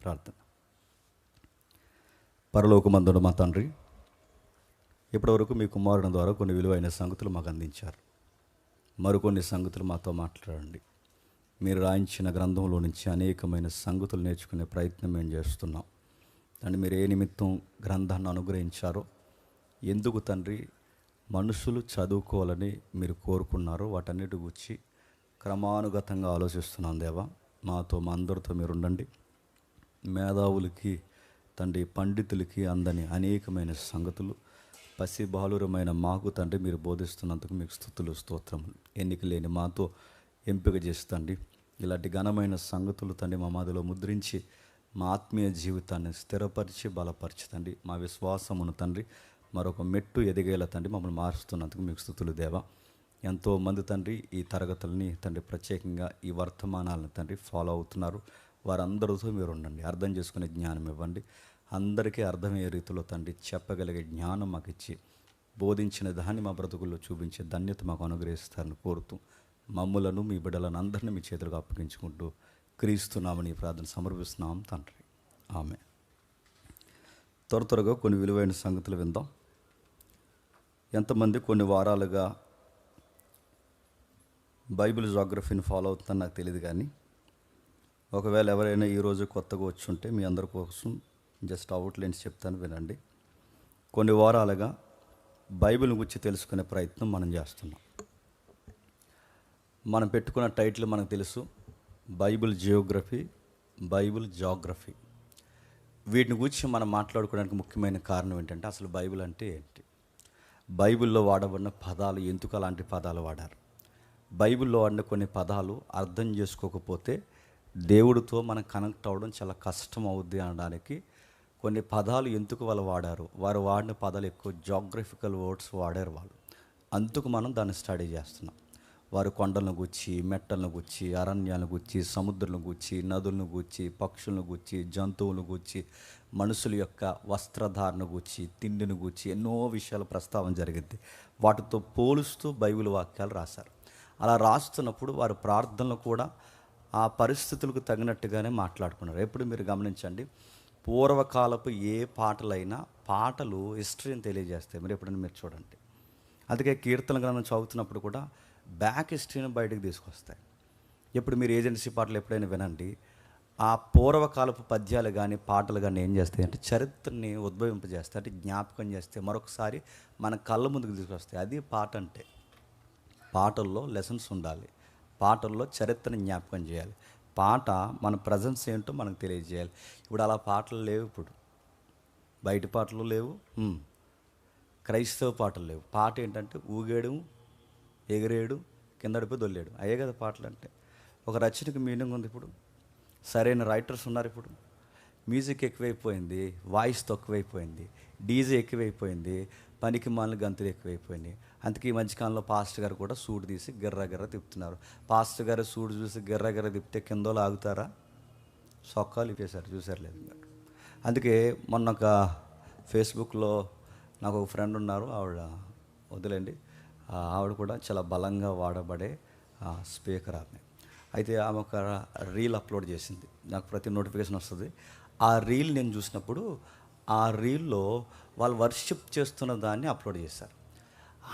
ప్రార్థన. పరలోకమందున మా తండ్రి, ఇప్పటివరకు మీ కుమారుని ద్వారా కొన్ని విలువైన సంగతులు మాకు అందించారు. మరికొన్ని సంగతులు మాతో మాట్లాడండి. మీరు రాయించిన గ్రంథంలో నుంచి అనేకమైన సంగతులు నేర్చుకునే ప్రయత్నం మేము చేస్తున్నాం. తండ్రి, మీరు ఏ నిమిత్తం గ్రంథాన్ని అనుగ్రహించారో, ఎందుకు తండ్రి మనుషులు చదువుకోవాలని మీరు కోరుకున్నారో వాటన్నిటి గురించి క్రమానుగతంగా ఆలోచిస్తున్నాం. దేవా, మాతో మా అందరితో మీరు ఉండండి. మేధావులకి తండ్రి, పండితులకి అందని అనేకమైన సంగతులు పసిబాలురమైన మాకు తండ్రి మీరు బోధిస్తున్నందుకు మీకు స్తుతులు స్తోత్రములు. ఎన్నిక లేని మాతో ఎంపిక చేస్తండి. ఇలాంటి ఘనమైన సంగతులు తండ్రి మా మదిలో ముద్రించి మా ఆత్మీయ జీవితాన్ని స్థిరపరిచి బలపరచుతండి. మా విశ్వాసమును తండ్రి మరొక మెట్టు ఎదిగేలా తండ్రి మమ్మల్ని మారుస్తున్నందుకు మీకు స్తుతులు దేవా. ఎంతోమంది తండ్రి ఈ తరగతులని తండ్రి, ప్రత్యేకంగా ఈ వర్తమానాలను తండ్రి ఫాలో అవుతున్నారు. వారందరితో మీరు ఉండండి. అర్థం చేసుకునే జ్ఞానం ఇవ్వండి. అందరికీ అర్థమయ్యే రీతిలో తండ్రి చెప్పగలిగే జ్ఞానం మాకు ఇచ్చి బోధించిన దాన్ని మా బ్రతుకుల్లో చూపించే ధన్యత మాకు అనుగ్రహిస్తారని కోరుతూ మమ్ములను మీ బిడ్డలను అందరినీ మీ చేతులకు అప్పగించుకుంటూ క్రీస్తున్నామని ప్రార్థన సమర్పిస్తున్నాం తండ్రి. ఆమె. త్వరగా కొన్ని విలువైన సంగతులు విందాం. ఎంతమంది కొన్ని వారాలుగా బైబిల్ జాగ్రఫీని ఫాలో అవుతుందని నాకు తెలియదు, కానీ ఒకవేళ ఎవరైనా ఈరోజు కొత్తగా వచ్చి ఉంటే మీ అందరి కోసం జస్ట్ అవుట్లైన్స్ చెప్తాను, వినండి. కొన్ని వారాలుగా బైబిల్ గురించి తెలుసుకునే ప్రయత్నం మనం చేస్తున్నాం. మనం పెట్టుకున్న టైటిల్ మనకు తెలుసు, బైబిల్ జియోగ్రఫీ, బైబిల్ జాగ్రఫీ. వీటిని గురించి మనం మాట్లాడుకోవడానికి ముఖ్యమైన కారణం ఏంటంటే, అసలు బైబిల్ అంటే ఏంటి, బైబిల్లో వాడబడిన పదాలు ఎందుకు అలాంటి పదాలు వాడారు, బైబిల్లో వాడిన కొన్ని పదాలు అర్థం చేసుకోకపోతే దేవుడితో మనం కనెక్ట్ అవ్వడం చాలా కష్టం అవుద్ది అనడానికి కొన్ని పదాలు ఎందుకు వాళ్ళు వాడారు, వారు వాడిన పదాలు ఎక్కువ జాగ్రఫికల్ వర్డ్స్ వాడారు వాళ్ళు, అందుకు మనం దాన్ని స్టడీ చేస్తున్నాం. వారు కొండలను గుచ్చి, మెట్టలను గుచ్చి, అరణ్యాలను గుచ్చి, సముద్రాలను గుచ్చి, నదులను గుచ్చి, పక్షులను గుచ్చి, జంతువులను గుచ్చి, మనుషుల యొక్క వస్త్రధారణ గుచ్చి, తిండిని గుచ్చి ఎన్నో విషయాల ప్రస్తావన జరిగింది. వాటితో పోలుస్తూ బైబిల్ వాక్యాలు రాశారు. అలా రాస్తున్నప్పుడు వారు ప్రార్థనలు కూడా ఆ పరిస్థితులకు తగినట్టుగానే మాట్లాడుకున్నారు. ఎప్పుడు మీరు గమనించండి, పూర్వకాలపు ఏ పాటలైనా పాటలు హిస్టరీని తెలియజేస్తాయి. మీరు ఎప్పుడైనా మీరు చూడండి. అందుకే కీర్తన గ్రంథం చదువుతున్నప్పుడు కూడా బ్యాక్ హిస్టరీని బయటకు తీసుకొస్తాయి. ఇప్పుడు మీరు ఏజెన్సీ పాటలు ఎప్పుడైనా వినండి, ఆ పూర్వకాలపు పద్యాలు కానీ పాటలు కానీ ఏం చేస్తాయి అంటే చరిత్రని ఉద్భవింపజేస్తాయి, అంటే జ్ఞాపకం చేస్తే మరొకసారి మన కళ్ళ ముందుకు తీసుకొస్తాయి. అది పాట అంటే. పాటల్లో లెసన్స్ ఉండాలి, పాటల్లో చరిత్రని జ్ఞాపకం చేయాలి, పాట మన ప్రజెన్స్ ఏంటో మనకు తెలియజేయాలి. ఇప్పుడు అలా పాటలు లేవు, ఇప్పుడు బయట పాటలు లేవు, క్రైస్తవ పాటలు లేవు. పాట ఏంటంటే ఊగేయడం, ఎగిరేయడం, కిందడిపోయి దొల్లేయడం, అయ్యే కదా పాటలు అంటే. ఒక రచనకి మీనింగ్ ఉంది. ఇప్పుడు సరైన రైటర్స్ ఉన్నారు. ఇప్పుడు మ్యూజిక్ ఎక్కువైపోయింది, వాయిస్ తక్కువైపోయింది, డీజే ఎక్కువైపోయింది, పనికి మాలిన గంతులు ఎక్కువైపోయినాయి. అందుకే ఈ మధ్యకాలంలో పాస్టర్ గారు కూడా సూట్ తీసి గిర్ర తిప్పుతున్నారు. పాస్టర్ గారు సూట్ చూసి గిర్ర తిప్పితే కిందలో ఆగుతారా? సొక్కాలు ఇప్పేశారు, చూసారు లేదు. అందుకే మొన్న ఒక ఫేస్బుక్లో నాకు ఒక ఫ్రెండ్ ఉన్నారు, ఆవిడ వదిలేండి, ఆవిడ కూడా చాలా బలంగా వాడబడే స్పీకర్ ఆమె. అయితే ఆమె ఒక రీల్ అప్లోడ్ చేసింది, నాకు ప్రతి నోటిఫికేషన్ వస్తుంది. ఆ రీల్ నేను చూసినప్పుడు ఆ రీల్లో వాళ్ళు వర్షిప్ చేస్తున్న దాన్ని అప్లోడ్ చేశారు.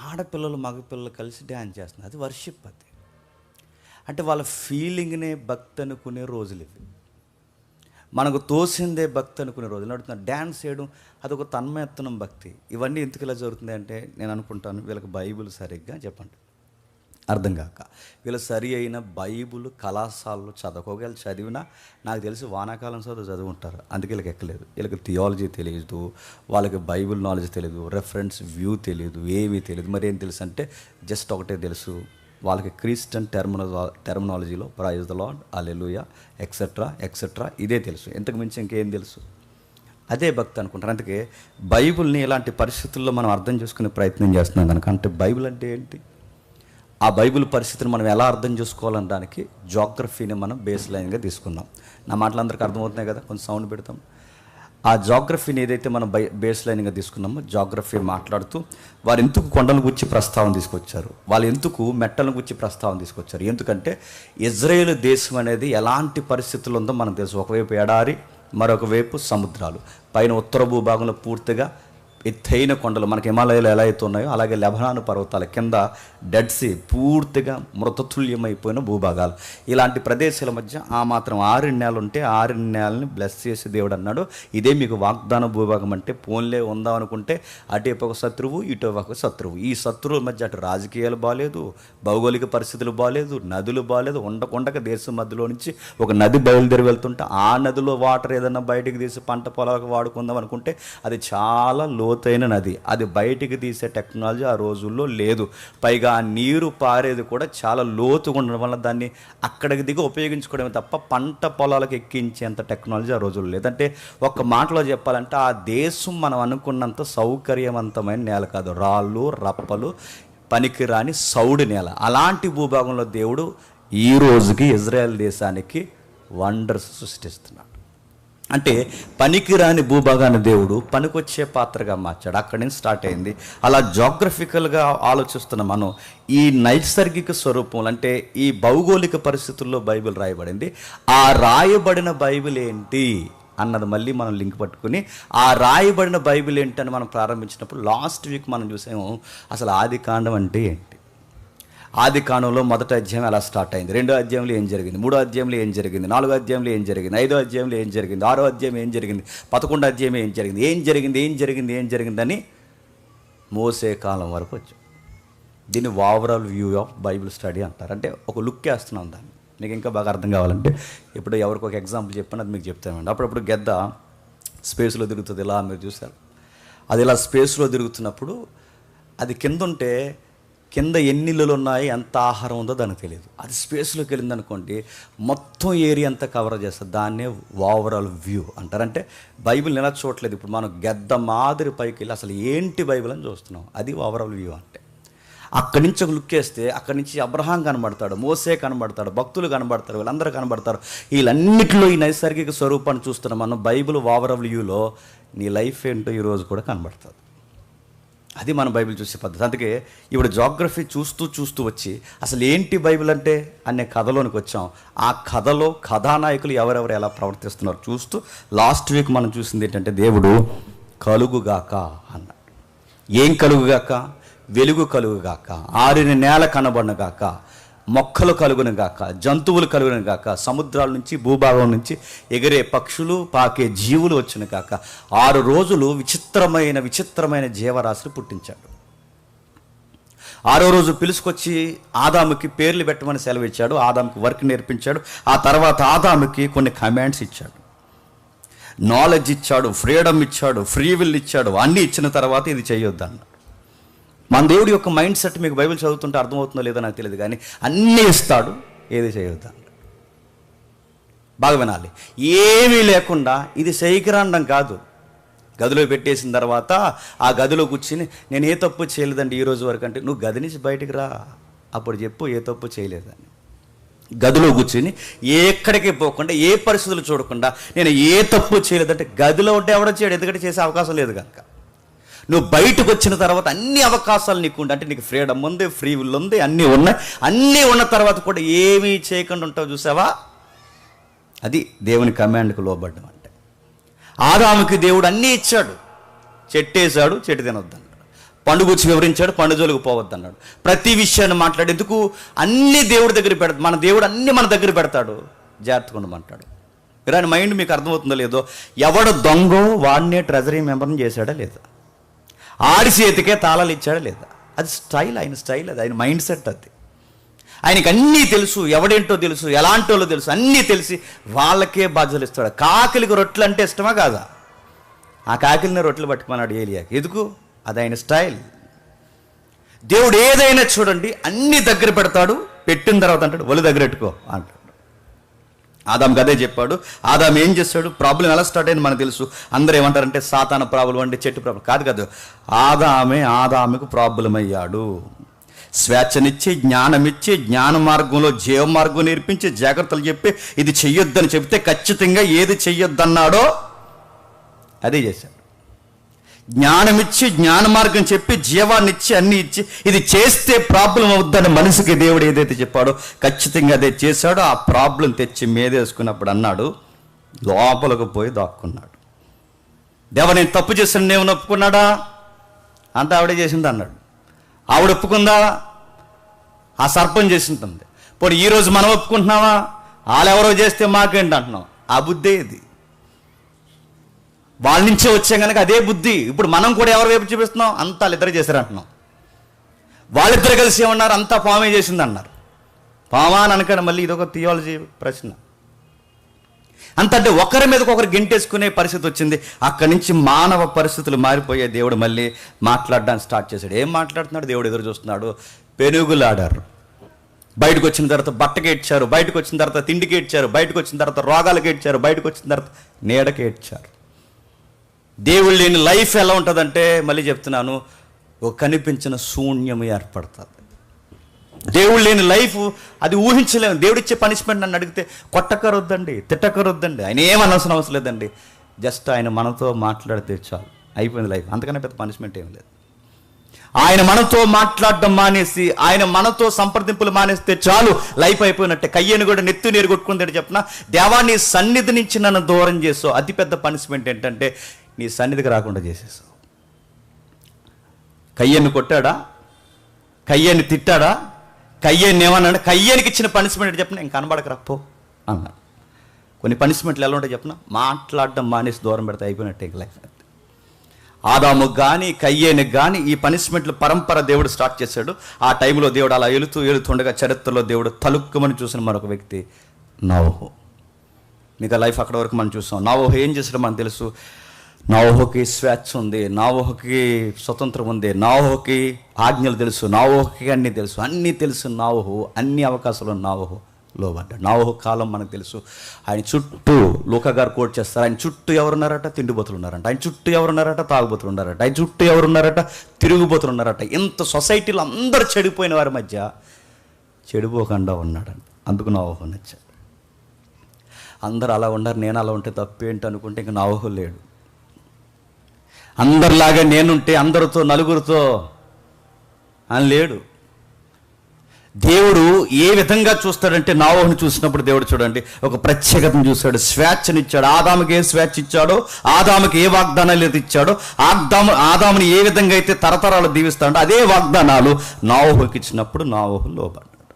ఆడపిల్లలు మగపిల్లలు కలిసి డ్యాన్స్ చేస్తున్నారు. అది వర్షిప్. అది అంటే వాళ్ళ ఫీలింగ్నే భక్తి అనుకునే రోజులు ఇవి. మనకు తోసిందే భక్తి అనుకునే రోజులు నడుతున్నారు. డ్యాన్స్ చేయడం అదొక తన్మయత్నం భక్తి. ఇవన్నీ ఎందుకు ఇలా జరుగుతుంది అంటే, నేను అనుకుంటాను వీళ్ళకి బైబిల్ సరిగ్గా చెప్పండి అర్థం కాక, వీళ్ళు సరి అయిన బైబిల్ కళాశాలలో చదవకోగల చదివినా నాకు తెలిసి వానాకాలం చదువుంటారు. అందుకే వీళ్ళకి ఎక్కలేదు. వీళ్ళకి థియాలజీ తెలియదు, వాళ్ళకి బైబిల్ నాలెడ్జ్ తెలియదు, రెఫరెన్స్ వ్యూ తెలియదు, ఏమీ తెలియదు. మరి ఏం తెలుసు అంటే జస్ట్ ఒకటే తెలుసు, వాళ్ళకి క్రిస్టియన్ టెర్మినాలజీలో praise the Lord, hallelujah, etcetera ఇదే తెలుసు. ఇంతకు మించి ఇంకేం తెలుసు? అదే భక్తి అనుకుంటారు. అందుకే బైబిల్ని ఇలాంటి పరిస్థితుల్లో మనం అర్థం చేసుకునే ప్రయత్నం చేస్తున్నాం కనుక. అంటే బైబిల్ అంటే ఏంటి, ఆ బైబిల్ పరిస్థితిని మనం ఎలా అర్థం చేసుకోవాలనడానికి జాగ్రఫీని మనం బేస్ లైన్గా తీసుకున్నాం. నా మాటలు అందరికీ అర్థమవుతున్నాయి కదా, కొంచెం సౌండ్ పెడతాం. ఆ జాగ్రఫీని ఏదైతే మనం బేస్ లైన్గా తీసుకున్నామో, జాగ్రఫీ మాట్లాడుతూ వారు ఎందుకు కొండల గురించి ప్రస్తావన తీసుకొచ్చారు, వాళ్ళు ఎందుకు మెట్టల గురించి ప్రస్తావన తీసుకొచ్చారు. ఎందుకంటే ఇజ్రాయేల్ దేశం అనేది ఎలాంటి పరిస్థితులు ఉందో మనకు తెలుసు. ఒకవైపు ఎడారి, మరొక వైపు సముద్రాలు, పైన ఉత్తర భూభాగంలో పూర్తిగా ఎత్తైన కొండలు, మనకి హిమాలయాలు ఎలా అయితే ఉన్నాయో అలాగే లెబనాను పర్వతాల కింద డెడ్ సీ, పూర్తిగా మృతతుల్యమైపోయిన భూభాగాలు. ఇలాంటి ప్రదేశాల మధ్య ఆ మాత్రం 6 నెలలు ఉంటే 6 నెలలని బ్లెస్ చేసి దేవుడు అన్నాడు, ఇదే మీకు వాగ్దాన భూభాగం అంటే పోన్లే ఉందాం అనుకుంటే అటువైపు ఒక శత్రువు, ఇటువైపు ఒక శత్రువు. ఈ శత్రువుల మధ్య అటు రాజకీయాలు బాగాలేదు, భౌగోళిక పరిస్థితులు బాగాలేదు, నదులు బాగాలేదు. ఉండక దేశం మధ్యలో నుంచి ఒక నది బయలుదేరి వెళ్తుంటే ఆ నదిలో వాటర్ ఏదన్నా బయటికి తీసి పంట పొలాలకు వాడుకుందాం అనుకుంటే అది చాలా లోతైన నది, అది బయటికి తీసే టెక్నాలజీ ఆ రోజుల్లో లేదు. పైగా ఆ నీరు పారేది కూడా చాలా లోతుగా ఉండడం వల్ల దాన్ని అక్కడికి దిగి ఉపయోగించుకోవడమే తప్ప పంట పొలాలకు ఎక్కించేంత టెక్నాలజీ ఆ రోజుల్లో లేదంటే ఒక్క మాటలో చెప్పాలంటే ఆ దేశం మనం అనుకున్నంత సౌకర్యవంతమైన నేల కాదు, రాళ్ళు రప్పలు పనికిరాని సౌడు నేల. అలాంటి భూభాగంలో దేవుడు ఈ రోజుకి ఇజ్రాయెల్ దేశానికి వండర్స్ సృష్టిస్తున్నాడు. అంటే పనికిరాని భూభాగాన్ని దేవుడు పనికొచ్చే పాత్రగా మార్చాడు. అక్కడి నుంచి స్టార్ట్ అయింది. అలా జాగ్రఫికల్గా ఆలోచిస్తున్న మనం ఈ నైసర్గిక స్వరూపంలో అంటే ఈ భౌగోళిక పరిస్థితుల్లో బైబిల్ రాయబడింది. ఆ రాయబడిన బైబిల్ ఏంటి అన్నది మళ్ళీ మనం లింక్ పట్టుకుని ఆ రాయబడిన బైబిల్ ఏంటని మనం ప్రారంభించినప్పుడు లాస్ట్ వీక్ మనం చూసాము అసలు ఆది కాండం అంటే ఏంటి. ఆది కాండంలో మొదటి అధ్యాయం ఎలా స్టార్ట్ అయింది, 2వ అధ్యాయంలో ఏం జరిగింది, 3వ అధ్యాయంలో ఏం జరిగింది, 4వ అధ్యాయంలో ఏం జరిగింది, 5వ అధ్యాయంలో ఏం జరిగింది, 6వ అధ్యాయం ఏం జరిగింది, 11వ అధ్యాయం ఏం జరిగిందని మోసే కాలం వరకు వచ్చాం. దీన్ని overall view of Bible study అంటారు. అంటే ఒక లుక్ వేస్తున్నాం దాన్ని. మీకు ఇంకా బాగా అర్థం కావాలంటే ఇప్పుడు ఎవరికి ఒక ఎగ్జాంపుల్ చెప్పాను, అది మీకు చెప్తామండి. అప్పుడప్పుడు గెద్ద స్పేస్లో తిరుగుతుంది, ఇలా మీరు చూస్తారు. అది ఇలా స్పేస్లో తిరుగుతున్నప్పుడు అది కింద ఉంటే కింద ఎన్ని ఇళ్ళు ఉన్నాయి, ఎంత ఆహారం ఉందో దానికి తెలియదు. అది స్పేస్లోకి వెళ్ళింది అనుకోండి, మొత్తం ఏరియా అంతా కవర్ చేస్తుంది. దాన్నే ఓవరాల్ వ్యూ అంటారు. అంటే బైబిల్ని ఎలా చూడట్లేదు, ఇప్పుడు మనం గెద్ద మాదిరి పైకి వెళ్ళి అసలు ఏంటి బైబిల్ అని చూస్తున్నాం. అది ఓవరాల్ వ్యూ అంటే. అక్కడి నుంచి ఒక లుక్ వేస్తే అక్కడి నుంచి అబ్రహాం కనబడతాడు, మోసే కనబడతాడు, భక్తులు కనబడతారు, వీళ్ళందరూ కనబడతారు. వీళ్ళన్నిటిలో ఈ నైసర్గిక స్వరూపాన్ని చూస్తున్నాం మనం. బైబిల్ ఓవరాల్ వ్యూలో నీ లైఫ్ ఏంటో ఈరోజు కూడా కనబడుతుంది. అది మన బైబిల్ చూసే పద్ధతి. అందుకే ఇప్పుడు జాగ్రఫీ చూస్తూ వచ్చి అసలు ఏంటి బైబిల్ అంటే అనే కథలోనికి వచ్చాం. ఆ కథలో కథానాయకులు ఎవరెవరు ఎలా ప్రవర్తిస్తున్నారు చూస్తూ లాస్ట్ వీక్ మనం చూసింది ఏంటంటే దేవుడు కలుగుగాక అన్నాడు. ఏం కలుగుగాక? వెలుగు కలుగుగాక, ఆరిన నేల కనబడనుగాక, మొక్కలు కలుగునుగాక, జంతువులు కలుగునుగాక, సముద్రాల నుంచి భూభాగం నుంచి ఎగిరే పక్షులు పాకే జీవులు వచ్చునుగాక. 6 రోజులు విచిత్రమైన జీవరాశులు పుట్టించాడు. 6వ రోజు పిలుచుకొచ్చి ఆదాముకి పేర్లు పెట్టమని సెలవు ఇచ్చాడు, ఆదాముకి వర్క్ నేర్పించాడు. ఆ తర్వాత ఆదాముకి కొన్ని కమాండ్స్ ఇచ్చాడు, నాలెడ్జ్ ఇచ్చాడు, ఫ్రీడమ్ ఇచ్చాడు, ఫ్రీ విల్ ఇచ్చాడు. అన్నీ ఇచ్చిన తర్వాత ఇది చేయొద్దు అన్నాడు. మన దేవుడి యొక్క మైండ్ సెట్ మీకు బైబిల్ చదువుతుంటే అర్థమవుతుందో లేదో నాకు తెలియదు, కానీ అన్నీ ఇస్తాడు, ఏది చేయొద్దు. బాగా వినాలి. ఏమీ లేకుండా ఇది సైకిరాండం కాదు. గదిలో పెట్టేసిన తర్వాత ఆ గదిలో కూర్చుని నేను ఏ తప్పు చేయలేదండి ఈ రోజు వరకు అంటే, నువ్వు గది నుంచి బయటికి రా, అప్పుడు చెప్పు ఏ తప్పు చేయలేదని. గదిలో కూర్చుని ఎక్కడికి పోకుండా ఏ పరిస్థితులు చూడకుండా నేను ఏ తప్పు చేయలేదంటే, గదిలో ఉంటే ఎవడో చేయడు, ఎందుకంటే చేసే అవకాశం లేదు కనుక. నువ్వు బయటకు వచ్చిన తర్వాత అన్ని అవకాశాలు నీకు ఉండే, అంటే నీకు ఫ్రీడమ్ ఉంది, ఫ్రీ విల్ ఉంది, అన్నీ ఉన్నాయి. అన్నీ ఉన్న తర్వాత కూడా ఏమీ చేయకుండా ఉంటావు చూసావా, అది దేవుని కమాండ్కి లోబడ్డం అంటే. ఆదాముకి దేవుడు అన్నీ ఇచ్చాడు, చెట్టేశాడు, చెట్టు తినొద్దన్నాడు, పండు గురించి వివరించాడు, పండు జోలికి పోవద్దన్నాడు. ప్రతి విషయాన్ని మాట్లాడేందుకు అన్ని దేవుడి దగ్గర పెడతాడు. మన దేవుడు అన్ని మన దగ్గర పెడతాడు, జాగ్రత్తగా ఉండమంటాడు. ఇలాంటి మైండ్ మీకు అర్థమవుతుందో లేదో, ఎవడు దొంగో వాడినే ట్రెజరీ మెంబర్ని చేశాడా లేదా, ఆడి చేతికే తాళాలు ఇచ్చాడా లేదా, అది స్టైల్, ఆయన స్టైల్, అది ఆయన మైండ్ సెట్. అది ఆయనకి అన్నీ తెలుసు, ఎవడేంటో తెలుసు, ఎలాంటి వాళ్ళో తెలుసు, అన్నీ తెలిసి వాళ్ళకే బాధ్యతలు ఇస్తాడు. కాకిలికి రొట్టెలు అంటే ఇష్టమా కాదా, ఆ కాకిలిని రొట్టెలు పట్టుకున్నాడు ఏలియాకి. ఎందుకు? అది ఆయన స్టైల్. దేవుడు ఏదైనా చూడండి అన్నీ దగ్గర పెడతాడు, పెట్టిన తర్వాత అంటాడు ఒళ్ళు దగ్గర పెట్టుకో అంటాడు. ఆదాంకి అదే చెప్పాడు. ఆదాం ఏం చేస్తాడు? ప్రాబ్లం ఎలా స్టార్ట్ అయింది మనకు తెలుసు. అందరూ ఏమంటారంటే సాతాన ప్రాబ్లం అంటే చెట్టు ప్రాబ్లం కాదు. ఆదాముకు ప్రాబ్లం అయ్యాడు. స్వేచ్ఛనిచ్చి జ్ఞానమిచ్చి జ్ఞాన మార్గంలో జీవ మార్గం నేర్పించి జాగ్రత్తలు చెప్పి ఇది చెయ్యొద్దని చెప్తే ఖచ్చితంగా ఏది చెయ్యొద్దన్నాడో అదే చేశాడు. జ్ఞానమిచ్చి జ్ఞాన మార్గం చెప్పి జీవాన్ని ఇచ్చి అన్ని ఇచ్చి ఇది చేస్తే ప్రాబ్లం అవుద్దని మనసుకి దేవుడు ఏదైతే చెప్పాడో ఖచ్చితంగా అదే చేశాడో. ఆ ప్రాబ్లం తెచ్చి మీదేసుకున్నప్పుడు అన్నాడు లోపలికి పోయి దాక్కున్నాడు. దేవా నేను తప్పు చేశాను, నేను ఒప్పుకున్నాడా? అంతా ఆవిడే చేసింది అన్నాడు. ఆవిడ ఒప్పుకుందా? ఆ సర్పం చేసింటుంది. పోనీ ఈరోజు మనం ఒప్పుకుంటున్నావా? వాళ్ళెవరో చేస్తే మాకేంటి అంటున్నాం. ఆ బుద్ధే ఇది. వాళ్ళ నుంచే వచ్చాం కనుక అదే బుద్ధి. ఇప్పుడు మనం కూడా ఎవరి వైపు చూపిస్తున్నాం? అంతా వాళ్ళిద్దరు చేశారు అంటున్నాం. వాళ్ళిద్దరు కలిసి ఏమన్నారు? అంతా పామే చేసింది అన్నారు. పామా అని అనకండి, మళ్ళీ ఇదొక థియాలజీ ప్రశ్న. అంతంటే ఒకరి మీదకి ఒకరు గెంటేసుకునే పరిస్థితి వచ్చింది. అక్కడి నుంచి మానవ పరిస్థితులు మారిపోయే దేవుడు మళ్ళీ మాట్లాడడానికి స్టార్ట్ చేశాడు. ఏం మాట్లాడుతున్నాడు? దేవుడు ఎదురు చూస్తున్నాడు. పెనుగులాడారు. బయటకు వచ్చిన తర్వాత బట్టకి ఏడ్చారు, బయటకు వచ్చిన తర్వాత తిండికి ఏడ్చారు, బయటకు వచ్చిన తర్వాత రోగాలకు ఏడ్చారు, బయటకు వచ్చిన తర్వాత నీడకి ఏడ్చారు. దేవుడు లేని లైఫ్ ఎలా ఉంటుందంటే, మళ్ళీ చెప్తున్నాను, ఒక కనిపించిన శూన్యం ఏర్పడుతుంది. దేవుడు లేని లైఫ్ అది ఊహించలేము. దేవుడిచ్చే పనిష్మెంట్ నన్ను అడిగితే కొట్టకరొద్దండి, తిట్టకరొద్దండి, ఆయన ఏమనవసరం అవసరం లేదండి. జస్ట్ ఆయన మనతో మాట్లాడితే చాలు, అయిపోయింది లైఫ్. అంతకన్నా పెద్ద పనిష్మెంట్ ఏం లేదు. ఆయన మనతో మాట్లాడడం మానేసి, ఆయన మనతో సంప్రదింపులు మానేస్తే చాలు, లైఫ్ అయిపోయినట్టే. కయ్యను కూడా నెత్తి నీరు కొట్టుకుంటే చెప్పిన, దేవా నీ సన్నిధి నుంచి నన్ను దూరం చేసావు. అతిపెద్ద పనిష్మెంట్ ఏంటంటే నీ సన్నిధికి రాకుండా చేసేసావు. కయ్యను కొట్టాడా? కయ్యని తిట్టాడా? కయ్యని ఏమన్నాడు? కయ్యనికి ఇచ్చిన పనిష్మెంట్ ఏంటి చెప్పిన? ఇంక కనబడక రప్పో అన్నాడు. కొన్ని పనిష్మెంట్లు ఎలా ఉంటాయి చెప్పిన? మాట్లాడడం మానేసి దూరం పెడితే అయిపోయినట్టే లైఫ్. ఆదాముకు కానీ కయ్యేనికి కానీ ఈ పనిష్మెంట్లు పరంపర దేవుడు స్టార్ట్ చేశాడు. ఆ టైంలో దేవుడు అలా వెళుతుండగా చరిత్రలో దేవుడు తలుక్కుమని చూసిన మరొక వ్యక్తి నోవహు. మిగతా లైఫ్ అక్కడ వరకు మనం చూసాం. నోవహు ఏం చేసాడో మనకు తెలుసు. నోవహుకి స్వేచ్ఛ ఉంది, నోవహుకి స్వతంత్రం ఉంది, నోవహుకి ఆజ్ఞలు తెలుసు, నోవహుకి అన్నీ తెలుసు, అన్నీ తెలుసు. నోవహు అన్ని అవకాశాలు నోవహు లోబడ్డాడు. నోవహు కాలం మనకు తెలుసు. ఆయన చుట్టూ లూకా గారు కోట్ చేస్తారు, ఆయన చుట్టూ ఎవరున్నారట? తిండిబోతులు ఉన్నారంట. ఆయన చుట్టూ ఎవరున్నారట? తాగుబోతులు ఉన్నారట. ఆయన చుట్టూ ఎవరున్నారట? తిరుగుబోతులు ఉన్నారట. ఇంత సొసైటీలో అందరూ చెడిపోయిన వారి మధ్య చెడిపోకుండా ఉన్నాడంట. అందుకు నోవహు నచ్చాడు. అందరూ అలా ఉన్నారు, నేను అలా ఉంటే తప్పేంటి అనుకుంటే ఇంక నోవహు లేడు. అందరిలాగా నేనుంటే అందరితో నలుగురితో అని లేడు. దేవుడు ఏ విధంగా చూస్తాడంటే, నోవహుని చూసినప్పుడు దేవుడు చూడండి ఒక ప్రత్యేకతను చూశాడు, స్వేచ్ఛనిచ్చాడు. ఆదాముకి ఏ స్వేచ్ఛ ఇచ్చాడో, ఆదాముకి ఏ వాగ్దానాలు ఇచ్చాడో, ఆదాముని ఏ విధంగా అయితే తరతరాలు దీవిస్తాడో అదే వాగ్దానాలు నోవహుకి ఇచ్చినప్పుడు నోవహు లోబడ్డాడు.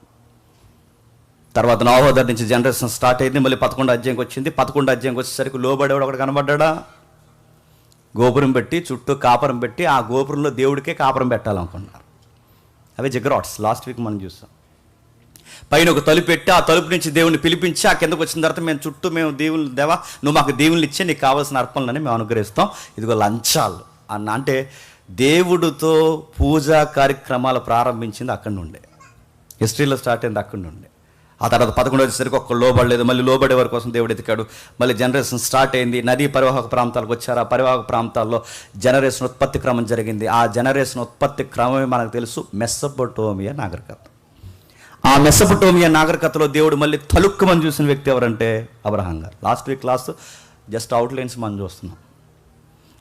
తర్వాత నోవహు దగ్గర నుంచి జనరేషన్ స్టార్ట్ అయింది. మళ్ళీ 11వ అధ్యాయంకి వచ్చింది. 11వ అధ్యాయంకి వచ్చేసరికి లోబడేవాడు ఒకడు కనబడ్డా. గోపురం పెట్టి చుట్టూ కాపురం పెట్టి ఆ గోపురంలో దేవుడికే కాపురం పెట్టాలనుకున్నారు. అవే జిగ్రాట్స్ లాస్ట్ వీక్ మనం చూసాం. పైన ఒక తలుపు పెట్టి ఆ తలుపు నుంచి దేవుని పిలిపించి ఆ కిందకు వచ్చిన తర్వాత మేము దేవుని దేవా నువ్వు మాకు దేవుళ్ళు ఇచ్చే నీకు కావాల్సిన అర్పణలని మేము అనుగ్రహిస్తాం, ఇదిగో లంచాలు అన్న. అంటే దేవుడితో పూజా కార్యక్రమాలు ప్రారంభించింది అక్కడి నుండే, హిస్టరీలో స్టార్ట్ అయింది అక్కడి నుండే. ఆ తర్వాత 11వ వచ్చేసరికి ఒక్క లోబడలేదు. మళ్ళీ లోబడే వారి కోసం దేవుడు ఎతికాడు. మళ్ళీ జనరేషన్ స్టార్ట్ అయింది. నదీ పరివాహక ప్రాంతాలకు వచ్చారు. ఆ పరివాహక ప్రాంతాల్లో జనరేషన్ ఉత్పత్తి క్రమం జరిగింది. ఆ జనరేషన్ ఉత్పత్తి క్రమమే మనకు తెలుసు, మెసొపొటేమియా నాగరికత. ఆ మెసొపొటేమియా నాగరికతలో దేవుడు మళ్ళీ తలుక్కుమని చూసిన వ్యక్తి ఎవరంటే అబ్రహాం గారు. Last week class just outlines మనం చూస్తున్నాం.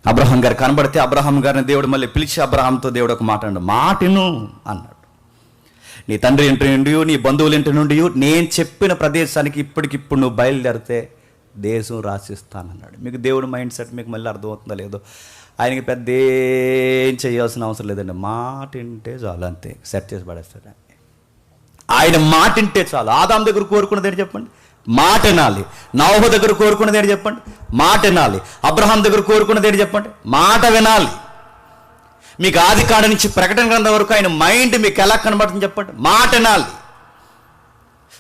అబ్రహాం గారు కనబడితే అబ్రహాం గారిని దేవుడు మళ్ళీ పిలిచి అబ్రహాంతో దేవుడు ఒక మాట అన్నాడు, మాటను అన్నాడు. నీ తండ్రి ఇంటి నుండి నీ బంధువుల ఇంటి నుండి నేను చెప్పిన ప్రదేశానికి ఇప్పటికిప్పుడు నువ్వు బయలుదేరితే దేశం రాసిస్తానన్నాడు. మీకు దేవుడు మైండ్ సెట్ మీకు మళ్ళీ అర్థమవుతుందో లేదో. ఆయనకి పెద్ద ఏం చేయాల్సిన అవసరం లేదండి, మాట వింటే చాలు, అంతే సెట్ చేసి పడేస్తాడు. ఆయన మాట వింటే చాలు. ఆదాం దగ్గర కోరుకున్నది ఏంటి చెప్పండి? మాట వినాలి. నోవహు దగ్గర కోరుకున్నది ఏంటి చెప్పండి? మాట వినాలి. అబ్రహాం దగ్గర కోరుకున్నది ఏంటి చెప్పండి? మాట వినాలి. మీకు ఆది కాండ నుంచి ప్రకటన గ్రంథం వరకు ఆయన మైండ్ మీకు ఎలా కనబడుతుంది చెప్పండి? మాట వినాలి.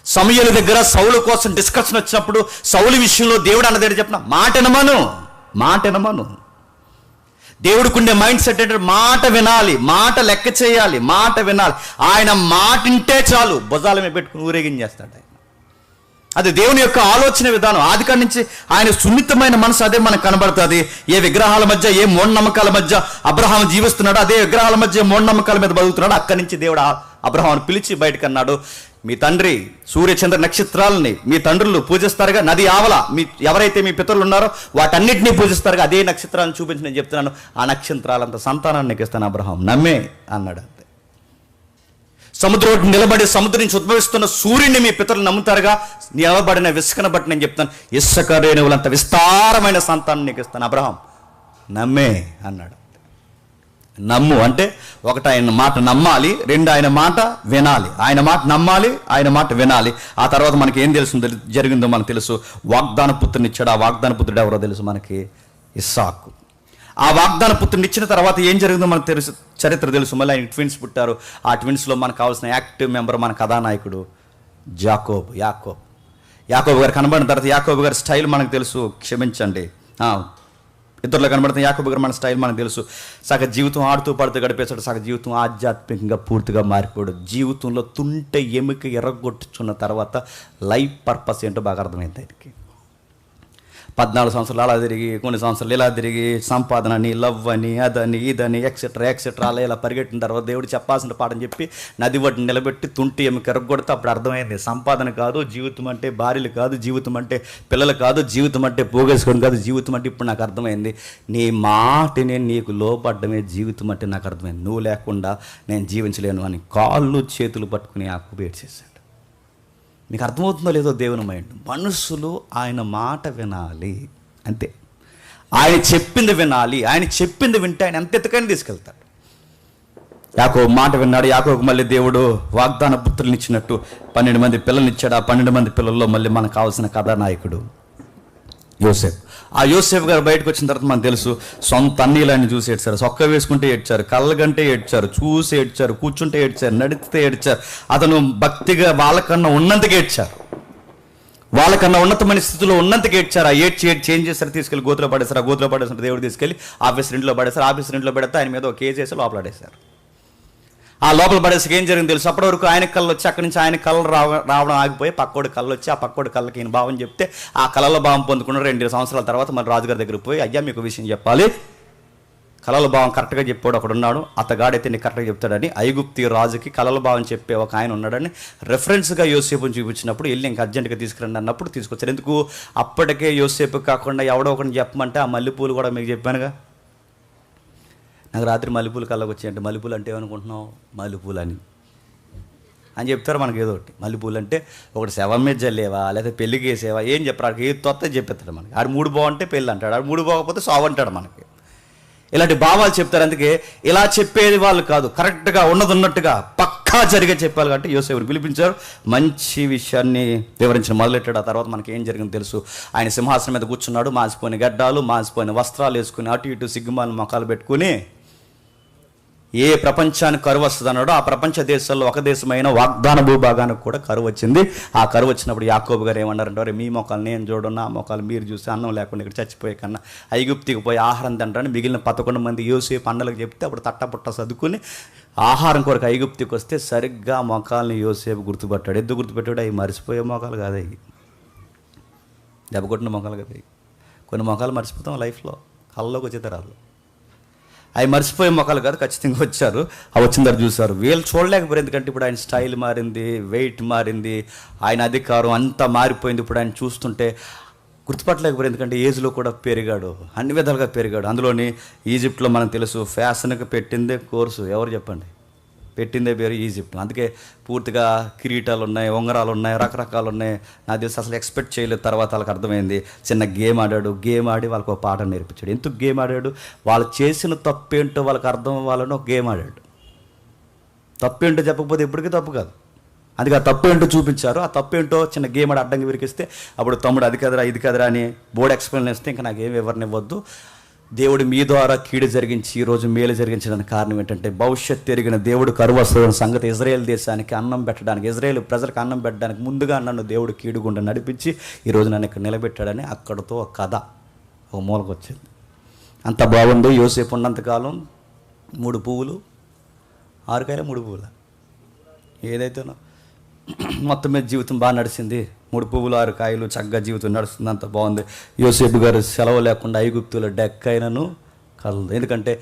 సమూయేలు దగ్గర సౌలు కోసం డిస్కషన్ వచ్చినప్పుడు సౌలు విషయంలో దేవుడు అన్నది చెప్పిన మాట వినమను, మాట వినమను. దేవుడికి ఉండే మైండ్ సెట్ ఏంటంటే మాట వినాలి, మాట లెక్క చేయాలి, మాట వినాలి. ఆయన మాట వింటే చాలు, భుజాల మీద పెట్టుకుని ఊరేగించేస్తాడు ఆయన. అది దేవుని యొక్క ఆలోచన విధానం. ఆదికాండ నుంచి ఆయన సున్నితమైన మనసు అదే మనకు కనబడుతుంది. ఏ విగ్రహాల మధ్య ఏ మూఢనమ్మకాల మధ్య అబ్రహాం జీవిస్తున్నాడు, అదే విగ్రహాల మధ్య మూఢనమ్మకాల మీద బతుకుతున్నాడు. అక్కడి నుంచి దేవుడు అబ్రహాంను పిలిచి బయటకు అన్నాడు, మీ తండ్రి సూర్య చంద్ర నక్షత్రాలని మీ తండ్రులు పూజిస్తారుగా, నది ఆవల ఎవరైతే మీ పితరులు ఉన్నారో వాటన్నిటినీ పూజిస్తారుగా, అదే నక్షత్రాలను చూపించి నేను చెప్తున్నాను, ఆ నక్షత్రాలంత సంతానాన్ని నీకు ఇస్తాను అబ్రహాం, నమ్మే అన్నాడు. అంతే. సముద్రం నిలబడి సముద్రం నుంచి ఉద్భవిస్తున్న సూర్యుడిని మీ పితరులు నమ్ముతారుగా, నిలబడిన ఇసుకను బట్టి నేను చెప్తాను, ఇసుక రేణువులంత విస్తారమైన సంతానం నీకు ఇస్తాను. అబ్రహాం నమ్మే అన్నాడు. నమ్ము అంటే ఒకటి ఆయన మాట నమ్మాలి, రెండు ఆయన మాట వినాలి. ఆయన మాట నమ్మాలి, ఆయన మాట వినాలి. ఆ తర్వాత మనకి ఏం తెలుసు జరిగిందో మనకు తెలుసు. వాగ్దాన పుత్రుని ఇచ్చాడు. ఆ వాగ్దాన పుత్రుడు ఎవరో తెలుసు మనకి, ఇస్సాకు. ఆ వాగ్దాన పుత్రుని ఇచ్చిన తర్వాత ఏం జరిగిందో మనకు తెలుసు, చరిత్ర తెలుసు. మళ్ళీ ఆయన ట్విన్స్ పుట్టారు. ఆ ట్విన్స్లో మనకు కావాల్సిన యాక్టివ్ మెంబర్ మన కథానాయకుడు యాకోబు గారు కనబడిన తర్వాత యాకోబు గారి స్టైల్ మనకు తెలుసు. క్షమించండి, ఇతరులు కనబడుతున్న యాకోబు గారు మన స్టైల్ మనకు తెలుసు. సగ జీవితం ఆడుతూ పాడుతూ గడిపేశాడు, సగ జీవితం ఆధ్యాత్మికంగా పూర్తిగా మారిపోయాడు. జీవితంలో తుంటె ఎముక ఎర్రగొట్టుచున్న తర్వాత లైఫ్ పర్పస్ ఏంటో బాగా అర్థమైంది ఆయనకి. 14 సంవత్సరాలు అలా తిరిగి, కొన్ని సంవత్సరాలు ఇలా తిరిగి, సంపాదన అని, లవ్ అని, అదని ఇదని ఎక్సెట్రా అలా ఇలా పరిగెట్టిన తర్వాత దేవుడు చెప్పాల్సిన పాఠం చెప్పి నది ఒడ్డున నిలబెట్టి తుంటి ఎముక ఎర్రగొడితే అప్పుడు అర్థమైంది, సంపాదన కాదు జీవితం అంటే, భార్యలు కాదు జీవితం అంటే, పిల్లలు కాదు జీవితం అంటే, పోగేసుకోవడం కాదు జీవితం అంటే. ఇప్పుడు నాకు అర్థమైంది, నీ మాటని నీకు లోపడ్డమే జీవితం అంటే నాకు అర్థమైంది. నువ్వు లేకుండా నేను జీవించలేను అని కాళ్ళు చేతులు పట్టుకుని ఆకుబేట్ చేశాడు. మీకు అర్థమవుతుందో లేదో దేవుని మైండ్. మనుషులు ఆయన మాట వినాలి అంతే. ఆయన చెప్పింది వినాలి. ఆయన చెప్పింది వింటే ఆయన ఎంత ఎత్తుకైనా తీసుకెళ్తాడు. యాకోబు మాట విన్నాడు. యాకోబుకు మళ్ళీ దేవుడు వాగ్దాన పుత్రులను ఇచ్చినట్టు 12 మంది పిల్లల్ని ఇచ్చాడు. ఆ 12 మంది పిల్లల్లో మళ్ళీ మనకు కావాల్సిన కథానాయకుడు యోసేపు. ఆ యోసేపు గారు బయటకు వచ్చిన తర్వాత మనకు తెలుసు, సొంత అన్నీలాన్ని చూసి ఏడ్చారు, సొక్క వేసుకుంటే ఏడ్చారు, కళ్ళగంటే ఏడ్చారు, చూసి ఏడ్చారు, కూర్చుంటే ఏడ్చారు, నడిస్తే ఏడ్చారు. అతను భక్తిగా వాళ్ళకన్నా ఉన్నంతగా ఏడ్చారు, వాళ్ళకన్నా ఉన్నతమైన స్థితిలో ఉన్నంతగా ఏడ్చారు. ఆ ఏడ్చి ఏం చేస్తారు, తీసుకెళ్ళి గోతులో పడేశారు. ఆ గోతులో పడేసిన దేవుడు తీసుకెళ్ళి ఆఫీస్ ఇంట్లో పడేశారు. ఆఫీస్ ఇంట్లో పెడితే ఆయన మీద ఒక కేసు వేసి లోపలాడేశారు. ఆ లోపల పడేసి ఏం జరిగింది తెలుసు, అప్పటి వరకు ఆయన కళ్ళు వచ్చి అక్కడి నుంచి ఆయన కళ్ళు రావడం ఆగిపోయి పక్కోడి కళ్ళు వచ్చి, ఆ పక్కోడి కళ్ళకి ఈయన భావం చెప్తే ఆ కళలో భావం పొందుకున్న 2 సంవత్సరాల తర్వాత మళ్ళీ రాజుగారి దగ్గరికి పోయి, అయ్యా మీకు విషయం చెప్పాలి, కళల భావం కరెక్ట్గా చెప్పాడు ఒకడు ఉన్నాడు, అతగాడైతే నీకు కరెక్ట్గా చెప్తాడని ఐగుప్తి రాజుకి కళల భావం చెప్పే ఒక ఆయన ఉన్నాడని రెఫరెన్స్గా యోసేపుని చూపించినప్పుడు వెళ్ళి ఇంకా అర్జెంట్గా తీసుకురండి అన్నప్పుడు తీసుకొచ్చారు. ఎందుకు, అప్పటికే యోసేపు కాకుండా ఎవడో ఒకరిని చెప్పమంటే ఆ మల్లెపూలు కూడా మీకు చెప్పానుగా. నాకు రాత్రి మల్లెపూలు కళ్ళకి వచ్చాయంటే, మల్లెపూలు అంటే ఏమనుకుంటున్నావు, మల్లెపూలు అని చెప్తారు మనకి. ఏదో ఒకటి మల్లెపూలు అంటే ఒకటి శవం మీద జల్లేవా లేకపోతే పెళ్ళికి వేసేవా ఏం చెప్పాడు, ఏది తొత్త చెప్పేస్తాడు మనకి. ఆడు 3 బాగుంటే పెళ్ళి అంటాడు, ఆడు 3 బాగోకపోతే సావు అంటాడు మనకి. ఇలాంటి భావాలు చెప్తారు. అందుకే ఇలా చెప్పేది వాళ్ళు కాదు, కరెక్ట్గా ఉన్నట్టుగా పక్కా జరిగే చెప్పాలి. కాబట్టి యోసేపుని పిలిపించారు, మంచి విషయాన్ని వివరించిన మొదలెట్టాడు. ఆ తర్వాత మనకి ఏం జరిగిందో తెలుసు. ఆయన సింహాసనం మీద కూర్చున్నాడు, మాసిపోయిన గడ్డాలు, మాసిపోయిన వస్త్రాలు వేసుకుని, అటు ఇటు సిగ్గుమాల మొఖాలు పెట్టుకుని, ఏ ప్రపంచానికి కరువు వస్తుంది అన్నాడో ఆ ప్రపంచ దేశాల్లో ఒక దేశమైన వాగ్దాన భూభాగానికి కూడా కరువు వచ్చింది. ఆ కరువు వచ్చినప్పుడు యాకోబు గారు ఏమన్నారంటే, మీ మొక్కలు నేను చూడు, నా మొక్కలు మీరు చూసి అన్నం లేకుండా ఇక్కడ చచ్చిపోయే కన్నా ఐగుప్తికి పోయి ఆహారం తింటారని మిగిలిన 11 మంది యోసేపు అన్నలకు చెప్తే అప్పుడు తట్టపుట్ట సర్దుకుని ఆహారం కొరకు ఐగుప్తికి వస్తే సరిగ్గా మొక్కల్ని యోసేపు గుర్తుపట్టాడు. ఎందుకు గుర్తుపెట్టాడు, అవి మర్చిపోయే మొక్కలు కాదు, అవి దెబ్బ కొట్టిన మొక్కలు కదా. కొన్ని మొక్కలు మర్చిపోతాం లైఫ్లో, కళ్ళలోకి వచ్చే తరాలు. అవి మర్చిపోయే మొక్కలు కాదు, ఖచ్చితంగా వచ్చారు. ఆ వచ్చిన తర్వాత చూశారు, వీళ్ళు చూడలేకపోయారు. ఎందుకంటే ఇప్పుడు ఆయన స్టైల్ మారింది, వెయిట్ మారింది, ఆయన అధికారం అంతా మారిపోయింది. ఇప్పుడు ఆయన చూస్తుంటే గుర్తుపట్టలేకపోయారు. ఎందుకంటే ఏజ్లో కూడా పెరిగాడు, అన్ని విధాలుగా పెరిగాడు. అందులోని ఈజిప్ట్లో మనకు తెలుసు, ఫ్యాషన్కి పెట్టిందే కోర్సు, ఎవరు చెప్పండి, పెట్టిందే పేరు ఈజిప్ట్. అందుకే పూర్తిగా కిరీటాలు ఉన్నాయి, ఉంగరాలు ఉన్నాయి, రకరకాలు ఉన్నాయి. నాకు తెలిసి అసలు ఎక్స్పెక్ట్ చేయలేదు. తర్వాత వాళ్ళకి అర్థమైంది. చిన్న గేమ్ ఆడాడు, గేమ్ ఆడి వాళ్ళకి ఒక పాఠం నేర్పించాడు. ఎందుకు గేమ్ ఆడాడు, వాళ్ళు చేసిన తప్పేంటో వాళ్ళకి అర్థం అవ్వాలని ఒక గేమ్ ఆడాడు. తప్పేంటో చెప్పకపోతే ఎప్పటికీ తప్పు కాదు. అందుకే ఆ తప్పు ఏంటో చూపించారు. ఆ తప్పేంటో చిన్న గేమ్ ఆడి అడ్డంగా విరికిస్తే అప్పుడు తమ్ముడు అది కదరా ఇది కదరా అని బోర్డు ఎక్స్ప్లెయిన్ చేస్తే ఇంకా నాకేం వివరణివ్వద్దు. దేవుడు మీ ద్వారా కీడు జరిగించి ఈరోజు మేలు జరిగించడానికి కారణం ఏంటంటే, భవిష్యత్తు ఎరిగిన దేవుడు కరువు వస్తున్న సంగతి ఇజ్రాయేల్ దేశానికి అన్నం పెట్టడానికి, ఇజ్రాయేల్ ప్రజలకు అన్నం పెట్టడానికి ముందుగా నన్ను దేవుడు కీడు గుండా నడిపించి ఈరోజు నన్ను ఇక్కడ నిలబెట్టాడని అక్కడతో ఒక కథ ఒక మూలకు వచ్చింది. అంత బాగుంది. యోసేపు ఉన్నంతకాలం 3 పువ్వులు 6 కాయలు 3 పువ్వుల ఏదైతేనో మొత్తం మీద జీవితం బాగా నడిచింది. 3 పువ్వులు 6 కాయలు చక్కగా జీవితం నడుస్తుంది, అంత బాగుంది. యోసేపు గారు సెలవు లేకుండా ఐగుప్తులో డెక్కైనను కలదు. ఎందుకంటే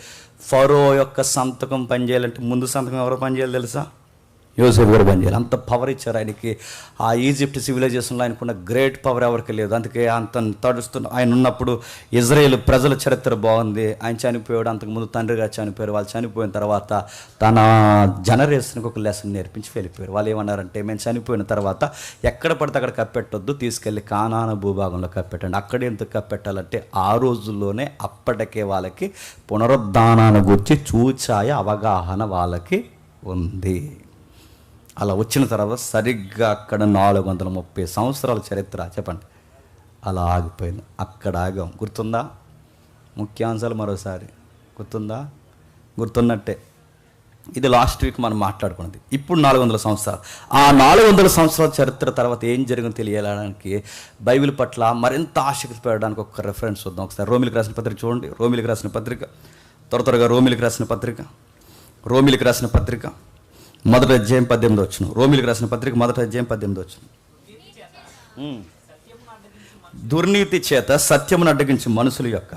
ఫరో యొక్క సంతకం పనిచేయాలంటే ముందు సంతకం ఎవరో పనిచేయాలి తెలుసా, యోసేపు గారు బంద్ చేయాలి. అంత పవర్ ఇచ్చారు ఆయనకి. ఆ ఈజిప్ట్ సివిలైజేషన్లో ఆయనకున్న గ్రేట్ పవర్ ఎవరికి లేదు. అందుకే అంత తడుస్తున్న ఆయన ఉన్నప్పుడు ఇజ్రాయేల్ ప్రజల చరిత్ర బాగుంది. ఆయన చనిపోయాడు, అంతకుముందు తండ్రిగా చనిపోయారు. వాళ్ళు చనిపోయిన తర్వాత తన జనరేషన్కి ఒక లెసన్ నేర్పించి వెళ్ళిపోయారు. వాళ్ళు ఏమన్నారంటే, మేము చనిపోయిన తర్వాత ఎక్కడ పడితే అక్కడ కప్పెట్టొద్దు, తీసుకెళ్ళి కానాను భూభాగంలో కప్పెట్టండి. అక్కడ ఎందుకు కప్పెట్టాలంటే ఆ రోజుల్లోనే అప్పటికే వాళ్ళకి పునరుద్ధానాన్ని గురించి చూచాయ అవగాహన వాళ్ళకి ఉంది. అలా వచ్చిన తర్వాత సరిగ్గా అక్కడ 430 సంవత్సరాల చరిత్ర చెప్పండి అలా ఆగిపోయింది. అక్కడ ఆగాం. గుర్తుందా? ముఖ్యాంశాలు మరోసారి గుర్తున్నట్టే. ఇది లాస్ట్ వీక్ మనం మాట్లాడుకున్నది. ఇప్పుడు 400 సంవత్సరాలు. ఆ 400 సంవత్సరాల చరిత్ర తర్వాత ఏం జరిగిందో తెలియడానికి బైబిల్ పట్ల మరింత ఆసక్తి పెరగడానికి ఒక రెఫరెన్స్ చూద్దాం. ఒకసారి రోమిలికి రాసిన పత్రిక చూడండి. రోమిలికి రాసిన పత్రిక త్వరగా రోమిలికి రాసిన పత్రిక మొదటి అధ్యాయం 18 వచ్చిన. రోమిలికి రాసిన పత్రిక మొదటి అధ్యాయం 18 వచ్చిన. దుర్నీతి చేత సత్యమును అడ్డగించి మనుషుల యొక్క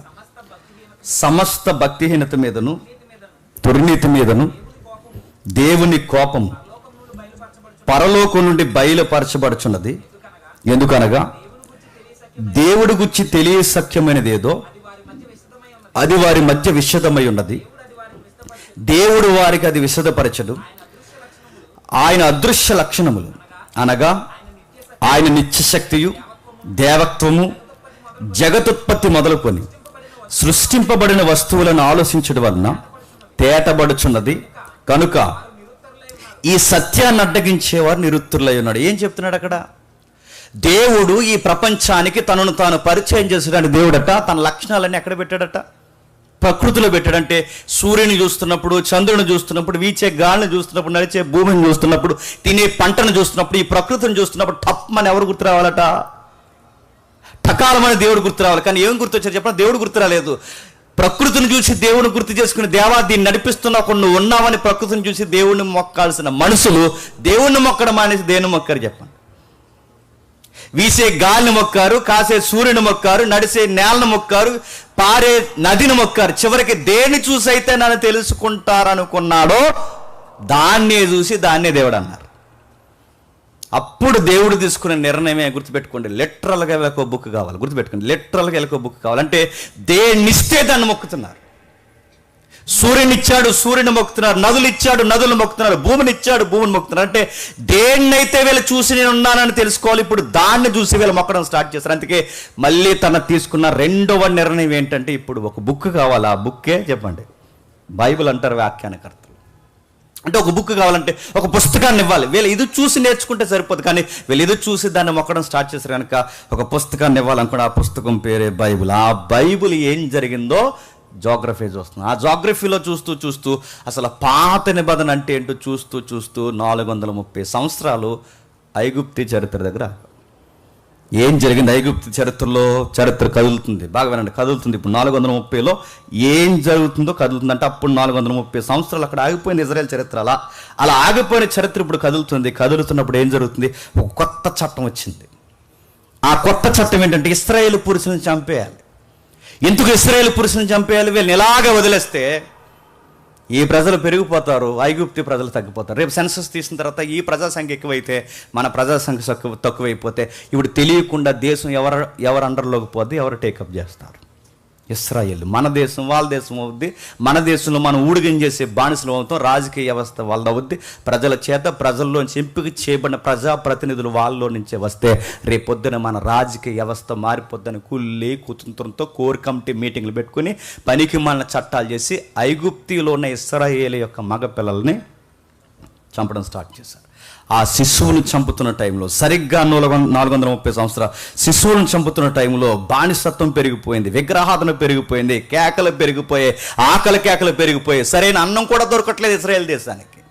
సమస్త భక్తిహీనత మీదను దుర్నీతి మీదను దేవుని కోపము పరలోకం నుండి బయలుపరచబడుచున్నది. ఎందుకనగా దేవుడి గురించి తెలియ సత్యమైనదేదో అది వారి మధ్య విశదమై ఉన్నది. దేవుడు వారికి అది విశదపరచడు. ఆయన అదృశ్య లక్షణములు అనగా ఆయన నిత్యశక్తియు దేవత్వము జగతుత్పత్తి మొదలుకొని సృష్టింపబడిన వస్తువులను ఆలోచించడం వలన తేటబడుచున్నది. కనుక ఈ సత్యాన్ని అడ్డగించేవారు నిరుత్తులై ఉన్నాడు. ఏం చెప్తున్నాడు అక్కడ? దేవుడు ఈ ప్రపంచానికి తనను తాను పరిచయం చేసేటువంటి దేవుడట. తన లక్షణాలన్నీ ఎక్కడ పెట్టాడట? ప్రకృతిలో పెట్టాడంటే సూర్యుని చూస్తున్నప్పుడు, చంద్రుని చూస్తున్నప్పుడు, వీచే గాలిని చూస్తున్నప్పుడు, నడిచే భూమిని చూస్తున్నప్పుడు, తినే పంటను చూస్తున్నప్పుడు, ఈ ప్రకృతిని చూస్తున్నప్పుడు టప్మని ఎవరు గుర్తు రావాలట? టకాలమని దేవుడు గుర్తు రావాలి. కానీ ఏం గుర్తొచ్చారు చెప్పండి? దేవుడు గుర్తు రాలేదు. ప్రకృతిని చూసి దేవుని గుర్తు చేసుకుని, దేవా దీన్ని నడిపిస్తున్నప్పుడు నువ్వు ఉన్నావని ప్రకృతిని చూసి దేవుణ్ణి మొక్కాల్సిన మనుషులు దేవుణ్ణి మొక్కడం మానేసి దేని మొక్కారు చెప్పండి? వీసే గాలిని మొక్కారు, కాసే సూర్యుని మొక్కారు, నడిసే నేలను మొక్కారు, పారే నదిని మొక్కారు. చివరికి దేన్ని చూసి అయితే నన్ను తెలుసుకుంటారనుకున్నాడో దాన్నే చూసి దాన్నే దేవుడు అన్నారు. అప్పుడు దేవుడు తీసుకునే నిర్ణయమే గుర్తుపెట్టుకోండి. లిటరల్గా వీళ్ళకో బుక్ కావాలి. గుర్తుపెట్టుకోండి, లిటరల్గా వీళ్ళకో బుక్ కావాలంటే దేన్నిస్తే దాన్ని మొక్కుతున్నారు. సూర్యుని ఇచ్చాడు, సూర్యుని మొక్కుతున్నారు. నదులు ఇచ్చాడు, నదులు మొక్కుతున్నారు. భూమిని ఇచ్చాడు, భూమిని మొక్కుతున్నారు. అంటే దేన్నైతే వీళ్ళు చూసి నేను ఉన్నానని తెలుసుకోవాలి. ఇప్పుడు దాన్ని చూసి వీళ్ళు మొక్కడం స్టార్ట్ చేస్తారు. అందుకే మళ్ళీ తన తీసుకున్న రెండవ నిర్ణయం ఏంటంటే, ఇప్పుడు ఒక బుక్ కావాలి. ఆ బుక్కే చెప్పండి బైబిల్ అంటారు వ్యాఖ్యానకర్తలు. అంటే ఒక బుక్ కావాలంటే ఒక పుస్తకాన్ని ఇవ్వాలి. వీళ్ళు ఇది చూసి నేర్చుకుంటే సరిపోదు, కానీ వీళ్ళు ఇది చూసి దాన్ని మొక్కడం స్టార్ట్ చేస్తారు. కనుక ఒక పుస్తకాన్ని ఇవ్వాలనుకోండి. ఆ పుస్తకం పేరే బైబిల్. ఆ బైబిల్ ఏం జరిగిందో జోగ్రఫీ చూస్తున్నాం. ఆ జోగ్రఫీలో చూస్తూ అసలు పాత నిబంధన అంటే ఏంటో చూస్తూ 430 సంవత్సరాలు ఐగుప్తి చరిత్ర దగ్గర ఏం జరిగింది? ఐగుప్తి చరిత్ర కదులుతుంది. బాగా వినండి, కదులుతుంది. ఇప్పుడు 430లో ఏం జరుగుతుందో కదులుతుంది. అంటే అప్పుడు 430 సంవత్సరాలు అక్కడ ఆగిపోయిన ఇజ్రాయెల్ చరిత్ర. అలా ఆగిపోయిన చరిత్ర ఇప్పుడు కదులుతుంది. కదులుతున్నప్పుడు ఏం జరుగుతుంది? ఒక కొత్త చట్టం వచ్చింది. ఆ కొత్త చట్టం ఏంటంటే ఇశ్రాయేలు పురుషులను చంపేయాలి. ఎందుకు ఇశ్రాయేలు పురుషులను చంపేయాలి? వీళ్ళని ఎలాగ వదిలేస్తే ఈ ప్రజలు పెరిగిపోతారు, ఐగుప్తి ప్రజలు తగ్గిపోతారు. రేపు సెన్సస్ తీసిన తర్వాత ఈ ప్రజా సంఖ్య ఎక్కువైతే మన ప్రజా సంఖ్య తక్కువైపోతే ఇప్పుడు తెలియకుండా దేశం ఎవరు అండర్లోకి పోద్ది, ఎవరు టేకప్ చేస్తారు? ఇశ్రాయేల్. మన దేశం వాళ్ళ దేశం అవుద్ది. మన దేశంలో మనం ఊడిగం చేసే బానిసలు అవుతాం. రాజకీయ వ్యవస్థ వాళ్ళ అవుద్ది. ప్రజల చేత ప్రజల్లోంచి ఎంపిక చేయబడిన ప్రజాప్రతినిధులు వాళ్ళలో నుంచే వస్తే రేపొద్దున మన రాజకీయ వ్యవస్థ మారిపోద్దని కుళ్ళి కుతంత్రంతో కోర్ కమిటీ మీటింగ్లు పెట్టుకుని పనికి మన చట్టాలు చేసి ఐగుప్తిలో ఉన్న ఇశ్రాయేల్ యొక్క మగ పిల్లల్ని చంపడం స్టార్ట్ చేశారు. ఆ శిశువుని చంపుతున్న టైంలో సరిగ్గా 430 సంవత్సరాలు శిశువులను చంపుతున్న టైంలో బానిసత్వం పెరిగిపోయింది, విగ్రహాధన పెరిగిపోయింది, కేకలు పెరిగిపోయాయి, ఆకలి కేకలు పెరిగిపోయాయి. సరైన అన్నం కూడా దొరకట్లేదు ఇశ్రాయేల్ దేశానికి.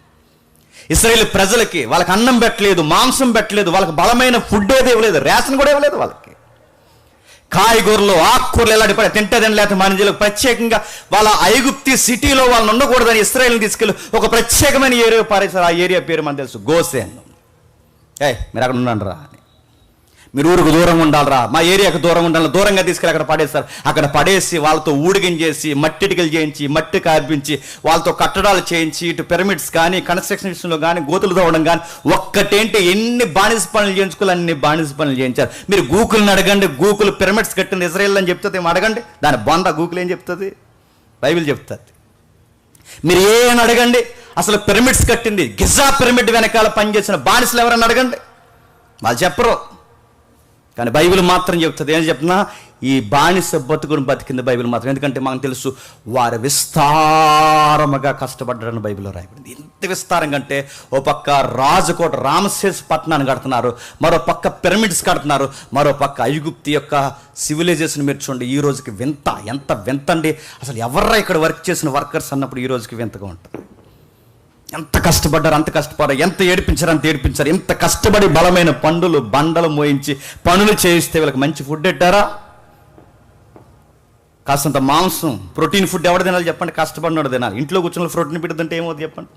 ఇశ్రాయేల్ ప్రజలకి వాళ్ళకి అన్నం పెట్టలేదు, మాంసం పెట్టలేదు, వాళ్ళకి బలమైన ఫుడ్ ఏది ఇవ్వలేదు, రేషన్ కూడా ఇవ్వలేదు. వాళ్ళకి కాయగూరలు ఆకుకూరలు ఎలాంటి పడే తింటదని లేకపోతే మన ప్రత్యేకంగా వాళ్ళ ఐగుప్తి సిటీలో వాళ్ళని ఉండకూడదని ఇశ్రాయేల్ని తీసుకెళ్ళి ఒక ప్రత్యేకమైన ఏరియా పారేశారు. ఆ ఏరియా పేరు మనకు తెలుసు, గోసేన్. మీరు అక్కడ ఉండండి రా అని. మీరు ఊరికి దూరంగా ఉండాలరా, మా ఏరియాకు దూరంగా ఉండాలి, దూరంగా తీసుకెళ్ళి అక్కడ పడేస్తారు. అక్కడ పడేసి వాళ్ళతో ఊడిగించేసి మట్టిటికలు చేయించి మట్టి కార్పించి వాళ్ళతో కట్టడాలు చేయించి ఇటు పిరమిడ్స్ కానీ కన్స్ట్రక్షన్ విషయంలో కానీ గోతులు తవ్వడం కానీ ఒక్కటేంటి ఎన్ని బానిస పనులు చేయించుకోవాలి అన్ని బానిస పనులు చేయించారు. మీరు గూగుల్ని అడగండి, గూగుల్ పిరమిడ్స్ కట్టింది ఇజ్రాయెల్ అని చెప్తుంది, ఏమో అడగండి, దాని బొంద గూగుల్ ఏం చెప్తుంది, బైబిల్ చెప్తుంది. మీరు ఏమని అడగండి, అసలు పిరమిడ్స్ కట్టింది గిజా పిరమిడ్ వెనకాల పనిచేసిన బానిసలు ఎవరని అడగండి, వాళ్ళు చెప్పరు. కానీ బైబిల్ మాత్రం చెప్తుంది. ఏం చెప్తున్నా, ఈ బానిస బతుకుని బతికింది బైబిల్ మాత్రం. ఎందుకంటే మనకు తెలుసు వారు విస్తారముగా కష్టపడ్డారని బైబిల్లో రాయబడింది. ఎంత విస్తారంగా అంటే ఓ పక్క రాజకోట రామసేస్ పట్టణాన్ని కడుతున్నారు, మరో పక్క పిరమిడ్స్ కడుతున్నారు, మరో పక్క ఐగుప్తు యొక్క సివిలైజేషన్ మీరు చూడండి. ఈ రోజుకి వింత, ఎంత వింత అండి. అసలు ఎవర్రా ఇక్కడ వర్క్ చేసిన వర్కర్స్ అన్నప్పుడు ఈ రోజుకి వింతగా ఉంటుంది. ఎంత కష్టపడ్డారు, అంత కష్టపడ్డారు, ఎంత ఏడిపించారు అంత ఏడిపించారు. ఎంత కష్టపడి బలమైన పండులు బండలు మోయించి పనులు చేయిస్తే వీళ్ళకి మంచి ఫుడ్ పెట్టారా? కాస్తంత మాంసం ప్రోటీన్ ఫుడ్ ఎవరు తినాలి చెప్పండి, కష్టపడినాడు తినాలి. ఇంట్లో కూర్చొని ప్రోటీన్ పెడుతుంటే ఏమవుతుంది చెప్పండి,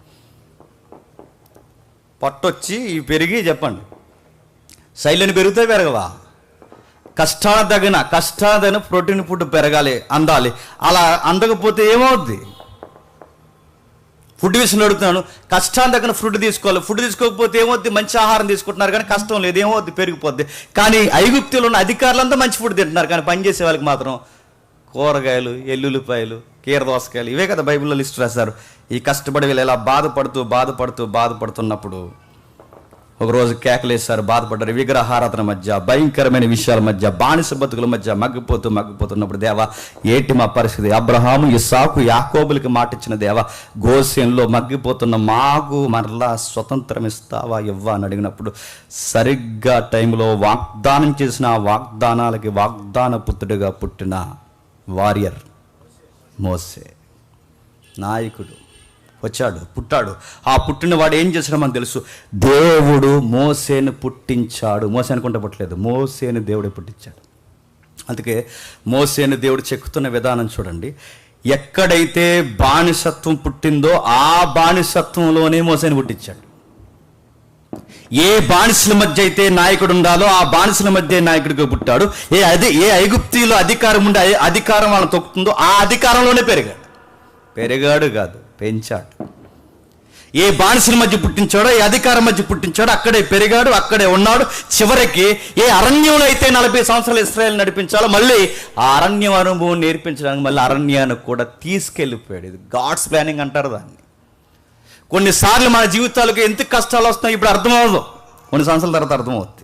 పొట్టొచ్చి పెరిగి చెప్పండి శైలిని పెరిగితే పెరగవా? కష్టాదగిన ప్రోటీన్ ఫుడ్ పెరగాలి, అందాలి. అలా అందకపోతే ఏమవుద్ది? ఫుడ్ విషయంలో అడుగుతున్నాను, కష్టాన్ని తగిన ఫుడ్ తీసుకోవాలి. ఫుడ్ తీసుకోకపోతే ఏమవుద్ది? మంచి ఆహారం తీసుకుంటున్నారు కానీ కష్టం లేదు, ఏమవుద్ది? పెరిగిపోద్ది. కానీ ఐగుప్తులో ఉన్న అధికారులంతా మంచి ఫుడ్ తింటున్నారు, కానీ పనిచేసే వాళ్ళకి మాత్రం కూరగాయలు, ఎల్లుల్లిపాయలు, కీరదోసకాయలు, ఇవే కదా బైబిల్లో లిస్ట్ రాశారు. ఈ కష్టపడి వీళ్ళు ఇలా బాధపడుతున్నప్పుడు ఒకరోజు కేకలేశారు, బాధపడ్డారు. విగ్రహారాధన మధ్య, భయంకరమైన విషయాల మధ్య, బానిస బతుకుల మధ్య మగ్గిపోతున్నప్పుడు దేవా ఏంటి మా పరిస్థితి? అబ్రహాము, ఇస్సాకు, యాకోబులకి మాట ఇచ్చిన దేవా, గోషెన్లో మగ్గిపోతున్న మాకు మరలా స్వతంత్రం ఇస్తావా ఇవ్వా అని అడిగినప్పుడు సరిగ్గా టైంలో వాగ్దానం చేసిన ఆ వాగ్దానాలకి వాగ్దాన పుత్రుడిగా పుట్టిన వారియర్ మోసే, నాయకుడు పుట్టాడు. ఆ పుట్టిన వాడు ఏం చేశాడో మనకు తెలుసు. దేవుడు మోసేను పుట్టించాడు. మోసే అనుకుంటే పుట్టలేదు, మోసేను దేవుడే పుట్టించాడు. అందుకే మోసేను దేవుడు చెక్కుతున్న విధానం చూడండి. ఎక్కడైతే బానిసత్వం పుట్టిందో ఆ బానిసత్వంలోనే మోసేను పుట్టించాడు. ఏ బానిసల మధ్య అయితే నాయకుడు ఉండాలో ఆ బానిసల మధ్య నాయకుడిగా పుట్టాడు. ఏ ఐగుప్తిలో అధికారం ఉండే అధికారం వాళ్ళని తొక్కుతుందో ఆ అధికారంలోనే పెరిగాడు కాదు, పెంచాడు. ఏ బానిసల మధ్య పుట్టించాడో, ఏ అధికారం మధ్య పుట్టించాడో అక్కడే పెరిగాడు, అక్కడే ఉన్నాడు. చివరికి ఏ అరణ్యంలో అయితే 40 సంవత్సరాలు ఇశ్రాయేలు నడిపించాలో మళ్ళీ ఆ అరణ్యం అనుభవం నేర్పించడానికి మళ్ళీ అరణ్యానికి కూడా తీసుకెళ్ళిపోయాడు. ఇది గాడ్స్ ప్లానింగ్ అంటారు దాన్ని. కొన్నిసార్లు మన జీవితాలకు ఎంత కష్టాలు వస్తున్నాయి ఇప్పుడు అర్థమవుదు, కొన్ని సంవత్సరాల తర్వాత అర్థమవుతుంది.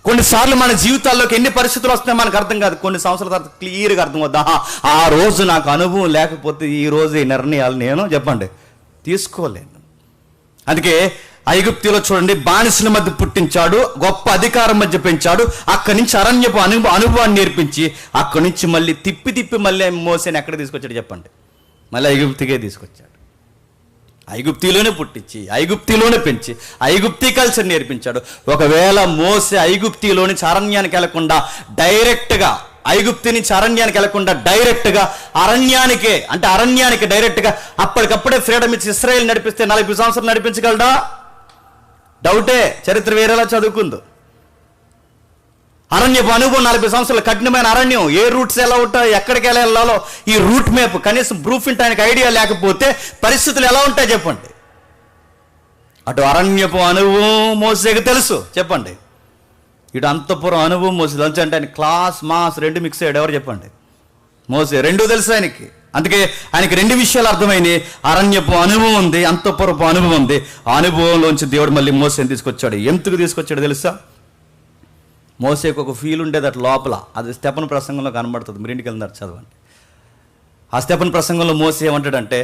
కొన్నిసార్లు మన జీవితాల్లోకి ఎన్ని పరిస్థితులు వస్తున్నాయో మనకు అర్థం కాదు, కొన్ని సంవత్సరాల తర్వాత క్లియర్గా అర్థమవుద్దా, ఆ రోజు నాకు అనుభవం లేకపోతే ఈ రోజు ఈ నిర్ణయాలు నేను చెప్పండి తీసుకోలేను. అందుకే ఐగుప్తులో చూడండి, బానిసల మధ్య పుట్టించాడు, గొప్ప అధికారం మధ్య పెంచాడు, అక్కడి నుంచి అరణ్యపు అనుభవాన్ని నేర్పించి అక్కడి నుంచి మళ్ళీ తిప్పి మళ్ళీ మోసేని ఎక్కడ తీసుకొచ్చాడు చెప్పండి, మళ్ళీ ఐగుప్తుకే తీసుకొచ్చాడు. ఐగుప్తిలోనే పుట్టించి ఐగుప్తిలోనే పెంచి ఐగుప్తి కల్చర్ నేర్పించాడు. ఒకవేళ మోసే ఐగుప్తిలో నుంచి అరణ్యానికి వెళ్లకుండా డైరెక్ట్గా, ఐగుప్తి నుంచి అరణ్యానికి వెళ్లకుండా డైరెక్ట్గా అరణ్యానికి డైరెక్ట్గా అప్పటికప్పుడే ఫ్రీడమ్ ఇచ్చి ఇశ్రాయేలు నడిపిస్తే 40 సంవత్సరాలు నడిపించగలడా? డౌటే. చరిత్ర వేరేలా చదువుకుందో. అరణ్యపు అనుభవం 40 సంవత్సరాలు, కఠినమైన అరణ్యం, ఏ రూట్స్ ఎలా ఉంటాయి, ఎక్కడికి ఎలా వెళ్ళాలో ఈ రూట్ మ్యాప్ కనీసం బ్రూఫ్ ఆయనకి ఐడియా లేకపోతే పరిస్థితులు ఎలా ఉంటాయి చెప్పండి. అటు అరణ్యపు అనుభవం మోసేకి తెలుసు చెప్పండి, ఇటు అంతఃపురం అనుభవం మోసే తెలుసు. అంటే ఆయన క్లాస్ మాస్ రెండు మిక్స్ అయ్యాడు. ఎవరు చెప్పండి? మోసే. రెండూ తెలుసు ఆయనకి. అందుకే ఆయనకి 2 విషయాలు అర్థమైనాయి. అరణ్యపు అనుభవం ఉంది, అంతఃపురపు అనుభవం ఉంది. ఆ అనుభవంలోంచి దేవుడు మళ్ళీ మోసేని తీసుకొచ్చాడు. ఎందుకు తీసుకొచ్చాడు తెలుసా? మోసేకు ఒక ఫీల్ ఉండేది అటు లోపల, అది స్టెఫను ప్రసంగంలో కనబడుతుంది. మీరు ఇంటికి వెళ్ళినారు చదవండి. ఆ స్టెఫను ప్రసంగంలో మోసే ఏమంటాడంటే,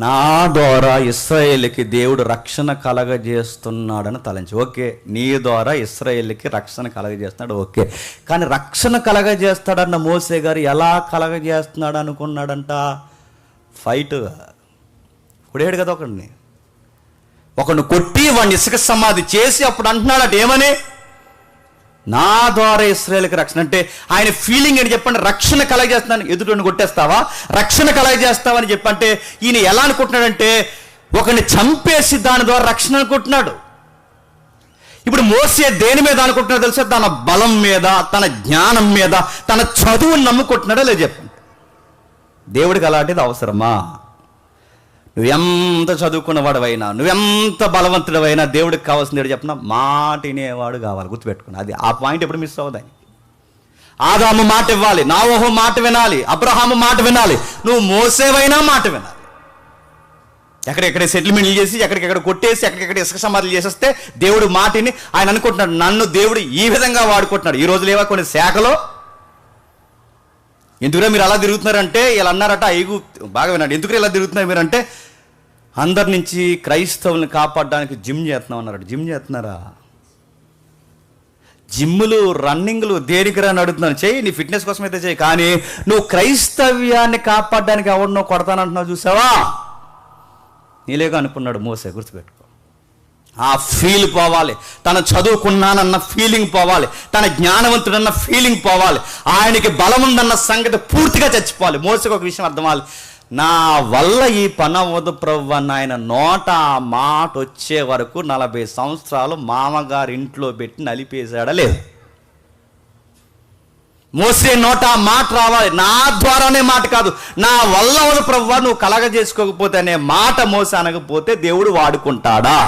నా ద్వారా ఇశ్రాయేలుకి దేవుడు రక్షణ కలగజేస్తున్నాడని తలంచి. ఓకే, నీ ద్వారా ఇశ్రాయేలుకి రక్షణ కలగజేస్తున్నాడు, ఓకే. కానీ రక్షణ కలగజేస్తాడన్న మోసే గారు ఎలా కలగజేస్తున్నాడు అనుకున్నాడంట? ఫైట్ కొడాడు కదా ఒకడిని కొట్టి వాడిని ఇసుక సమాధి చేసి అప్పుడు అంటున్నాడట ఏమని? నా ద్వారా ఇశ్రాయేలుకి రక్షణ. అంటే ఆయన ఫీలింగ్ అని చెప్పండి, రక్షణ కలగజేస్తున్నాను. ఎదుటిని కొట్టేస్తావా, రక్షణ కలగజేస్తావా అని చెప్పంటే ఈయన ఎలా అనుకుంటున్నాడంటే ఒకరిని చంపేసి దాని ద్వారా రక్షణ అనుకుంటున్నాడు. ఇప్పుడు మోసే దేని మీద అనుకుంటున్నాడో తెలుసా? తన బలం మీద, తన జ్ఞానం మీద, తన చదువుని నమ్ముకుంటున్నాడో లేదు చెప్పండి. దేవుడికి అలాంటిది అవసరమా? నువ్వెంత చదువుకున్నవాడవైనా, నువ్వెంత బలవంతుడవైనా దేవుడికి కావాల్సింది చెప్పిన మాట వినేవాడు కావాలి. గుర్తుపెట్టుకుని అది ఆ పాయింట్ ఎప్పుడు మిస్ అవ్వదాన్ని. ఆదాము మాట ఇవ్వాలి, నోవహు మాట వినాలి, అబ్రహాము మాట వినాలి, నువ్వు మోసేవైనా మాట వినాలి. ఎక్కడెక్కడ సెటిల్మెంట్లు చేసి, ఎక్కడికెక్కడ కొట్టేసి, ఎక్కడికెక్కడ ఇసుక సమాధులు చేసేస్తే దేవుడు మాటిని ఆయన అనుకుంటున్నాడు, నన్ను దేవుడు ఈ విధంగా వాడుకుంటున్నాడు. ఈ రోజు లేవా కొన్ని శాఖలో? ఎందుకురా మీరు అలా తిరుగుతున్నారంటే వీళ్ళు అన్నారట, ఐగు బాగా విన్నాడు, ఎందుకు ఇలా తిరుగుతున్నారు మీరంటే అందరి నుంచి క్రైస్తవుల్ని కాపాడడానికి జిమ్ చేస్తున్నాం అన్నారట. జిమ్ చేస్తున్నారా? జిమ్ములు, రన్నింగ్లు దేనికిరా అని అడుగుతున్నాను. చెయ్యి, నీ ఫిట్నెస్ కోసం అయితే చెయ్యి, కానీ నువ్వు క్రైస్తవ్యాన్ని కాపాడడానికి ఎవరినో కొడతానంటున్నావు చూసావా? నీలేగా అనుకున్నాడు మోసే. గుర్తుపెట్టుకో, ఆ ఫీల్ పోవాలి, తన చదువుకున్నానన్న ఫీలింగ్ పోవాలి, తన జ్ఞానవంతుడన్న ఫీలింగ్ పోవాలి, ఆయనకి బలం ఉందన్న సంగతి పూర్తిగా చచ్చిపోవాలి. మోసకు ఒక విషయం అర్థమాలి, నా వల్ల ఈ పని అవ్వదు ప్రభు అన్న ఆయన నోట ఆ మాట వచ్చే వరకు 40 సంవత్సరాలు మామగారి ఇంట్లో పెట్టి నలిపేశాడా లేదు? మోసే నోట ఆ మాట రావాలి, నా ద్వారానే మాట కాదు, నా వల్ల అవ్వదు ప్రభు, నువ్వు కలగ చేసుకోకపోతే అనే మాట మోసే అనకపోతే దేవుడు వాడుకుంటాడా?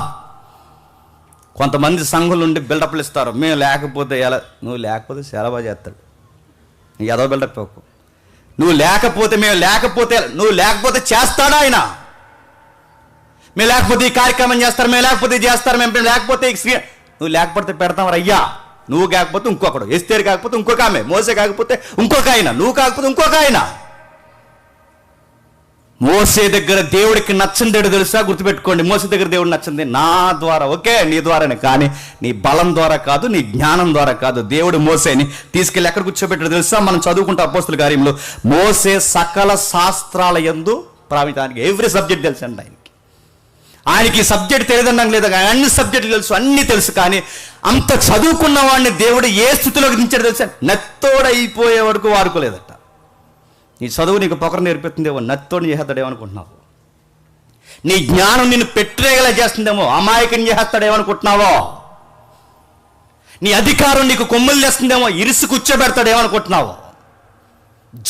కొంతమంది సంఘుల నుండి బిల్డప్లు ఇస్తారు, మేము లేకపోతే ఎలా? నువ్వు లేకపోతే చాలా బాగా చేస్తాడు. ఏదో బిల్డప్ ఇవ్వకు. నువ్వు లేకపోతే, మేము లేకపోతే, నువ్వు లేకపోతే చేస్తాడా ఆయన? మేము లేకపోతే ఈ కార్యక్రమం చేస్తారు, మేము లేకపోతే చేస్తారు, మేము లేకపోతే నువ్వు లేకపోతే పెడతాం అయ్యా. నువ్వు కాకపోతే ఇంకొకడు, ఎస్తేరు కాకపోతే ఇంకొక ఆమె, మోసే కాకపోతే ఇంకొక ఆయన, నువ్వు కాకపోతే ఇంకొక ఆయన. మోసే దగ్గర దేవుడికి నచ్చిందేడు తెలుసా? గుర్తుపెట్టుకోండి, మోసే దగ్గర దేవుడు నచ్చింది నా ద్వారా, ఓకే నీ ద్వారానే, కానీ నీ బలం ద్వారా కాదు, నీ జ్ఞానం ద్వారా కాదు. దేవుడు మోసేని తీసుకెళ్ళి ఎక్కడ కూర్చోబెట్టాడు తెలుసా? మనం చదువుకుంటే అపోస్తుల కార్యంలో మోసే సకల శాస్త్రాల యందు ప్రావీణ్యానికి, ఎవ్రీ సబ్జెక్ట్ తెలుసు అండి ఆయనకి. ఆయనకి సబ్జెక్ట్ తెలియదన్నాం లేదా, అన్ని సబ్జెక్టులు తెలుసు, అన్నీ తెలుసు, కానీ అంత చదువుకున్న వాడిని దేవుడు ఏ స్థితిలోకి దించాడు తెలుసా? నెత్తోడైపోయే వరకు వాడుకోలేదట. నీ చదువు నీకు పొగరు నేర్పిస్తుందేమో, నత్తోడిని చేస్తాడేమనుకుంటున్నావు. నీ జ్ఞానం నిన్ను పెట్టేలా చేస్తుందేమో, అమాయకం చేస్తాడేమనుకుంటున్నావో. నీ అధికారం నీకు కొమ్ములు చేస్తుందేమో, ఇరుసు కూర్చోబెడతాడేమనుకుంటున్నావు.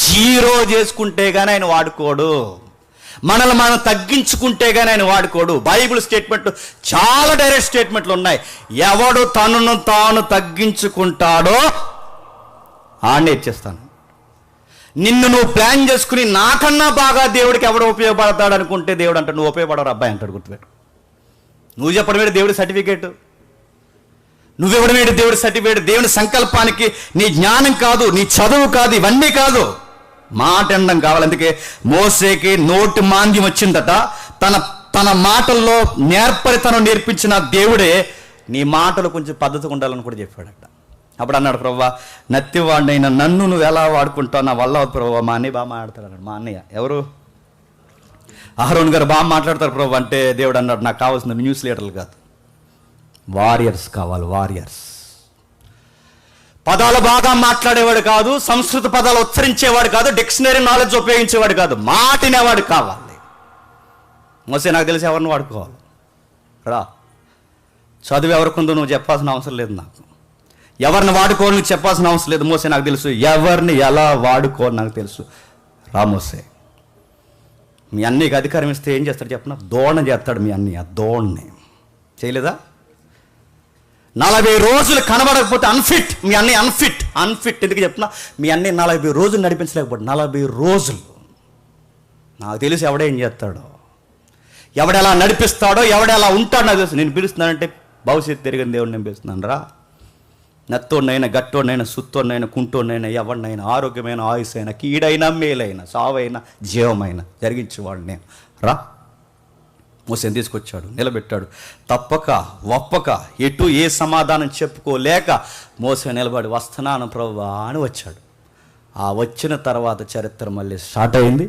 జీరో చేసుకుంటే కానీ ఆయన వాడుకోడు. మనల్ని మనం తగ్గించుకుంటే కానీ ఆయన వాడుకోడు. బైబిల్ స్టేట్మెంట్ చాలా డైరెక్ట్ స్టేట్మెంట్లు ఉన్నాయి. ఎవడు తనను తాను తగ్గించుకుంటాడో ఆడనే ఇచ్చేస్తాను. నిన్ను నువ్వు ప్లాన్ చేసుకుని నాకన్నా బాగా దేవుడికి ఎవడో ఉపయోగపడతాడు అనుకుంటే దేవుడు అంటాడు నువ్వు ఉపయోగపడవు అబ్బాయి అంటాడు. గుర్తుపెట్టు. నువ్వు చెప్పడం ఏంటి దేవుడి సర్టిఫికేట్? నువ్వివ్వడం ఏంటి దేవుడి సర్టిఫికేట్? దేవుని సంకల్పానికి నీ జ్ఞానం కాదు, నీ చదువు కాదు, ఇవన్నీ కాదు, మాట ఎండం కావాలి. అందుకే మోసేకి నోటి మాంద్యం వచ్చిందట. తన మాటల్లో నేర్పరితనం నేర్పించిన దేవుడే నీ మాటలు కొంచెం పద్ధతిగా ఉండాలని కూడా చెప్పాడట. అప్పుడు అన్నాడు, ప్రభువా నత్తివాడినైనా నన్ను నువ్వు ఎలా వాడుకుంటావు? నా వల్ల ప్రభువా. మా అన్నయ్య బాగా మాట్లాడతాడు అన్నాడు. మా అన్నయ్య ఎవరు? అహరోన్ గారు బాగా మాట్లాడతారు ప్రభు అంటే దేవుడు అన్నాడు, నాకు కావాల్సిన న్యూస్ లీడర్లు కాదు, వారియర్స్ కావాలి, వారియర్స్. పదాలు బాగా మాట్లాడేవాడు కాదు, సంస్కృత పదాలు ఉచ్చరించేవాడు కాదు, డిక్షనరీ నాలెడ్జ్ ఉపయోగించేవాడు కాదు, మాటినేవాడు కావాలి. మోసే నాకు తెలిసి ఎవరిని వాడుకోవాలి రా. చదువు ఎవరికుందో నువ్వు చెప్పాల్సిన అవసరం లేదు, నాకు ఎవరిని వాడుకోవాలి నువ్వు చెప్పాల్సిన అవసరం లేదు. మోసే నాకు తెలుసు, ఎవరిని ఎలా వాడుకోవాలి నాకు తెలుసు. రా మోసే. మీ అన్నయ్యకి అధికారం ఇస్తే ఏం చేస్తాడు చెప్పిన? దోణ చేస్తాడు మీ అన్నయ్య. దోణ్ణి చేయలేదా? 40 రోజులు కనబడకపోతే అన్ఫిట్. మీ అన్నయ్య అన్ఫిట్ ఎందుకు చెప్పిన? మీ అన్నయ్య 40 రోజులు నడిపించలేకపోతే 40 రోజులు. నాకు తెలుసు ఎవడేం చేస్తాడో, ఎవడెలా నడిపిస్తాడో, ఎవడెలా ఉంటాడో నాకు తెలుసు. నేను పిలుస్తున్నానంటే భవిష్యత్తు తిరిగిన దేవుడిని నేను పిలుస్తున్నాను. రా. నత్తోడినైనా, గట్టోడినైనా, సుత్తోడినైనా, కుంటోడినైనా, ఎవరినైనా, ఆరోగ్యమైన, ఆయుసైనా, కీడైనా, మేలైనా, సావైనా, జీవమైనా జరిగించేవాడు నేను. రా. మోసేని తీసుకొచ్చాడు, నిలబెట్టాడు. తప్పక ఒప్పక ఎటు ఏ సమాధానం చెప్పుకోలేక మోసే నిలబడి వస్తున్నాను ప్రభువా అని వచ్చాడు. ఆ వచ్చిన తర్వాత చరిత్ర మళ్ళీ స్టార్ట్ అయింది.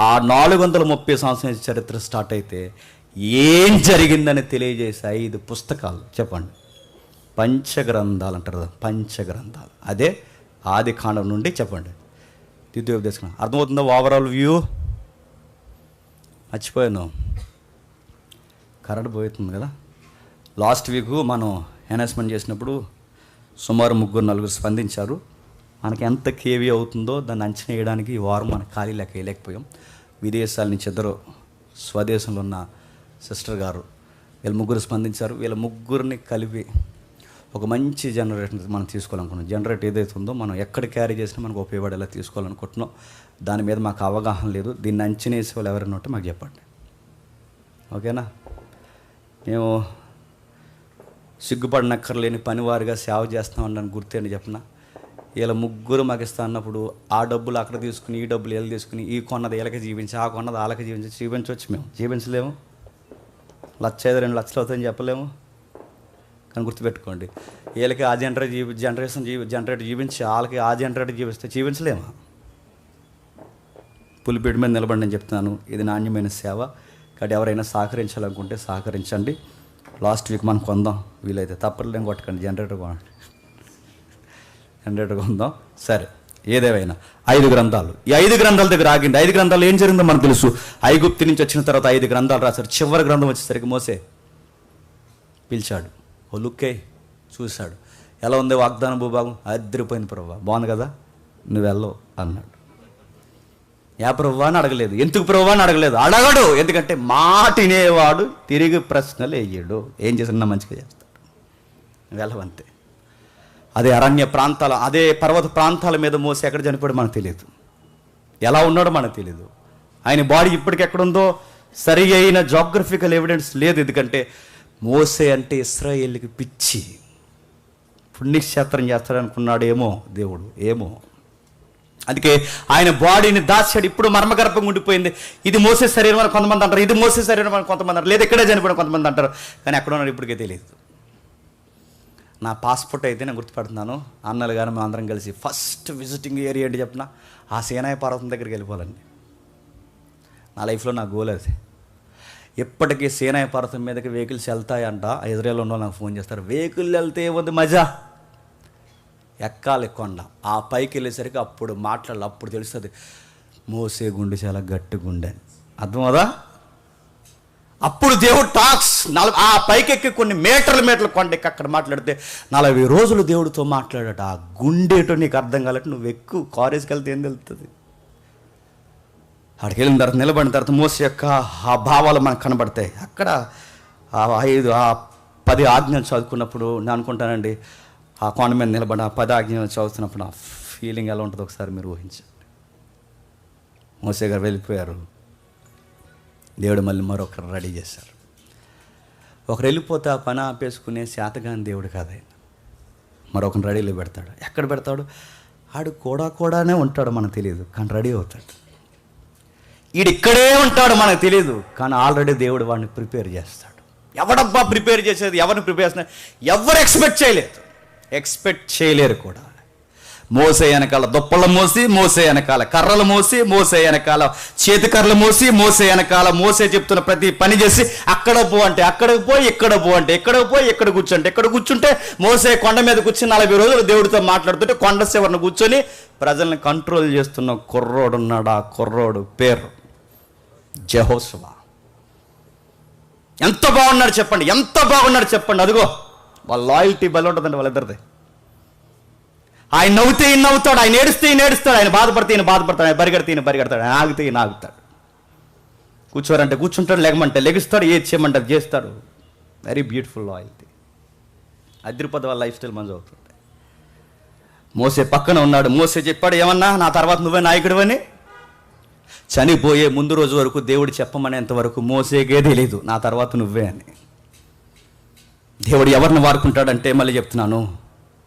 ఆ 430 సంవత్సరాల చరిత్ర స్టార్ట్ అయితే ఏం జరిగిందని తెలియజేసి 5 పుస్తకాలు చెప్పండి. పంచగ్రంథాలు అంటారు కదా, పంచగ్రంథాలు. అదే ఆది కాండం నుండి చెప్పండి ద్వితీయోపదేశం. అర్థమవుతుందా? Overall view. మర్చిపోయాను, కరెంట్ పోతుంది కదా. లాస్ట్ వీక్ మనం అనౌన్స్మెంట్ చేసినప్పుడు సుమారు 3-4 స్పందించారు. మనకి ఎంత కేవీ అవుతుందో దాన్ని అంచనా వేయడానికి ఈ వారం మనకు ఖాళీ లెక్క వేయలేకపోయాం. విదేశాల నుంచి 2 స్వదేశంలో ఉన్న సిస్టర్ గారు వీళ్ళ 3 స్పందించారు. వీళ్ళ 3ని కలిపి ఒక మంచి జనరేటర్ మనం తీసుకోవాలనుకున్నాం. జనరేటర్ ఏదైతే ఉందో మనం ఎక్కడ క్యారీ చేసినా మనకు ఉపయోగపడేలా తీసుకోవాలనుకుంటున్నాం. దాని మీద మాకు అవగాహన లేదు. దీన్ని అంచనా వేసే వాళ్ళు ఎవరైనా ఉంటే మాకు చెప్పండి, ఓకేనా? మేము సిగ్గుపడనక్కర్లేని పనివారిగా సేవ చేస్తామని గుర్తేండి చెప్పిన. వీళ్ళ 3 మాకు ఇస్తా అన్నప్పుడు ఆ డబ్బులు అక్కడ తీసుకుని ఈ డబ్బులు వీళ్ళు తీసుకుని ఈ కొన్నది వీళ్ళకి జీవించి ఆ కొన్నది వాళ్ళకి జీవించవచ్చు. మేము జీవించలేము. 1,500-2 లక్షలు అవుతాయని చెప్పలేము. కానీ గుర్తుపెట్టుకోండి, వీళ్ళకి ఆ జనరేటర్ జీవించి వాళ్ళకి ఆ జనరేటర్ జీవిస్తే జీవించలేమా? పులిపేట మీద నిలబడి నేను చెప్తున్నాను, ఇది నాణ్యమైన సేవ. కాబట్టి ఎవరైనా సహకరించాలనుకుంటే సహకరించండి. లాస్ట్ వీక్ మనం కొందాం, వీలైతే తప్పలేం కొట్టకండి, జనరేటర్ కొందాం. సరే, ఏదేమైనా 5 గ్రంథాలు, ఈ 5 గ్రంథాల దగ్గర ఆగింది. 5 గ్రంథాలు ఏం జరిగిందో మనకు తెలుసు. ఐగుప్తు నుంచి వచ్చిన తర్వాత 5 గ్రంథాలు రాశారు. చివరి గ్రంథం వచ్చేసరికి మోసే పిలిచాడు. ఓ లుక్కే చూశాడు, ఎలా ఉంది వాగ్దాన భూభాగం? అదిరిపోయింది ప్రభువా, బాగుంది కదా, నువ్వు వెళ్ళవు అన్నాడు. యా ప్రభువా అని అడగలేదు, ఎందుకు ప్రభువా అని అడగలేదు. అడగడు, ఎందుకంటే మాటినేవాడు తిరిగి ప్రశ్నలు వేయడు. ఏం చేసినా మంచిగా చేస్తాడు. వెళ్ళవంతే. అదే అరణ్య ప్రాంతాల, అదే పర్వత ప్రాంతాల మీద మోసే ఎక్కడ చనిపోయాడు మనకు తెలియదు, ఎలా ఉన్నాడో మనకు తెలియదు. ఆయన బాడీ ఇప్పటికెక్కడుందో సరి అయిన జాగ్రఫికల్ ఎవిడెన్స్ లేదు. ఎందుకంటే మోసే అంటే ఇశ్రాయేలుకి పిచ్చి, పుణ్యక్షేత్రం చేస్తాడనుకున్నాడేమో దేవుడు, ఏమో. అందుకే ఆయన బాడీని దాచాడు. ఇప్పుడు మర్మగర్భంగా ఉండిపోయింది. ఇది మోసే శరీరం అని కొంతమంది అంటారు, ఇది మోసే శరీరం అని కొంతమంది అంటారు, లేదా ఇక్కడే చనిపోయిన కొంతమంది అంటారు. కానీ ఎక్కడ ఉన్నాడు ఇప్పటికే తెలియదు. నా పాస్పోర్ట్ అయితే నేను గుర్తుపెడుతున్నాను, అన్నలు కానీ మేము అందరం కలిసి ఫస్ట్ విజిటింగ్ ఏరియా ఏంటి చెప్పిన, ఆ సీనాయి పర్వతం దగ్గరికి వెళ్ళిపోవాలండి. నా లైఫ్లో నా గోల్ అది. ఎప్పటికీ సీనాయి పర్వతం మీదకి వెహికల్స్ వెళ్తాయంట. ఇజ్రాయెల్ ఉన్న నాకు ఫోన్ చేస్తారు, వెహికల్ వెళ్తే ఏముంది మజా, ఎక్కాలి కొండ. ఆ పైకి వెళ్ళేసరికి అప్పుడు మాట్లాడాలి, అప్పుడు తెలుస్తుంది మోసే గుండె చాలా గట్టి గుండె అని. అర్థమవుదా? అప్పుడు దేవుడు టాక్స్ ఆ పైకెక్కి కొన్ని మీటర్ల కొండెక్కి అక్కడ మాట్లాడితే 40 రోజులు దేవుడితో మాట్లాడట. ఆ గుండెటో నీకు అర్థం కాలంటే నువ్వు ఎక్కువ కాలేజ్కి వెళ్తే ఏం తెలుస్తుంది. అక్కడికి వెళ్ళిన తర్వాత నిలబడిన తర్వాత మోసే యొక్క ఆ భావాలు మనకు కనబడతాయి. అక్కడ ఆ 10 ఆజ్ఞలు చదువుకున్నప్పుడు నేను అనుకుంటానండి, ఆ కొండ మీద నిలబడి ఆ 10 ఆజ్ఞలు చదువుతున్నప్పుడు ఆ ఫీలింగ్ ఎలా ఉంటుందో ఒకసారి మీరు ఊహించండి. మోసే గారు వెళ్ళిపోయారు, దేవుడు మళ్ళీ మరొకరు రెడీ చేశారు. ఒకరు వెళ్ళిపోతే ఆ పని ఆపేసుకునే శాతగాని దేవుడు కాదు ఆయన. మరొకరు రెడీలో పెడతాడు. ఎక్కడ పెడతాడు? ఆడు కూడానే ఉంటాడు, మనకు తెలియదు, కానీ రెడీ అవుతాడు. ఈడు ఇక్కడే ఉంటాడు, మనకు తెలియదు, కానీ ఆల్రెడీ దేవుడు వాడిని ప్రిపేర్ చేస్తాడు. ఎవడబ్బా ప్రిపేర్ చేసేది? ఎవరిని ప్రిపేర్ చేస్తున్నా? ఎవరు ఎక్స్పెక్ట్ చేయలేరు కూడా. మోసే వెనకాల దుప్పలు మోసి, మోసే వెనకాల కర్రలు మోసి, మోసే వెనకాల చేతి కర్రలు మోసి, మోసే వెనకాల మోసే చెప్తున్న ప్రతి పని చేసి అక్కడ పో అంటే అక్కడికి పోయి, ఇక్కడ పో అంటే ఎక్కడికి పోయి, ఎక్కడ కూర్చుంటే ఎక్కడ కూర్చుంటే మోసే కొండ మీద కూర్చుని 40 రోజులు దేవుడితో మాట్లాడుతుంటే కొండ చివరన కూర్చొని ప్రజల్ని కంట్రోల్ చేస్తున్న కుర్రోడు ఉన్నాడు. ఆ కుర్రోడు పేరు యెహోషువ. ఎంత బాగున్నాడు చెప్పండి. అదిగో వాళ్ళ లాయల్టీ బలి ఉంటుందండి వాళ్ళిద్దరిది. ఆయన నవ్వుతే ఈయన నవ్వుతాడు, ఆయన ఏడుస్తే ఈయన ఏడుస్తాడు, ఆయన బాధపడితే ఈయన బాధపడతాడు, ఆయన పరిగెడతాడు, ఆయన ఆగితే ఈయన ఆగుతాడు, కూర్చోరంటే కూర్చుంటాడు, లెగమంటే లెగుస్తాడు, ఏది చేయమంటే అది చేస్తాడు. Very beautiful loyalty. అదిరిపోతే వాళ్ళ లైఫ్ స్టైల్ మంచి అవుతుంది. మోసే పక్కన ఉన్నాడు. మోసే చెప్పాడు, ఏమన్నా నా తర్వాత నువ్వే నాయకుడు అని. చనిపోయే ముందు రోజు వరకు దేవుడు చెప్పమనేంత వరకు మోసేకే తెలీదు నా తర్వాత నువ్వే అని. దేవుడు ఎవరిని వాడుకుంటాడంటే, మళ్ళీ చెప్తున్నాను,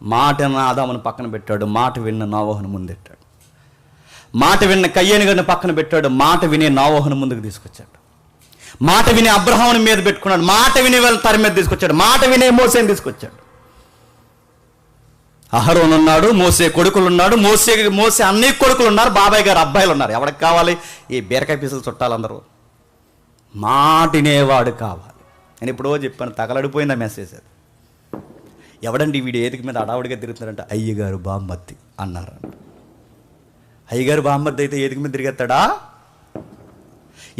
మాట ఆదామును పక్కన పెట్టాడు, మాట విన్న నోవహును ముందెట్టాడు. మాట విన్న కయ్యేను గారిని పక్కన పెట్టాడు, మాట వినే నోవహును ముందుకు తీసుకొచ్చాడు. మాట వినే అబ్రహాముని మీద పెట్టుకున్నాడు, మాట వినే వాళ్ళ తరి మీద తీసుకొచ్చాడు, మాట వినే మోసేని తీసుకొచ్చాడు. అహరోను ఉన్నాడు, మోసే కొడుకులు ఉన్నాడు, మోసే అన్ని కొడుకులు ఉన్నారు, బాబాయ్ గారు అబ్బాయిలు ఉన్నారు. ఎవరికి కావాలి? ఈ బీరకాయ పీసులు చుట్టాలందరూ. మాటినేవాడు కావాలి. నేను ఎప్పుడో చెప్పాను, తగలడిపోయింది ఆ మెసేజ్. అది ఎవడండి వీడు ఏదికి మీద అడావుడిగా తిరుగుతున్నారంటే అయ్యగారు బామ్మర్ది అన్నారంట. అయ్యగారు బామ్మర్ది అయితే ఏదికి మీద తిరిగేస్తాడా?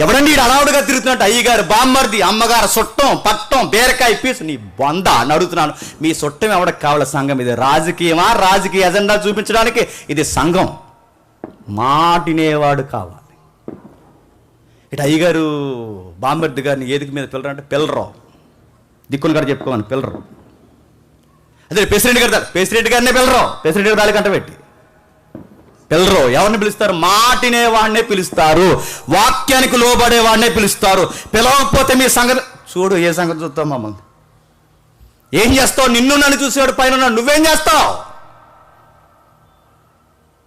ఎవడండి ఈడు అలవాటుగా తిరుగుతున్నట్టు? అయ్యగారు, బామ్మర్ది, అమ్మగారు, చుట్టం, పట్టం, బీరకాయ పీసు, నీ బొంద అని అడుగుతున్నాను. మీ చుట్టం ఎవరికి కావాలి? సంఘం. ఇది రాజకీయమా? రాజకీయ ఎజెండా చూపించడానికి ఇది సంఘం. మాటినేవాడు కావాలి. ఇటు అయ్యగారు బామ్మర్ది గారిని ఏదికి మీద పిల్లరంటే పిల్లరు, దిక్కులు గారు చెప్పుకోమని పిల్లరు. అదే ప్రెసిడెంట్ గారు, ప్రెసిడెంట్ గారినే పిల్లరు, ప్రెసిడెంట్ గారి కంట పెట్టి పిల్లరు. ఎవరిని పిలుస్తారు? మాటినేవాడినే పిలుస్తారు, వాక్యానికి లోబడేవాడినే పిలుస్తారు. పిలవకపోతే మీ సంగతి చూడు. ఏ సంగతి చూస్తావు? మమ్మల్ని ఏం చేస్తావు? నిన్ను నన్ను చూసేవాడు పైన నువ్వేం చేస్తావు?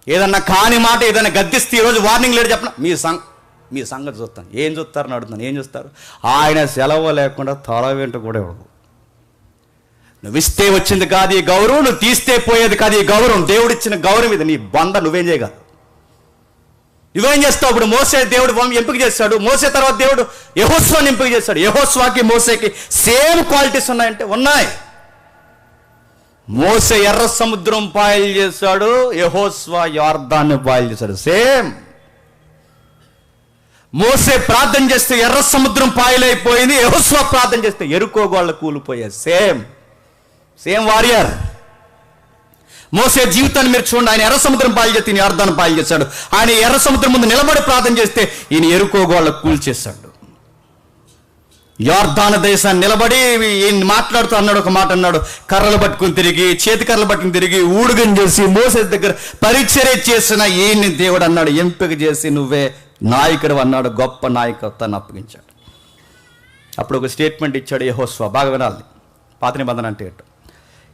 ఏదన్నా కాని మాట ఏదైనా గద్దిస్తే ఈరోజు వార్నింగ్ లేడు చెప్పిన మీ సంగతి చూస్తాను. ఏం చూస్తారని అడుగుతున్నాను. ఏం చూస్తారు? ఆయన సెలవు లేకుండా తల వెంట కూడా ఇవ్వదు. నువ్వు ఇస్తే వచ్చింది కాదు ఈ గౌరవం, నువ్వు తీస్తే పోయేది కాదు ఈ గౌరవం. దేవుడిచ్చిన గౌరవం ఇది. నీ బంద నువ్వేం చేయగలవు? నువ్వేం చేస్తావు? ఇప్పుడు మోసే దేవుడు ఎంపిక చేస్తాడు. మోసే తర్వాత దేవుడు యెహోషువని ఎంపిక చేస్తాడు. యెహోషువకి మోసేకి సేమ్ క్వాలిటీస్ ఉన్నాయంటే ఉన్నాయి. మోసే ఎర్ర సముద్రం పాయలు చేశాడు, యెహోషువ యొర్దాన్ని పాయలు చేశాడు. సేమ్. మోసే ప్రార్థన చేస్తే ఎర్ర సముద్రం పాయలైపోయింది, యెహోషువ ప్రార్థన చేస్తే యెరికో గోడలు కూలిపోయాయి. Same warrior. మోసే జీవితాన్ని మీరు చూడండి. ఆయన ఎర్ర సముద్రం పాయలు చేస్తే ఈయన యొర్దాను పాయలు చేశాడు. ఆయన ఎర్ర సముద్రం ముందు నిలబడి ప్రార్థన చేస్తే ఈయన యెరికో గోడలు కూల్చేశాడు. యొర్దాను దేశాన్ని నిలబడి ఈయన మాట్లాడుతూ అన్నాడు, ఒక మాట అన్నాడు, కర్రలు పట్టుకుని తిరిగి, చేతి కర్రలు పట్టుకుని తిరిగి ఊడుగని చేసి మోసే దగ్గర పరిచర్య చేసిన ఈయన్ని దేవుడు అన్నాడు ఎంపిక చేసి నువ్వే నాయకుడు అన్నాడు. గొప్ప నాయకత్వాన్ని అప్పగించాడు. అప్పుడు ఒక స్టేట్మెంట్ ఇచ్చాడు యెహోషువ. బాగా వినాలి. పాత నిబంధన అంటే ఏంటో.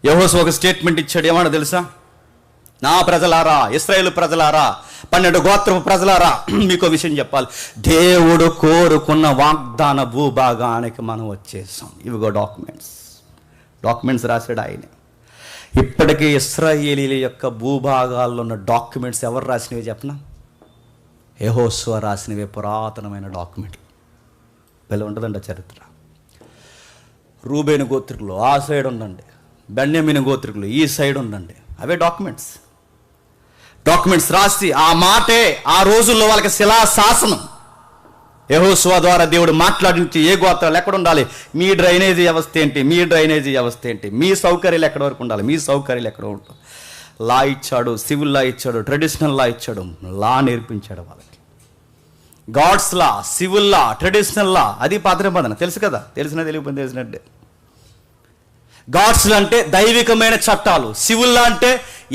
యెహోషువ ఒక స్టేట్మెంట్ ఇచ్చాడు. ఏమన్నా తెలుసా? నా ప్రజలారా, ఇశ్రాయేలు ప్రజలారా, 12 గోత్రపు ప్రజలారా, మీకు విషయం చెప్పాలి. దేవుడు కోరుకున్న వాగ్దాన భూభాగానికి మనం వచ్చేసాం. ఇవిగో డాక్యుమెంట్స్ రాశాడు ఆయనే. ఇప్పటికీ ఇశ్రాయేలీల యొక్క భూభాగాల్లో ఉన్న డాక్యుమెంట్స్ ఎవరు రాసినవి చెప్పనా? యెహోషువ రాసినవే. పురాతనమైన డాక్యుమెంట్లు. ఇలా ఉంటుందండి చరిత్ర. రూబేను గోత్రికులు ఆ సైడ్ ఉండండి, బెన్యామీను గోత్రికులు ఈ సైడ్ ఉండండి. అవే డాక్యుమెంట్స్ రాసి ఆ మాటే ఆ రోజుల్లో వాళ్ళకి శిలాశాసనం. యెహోషువ ద్వారా దేవుడు మాట్లాడించి ఏ గోత్రాలు ఎక్కడ ఉండాలి, మీ డ్రైనేజీ వ్యవస్థ ఏంటి, మీ సౌకర్యాలు ఎక్కడ వరకు ఉండాలి, మీ సౌకర్యాలు ఎక్కడ ఉంటాయి. లా ఇచ్చాడు, సివిల్ లా ఇచ్చాడు, ట్రెడిషనల్ లా ఇచ్చాడు, లా నేర్పించాడు వాళ్ళకి. God's law, civil law, traditional law, అది పాత నిబంధన. తెలుసు కదా? తెలిసినట్టే. గాడ్స్ లా అంటే దైవికమైన చట్టాలు, సివిల్ లా అంటే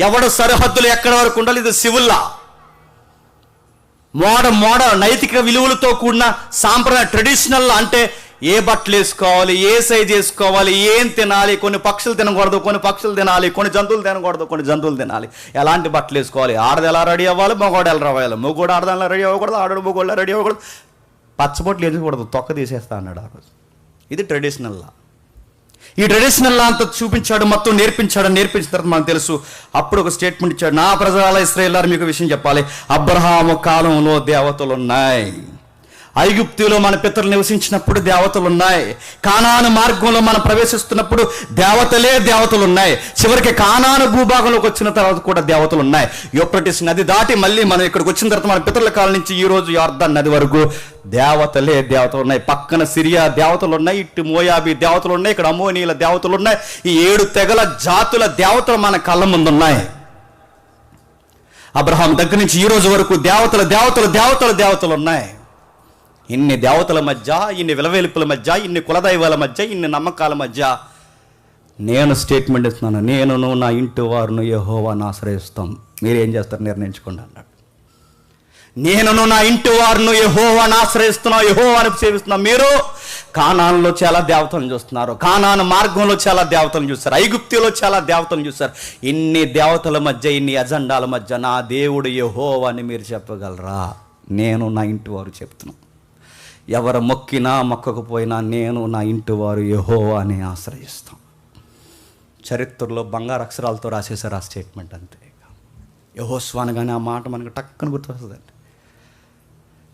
ఎవడు సరిహద్దులు ఎక్కడ వరకు ఉండాలి, ఇది సివిల్ లా. మోడల్ నైతిక విలువలతో కూడిన సాంప్రదాయ ట్రెడిషనల్ లా అంటే ఏ బట్టలు వేసుకోవాలి, ఏ సైజ్ వేసుకోవాలి, ఏం తినాలి, కొన్ని పక్షులు తినకూడదు, కొన్ని పక్షులు తినాలి, కొన్ని జంతువులు తినకూడదు, కొన్ని జంతువులు తినాలి, ఎలాంటి బట్టలు వేసుకోవాలి, ఆడది ఎలా రెడీ అవ్వాలి, మగవాడు ఎలా రావాలి, మగవాడు ఆడదానిలా రెడీ అవ్వకూడదు, ఆడడు మగవాళ్ళ రెడీ అవ్వకూడదు, పచ్చబొట్లు వేసుకోకూడదు, తొక్క తీసేస్తా అన్నాడు ఆ రోజు. ఇది ట్రెడిషనల్ లా. ఈ ట్రెడిషనల్ లా అంతా చూపించాడు, మొత్తం నేర్పించిన తర్వాత మనకు తెలుసు. అప్పుడు ఒక స్టేట్మెంట్ ఇచ్చాడు. నా ప్రజల ఇశ్రాయేలులారా, మీకు విషయం చెప్పాలి. అబ్రహాము కాలంలో దేవతలు ఉన్నాయి, ఐగుప్తులో మన పితరులు నివసించినప్పుడు దేవతలు ఉన్నాయి, కానాను మార్గంలో మనం ప్రవేశిస్తున్నప్పుడు దేవతలు ఉన్నాయి, చివరికి కానాను భూభాగంలోకి వచ్చిన తర్వాత కూడా దేవతలు ఉన్నాయి. యూఫ్రటీస్ నది దాటి మళ్ళీ మనం ఇక్కడికి వచ్చిన తర్వాత మన పితరుల కాలం నుంచి ఈ రోజు యొర్దాను నది వరకు దేవతలు ఉన్నాయి. పక్కన సిరియా దేవతలు ఉన్నాయి, ఇటు మోయాబీ దేవతలు ఉన్నాయి, ఇక్కడ అమ్మోనీయుల దేవతలు ఉన్నాయి. ఈ 7 తెగల జాతుల దేవతలు మన కళ్ళ ముందు ఉన్నాయి. అబ్రహాం దగ్గర నుంచి ఈ రోజు వరకు దేవతలు ఉన్నాయి. ఇన్ని దేవతల మధ్య, ఇన్ని విలవేలుపుల మధ్య, ఇన్ని కులదైవాల మధ్య, ఇన్ని నమ్మకాల మధ్య నేను స్టేట్మెంట్ ఇస్తున్నాను. నేనును నా ఇంటి వారును యెహోవాను ఆశ్రయిస్తాం. మీరేం చేస్తారు నిర్ణయించుకోండి అన్నాడు. నేనును నా ఇంటి వారును యెహోవాను ఆశ్రయిస్తున్నాం, యెహోవాను సేవిస్తున్నాం. మీరు కానానులో చాలా దేవతలను చూస్తున్నారు, కానాను మార్గంలో చాలా దేవతలను చూస్తారు, ఐగుప్తులో చాలా దేవతలను చూస్తారు. ఇన్ని దేవతల మధ్య, ఇన్ని అజెండాల మధ్య నా దేవుడు యెహోవా అని మీరు చెప్పగలరా? నేను నా ఇంటి వారు చెప్తున్నాను. ఎవరు మొక్కినా మొక్కకపోయినా నేను నా ఇంటి వారు యెహోవా అని ఆశ్రయిస్తాం. చరిత్రలో బంగారు అక్షరాలతో రాసేశారు ఆ స్టేట్మెంట్. అంతే. యెహోషువ అనగానే ఆ మాట మనకు టక్కున గుర్తొస్తుందండి.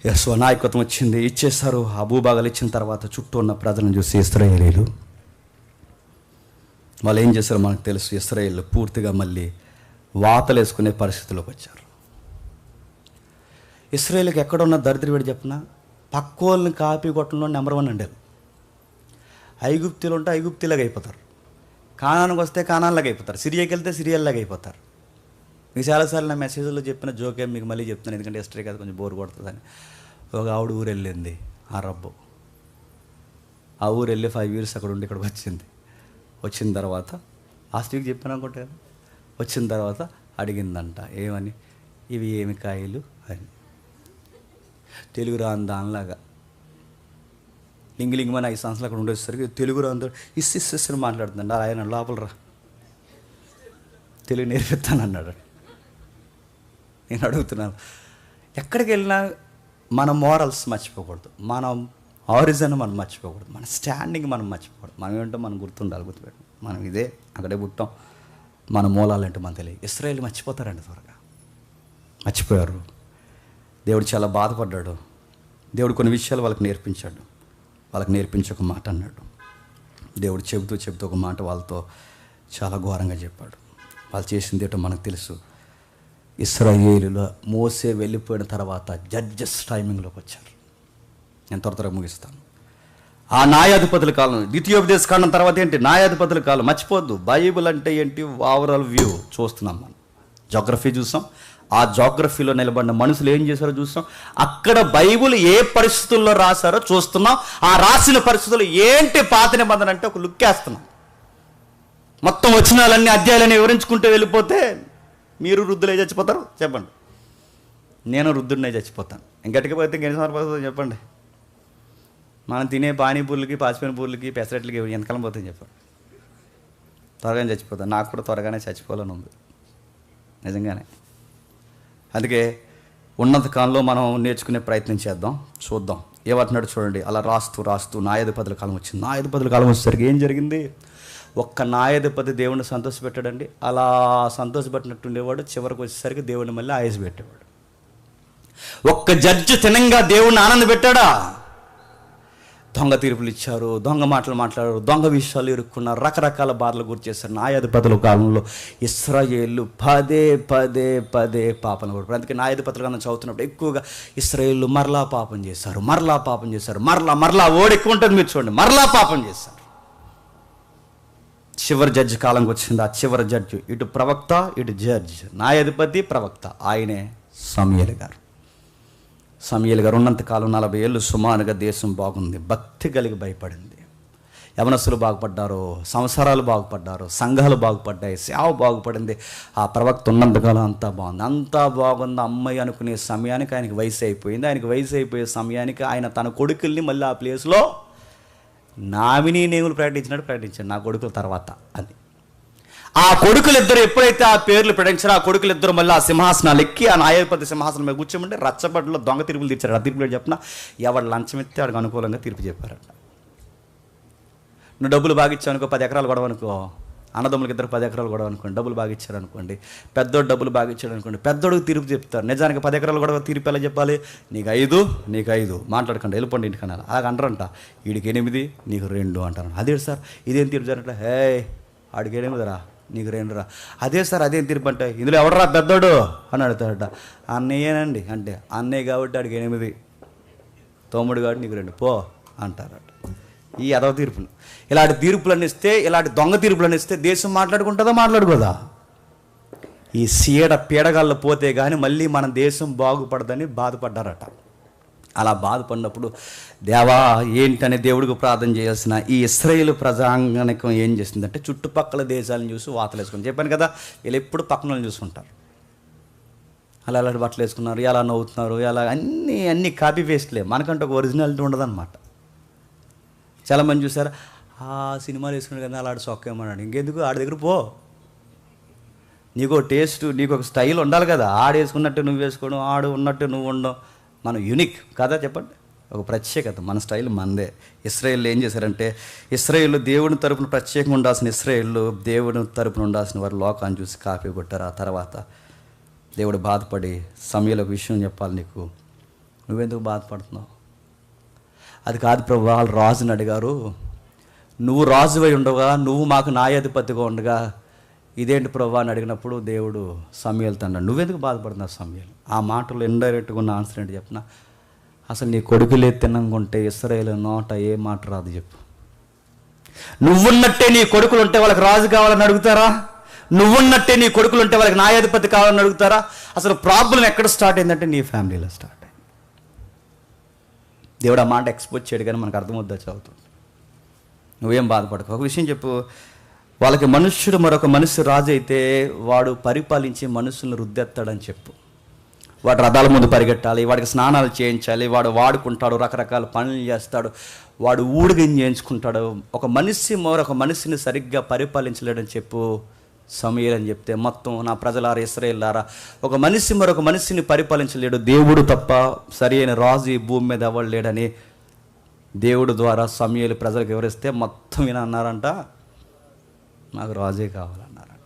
యెహోషువ నాయకత్వం వచ్చింది, ఇచ్చేశారు. ఆ భూభాగాలు ఇచ్చిన తర్వాత చుట్టూ ఉన్న ప్రజలను చూసి ఇశ్రాయేలీలు వాళ్ళు ఏం చేశారో మనకు తెలుసు. ఇశ్రాయేలు పూర్తిగా మళ్ళీ వాతలు వేసుకునే పరిస్థితిలోకి వచ్చారు. ఇశ్రాయేలుకి ఎక్కడున్న దరిద్రవేడు చెప్పిన పక్కోళ్ళని కాపీ కొట్టడంలో నెంబర్ 1 అండి. ఐగుప్తులు ఉంటే ఐగుప్తులాగా అయిపోతారు, కానానికి వస్తే కానాల్లాగా అయిపోతారు, సిరియాకి వెళ్తే సిరియాల్లాగా అయిపోతారు. మీకు చాలాసార్లు నా మెసేజ్లో చెప్పిన జోకే మీకు మళ్ళీ చెప్తాను, ఎందుకంటే హిస్టరీ కదా కొంచెం బోర్ కొడుతుందని. ఒక ఆవిడ ఊరు వెళ్ళింది, అరబ్బు. ఆ ఊరు వెళ్ళి 5 years అక్కడ ఉండి ఇక్కడికి వచ్చింది. వచ్చిన తర్వాత లాస్ట్ వీక్ చెప్పాను అనుకుంటా కదా. వచ్చిన తర్వాత అడిగిందంట, ఏమని, ఇవి ఏమి కాయలు అని. తెలుగు రాని దానిలాగా లింగిలింగమని 5 సంవత్సరాలు అక్కడ ఉండేసరికి తెలుగు రాని ఇస్సిస్సిని మాట్లాడుతుందండి. ఆయన లోపల రా, తెలుగు నేర్పిస్తాను అన్నాడు. నేను అడుగుతున్నాను, ఎక్కడికి వెళ్ళినా మన మోరల్స్ మర్చిపోకూడదు, మన ఆరిజిన్ మనం మర్చిపోకూడదు, మన స్టాండింగ్ మనం మర్చిపోకూడదు. మనం ఏంటో మనం గుర్తుండాలి, గుర్తుపెట్టు. మనం ఇదే అక్కడే పుట్టాం, మన మూలాలు ఏంటో మనకు తెలియదు. ఇశ్రాయేలు మర్చిపోతారండి, త్వరగా మర్చిపోయారు. దేవుడు చాలా బాధపడ్డాడు. దేవుడు కొన్ని విషయాలు వాళ్ళకి నేర్పించాడు. వాళ్ళకి నేర్పించి ఒక మాట అన్నాడు. దేవుడు చెబుతూ ఒక మాట వాళ్ళతో చాలా ఘోరంగా చెప్పాడు. వాళ్ళు చేసింది ఏంటో మనకు తెలుసు. ఇశ్రాయేలులో మోసే వెళ్ళిపోయిన తర్వాత జడ్జెస్ టైమింగ్లోకి వచ్చారు. నేను త్వరగా ముగిస్తాను. ఆ న్యాయాధిపతుల కాలం, ద్వితీయోపదేశ కాండం తర్వాత ఏంటి, న్యాయాధిపతుల కాలం. మర్చిపోద్దు, బైబిల్ అంటే ఏంటి, ఓవరాల్ వ్యూ చూస్తున్నాం. మనం జాగ్రఫీ చూసాం, ఆ జాగ్రఫీలో నిలబడిన మనుషులు ఏం చేశారో చూస్తాం. అక్కడ బైబిల్ ఏ పరిస్థితుల్లో రాశారో చూస్తున్నాం. ఆ రాసిన పరిస్థితులు ఏంటి పాత నిబంధన అంటే ఒక లుక్ వేస్తున్నాం. మొత్తం వచనాలన్నీ అధ్యాయాలన్నీ వివరించుకుంటూ వెళ్ళిపోతే మీరు వృద్ధులే చచ్చిపోతారు. చెప్పండి, నేను వృద్ధుడినే చచ్చిపోతాను. ఇంకటికి పోతే ఇంకెన్నిసార్లు పోతుందో చెప్పండి. మనం తినే పానీపూర్లకి, పాచిపోయిన పూర్లకి, పెసరట్లకి ఎంతకాలం పోతుంది చెప్పండి. త్వరగానే చచ్చిపోతాను. నాకు కూడా త్వరగానే చచ్చిపోవాలని ఉంది నిజంగానే. అందుకే ఉన్నత కాలంలో మనం నేర్చుకునే ప్రయత్నం చేద్దాం, చూద్దాం. ఏమంటున్నాడు చూడండి. అలా రాస్తూ న్యాయాధిపతుల కాలం వచ్చింది. న్యాయాధిపతుల కాలం వచ్చేసరికి ఏం జరిగింది, ఒక్క న్యాయాధిపతి దేవుడిని సంతోషపెట్టాడండి. అలా సంతోషపెట్టినట్టు ఉండేవాడు. చివరికి వచ్చేసరికి దేవుడిని మళ్ళీ ఆయుష్ పెట్టేవాడు. ఒక్క జడ్జి తినంగా దేవుడిని ఆనంద పెట్టాడా. దొంగ తీర్పులు ఇచ్చారు, దొంగ మాటలు మాట్లాడారు, దొంగ విషయాలు ఇరుక్కున్నారు, రకరకాల బాధలు గురి చేశారు. న్యాయాధిపతుల కాలంలో ఇశ్రాయేలు పదే పాపం పడ్డారు. అందుకే న్యాయాధిపతులు కన్నా చదువుతున్నప్పుడు ఎక్కువగా ఇశ్రాయేలు మరలా పాపం చేశారు, మరలా ఓడి ఎక్కువ ఉంటుంది. మీరు చూడండి, మరలా పాపం చేశారు. చివరి జడ్జి కాలంకి వచ్చింది. ఆ చివరి జడ్జి ఇటు ప్రవక్త, ఇటు జడ్జ్, న్యాయాధిపతి, ప్రవక్త. ఆయనే సమూయేలు గారు ఉన్నంతకాలం 40 ఏళ్ళు సుమారుగా దేశం బాగుంది, భక్తి కలిగి భయపడింది. యవనస్తులు బాగుపడ్డారు, సంసారాలు బాగుపడ్డారు, సంఘాలు బాగుపడ్డాయి, సేవ బాగుపడింది. ఆ ప్రవక్త ఉన్నంతకాలం అంతా బాగుంది. అమ్మాయి అనుకునే సమయానికి ఆయనకి వయసు అయిపోయింది. ఆయనకి వయసు అయిపోయే సమయానికి ఆయన తన కొడుకుల్ని మళ్ళీ ఆ ప్లేస్లో నామినీ నేములు ప్రకటించాడు, నా కొడుకుల తర్వాత అని. ఆ కొడుకులిద్దరు ఎప్పుడైతే ఆ పేర్లు ప్రకటించారో ఆ కొడుకులిద్దరు మళ్ళీ ఆ సింహాసనాలు ఎక్కి ఆ న్యాయాధిపతి సింహాసనం మీద కూర్చోమంటే రచ్చబడిలో దొంగ తీర్పులు తీర్చారు. ఆ తీర్పులు చెప్పిన ఎవడు లంచం ఎత్తే వాడికి అనుకూలంగా తీర్పు చెప్పారట. నువ్వు డబ్బులు బాగా ఇచ్చావు అనుకో, 10 ఎకరాలు గొడవ అనుకో, అన్నదమ్ములకి ఇద్దరు 10 ఎకరాలు గొడవ అనుకోండి, డబ్బులు బాగా ఇచ్చారు అనుకోండి, పెద్దోడు డబ్బులు బాగా ఇచ్చాడు అనుకోండి, పెద్దోడికి తీర్పు చెప్తారు. నిజానికి 10 ఎకరాలు గొడవ తీర్పు ఎలా చెప్పాలి, నీకు 5 మాట్లాడకండి, వెళ్ళిపోండి ఇంటికి అన్నారు. అలాగ అంటారంట. వీడికి 8 నీకు 2 అంటారు. అదే సార్ ఇదేం తీర్పు జరగట, హే ఆడికి 8 రా, నీకు 2 రా. అదే సార్ అదేం తీర్పు అంటే, ఇందులో ఎవడరా పెద్దోడు అని అడుగుతాడట. అన్నయ్యేనండి అంటే, అన్నయ్య కాబట్టి ఆడికి 8, తమ్ముడు కాబట్టి నీకు 2 పో అంటారట. ఈ అదవ తీర్పులు, ఇలాంటి తీర్పులను ఇస్తే, ఇలాంటి దొంగ తీర్పులను ఇస్తే దేశం మాట్లాడుకుంటుందా, మాట్లాడుకోదా? ఈ పీడగాళ్ళు పోతే కానీ మళ్ళీ మన దేశం బాగుపడదని బాధపడ్డారట. అలా బాధపడినప్పుడు దేవా ఏంటనే దేవుడికి ప్రార్థన చేయాల్సిన ఈ ఇశ్రాయేలు ప్రజాంగణికం ఏం చేసిందంటే చుట్టుపక్కల దేశాలను చూసి వాతలు వేసుకుని, చెప్పాను కదా, వీళ్ళు ఎప్పుడు పక్కన చూసుకుంటారు. అలా అలాంటి బట్టలు వేసుకున్నారు, ఎలా నవ్వుతున్నారు, ఎలా అన్నీ కాపీ పేస్ట్లే, మనకంటే ఒక ఒరిజినాలిటీ ఉండదన్నమాట. చాలామంది చూసారా, ఆ సినిమాలు వేసుకున్నాడు కదా అలాంటి సొక్కేమన్నాడు, ఇంకెందుకు ఆడి దగ్గర పో, నీకు టేస్ట్, నీకు ఒక స్టైల్ ఉండాలి కదా. ఆడు వేసుకున్నట్టు నువ్వు వేసుకోవడం, ఆడు ఉన్నట్టు నువ్వు ఉండడం, మనం యూనిక్ కదా, చెప్పండి, ఒక ప్రత్యేకత, మన స్టైల్ మనదే. ఇశ్రాయేలు ఏం చేశారంటే, ఇశ్రాయేలు దేవుని తరపున ప్రత్యేకంగా ఉండాల్సిన ఇశ్రాయేలు దేవుని తరపున ఉండాల్సిన వారు లోకాన్ని చూసి కాపీ కొట్టారు. ఆ తర్వాత దేవుడు బాధపడి సమయంలో విషయం చెప్పాలి, నీకు నువ్వెందుకు బాధపడుతున్నావు, అది కాదు ప్రభు. వాళ్ళు రాజుని అడిగారు, నువ్వు రాజువై ఉండగా, నువ్వు మాకు న్యాయాధిపతిగా ఉండగా ఇదేంటి ప్రభు అని అడిగినప్పుడు దేవుడు సమూయేలుతో అన్నాడు, నువ్వెందుకు బాధపడుతున్నావు సమూయేలు. ఆ మాటలు ఇండైరెక్ట్గా ఉన్న ఆన్సర్ ఏంటి చెప్పిన, అసలు నీ కొడుకులే తినంగుంటే ఇశ్రాయేలు నోట ఏ మాట రాదు చెప్పు. నువ్వున్నట్టే నీ కొడుకులు ఉంటే వాళ్ళకి రాజు కావాలని అడుగుతారా? నువ్వున్నట్టే నీ కొడుకులు ఉంటే వాళ్ళకి న్యాయాధిపతి కావాలని అడుగుతారా? అసలు ప్రాబ్లం ఎక్కడ స్టార్ట్ అయిందంటే నీ ఫ్యామిలీలో స్టార్ట్ అయింది. దేవుడు ఆ మాట ఎక్స్పోజ్ చేయడు కానీ మనకు అర్థమవుద్దా చదువుతుంది. నువ్వేం బాధపడకు. ఒక విషయం చెప్పు, వాళ్ళకి మనుష్యుడు మరొక మనిషి రాజు అయితే వాడు పరిపాలించి మనుషులను రుద్దెత్తాడని చెప్పు. వాడు రథాల ముందు పరిగెట్టాలి, వాడికి స్నానాలు చేయించాలి, వాడు వాడుకుంటాడు, రకరకాల పనులు చేస్తాడు, వాడు ఊడిగం చేయించుకుంటాడు. ఒక మనిషి మరొక మనిషిని సరిగ్గా పరిపాలించలేడని చెప్పు సమూయేలు అని చెప్తే, మొత్తం నా ప్రజలారా ఇశ్రాయేలులారా, ఒక మనిషి మరొక మనిషిని పరిపాలించలేడు, దేవుడు తప్ప సరి అయిన రాజు ఈ భూమి మీద ఎవరు లేడని దేవుడు ద్వారా సమూయేలు ప్రజలకు వివరిస్తే మొత్తం ఈయన అన్నారంట, నాకు రాజే కావాలన్నారంట.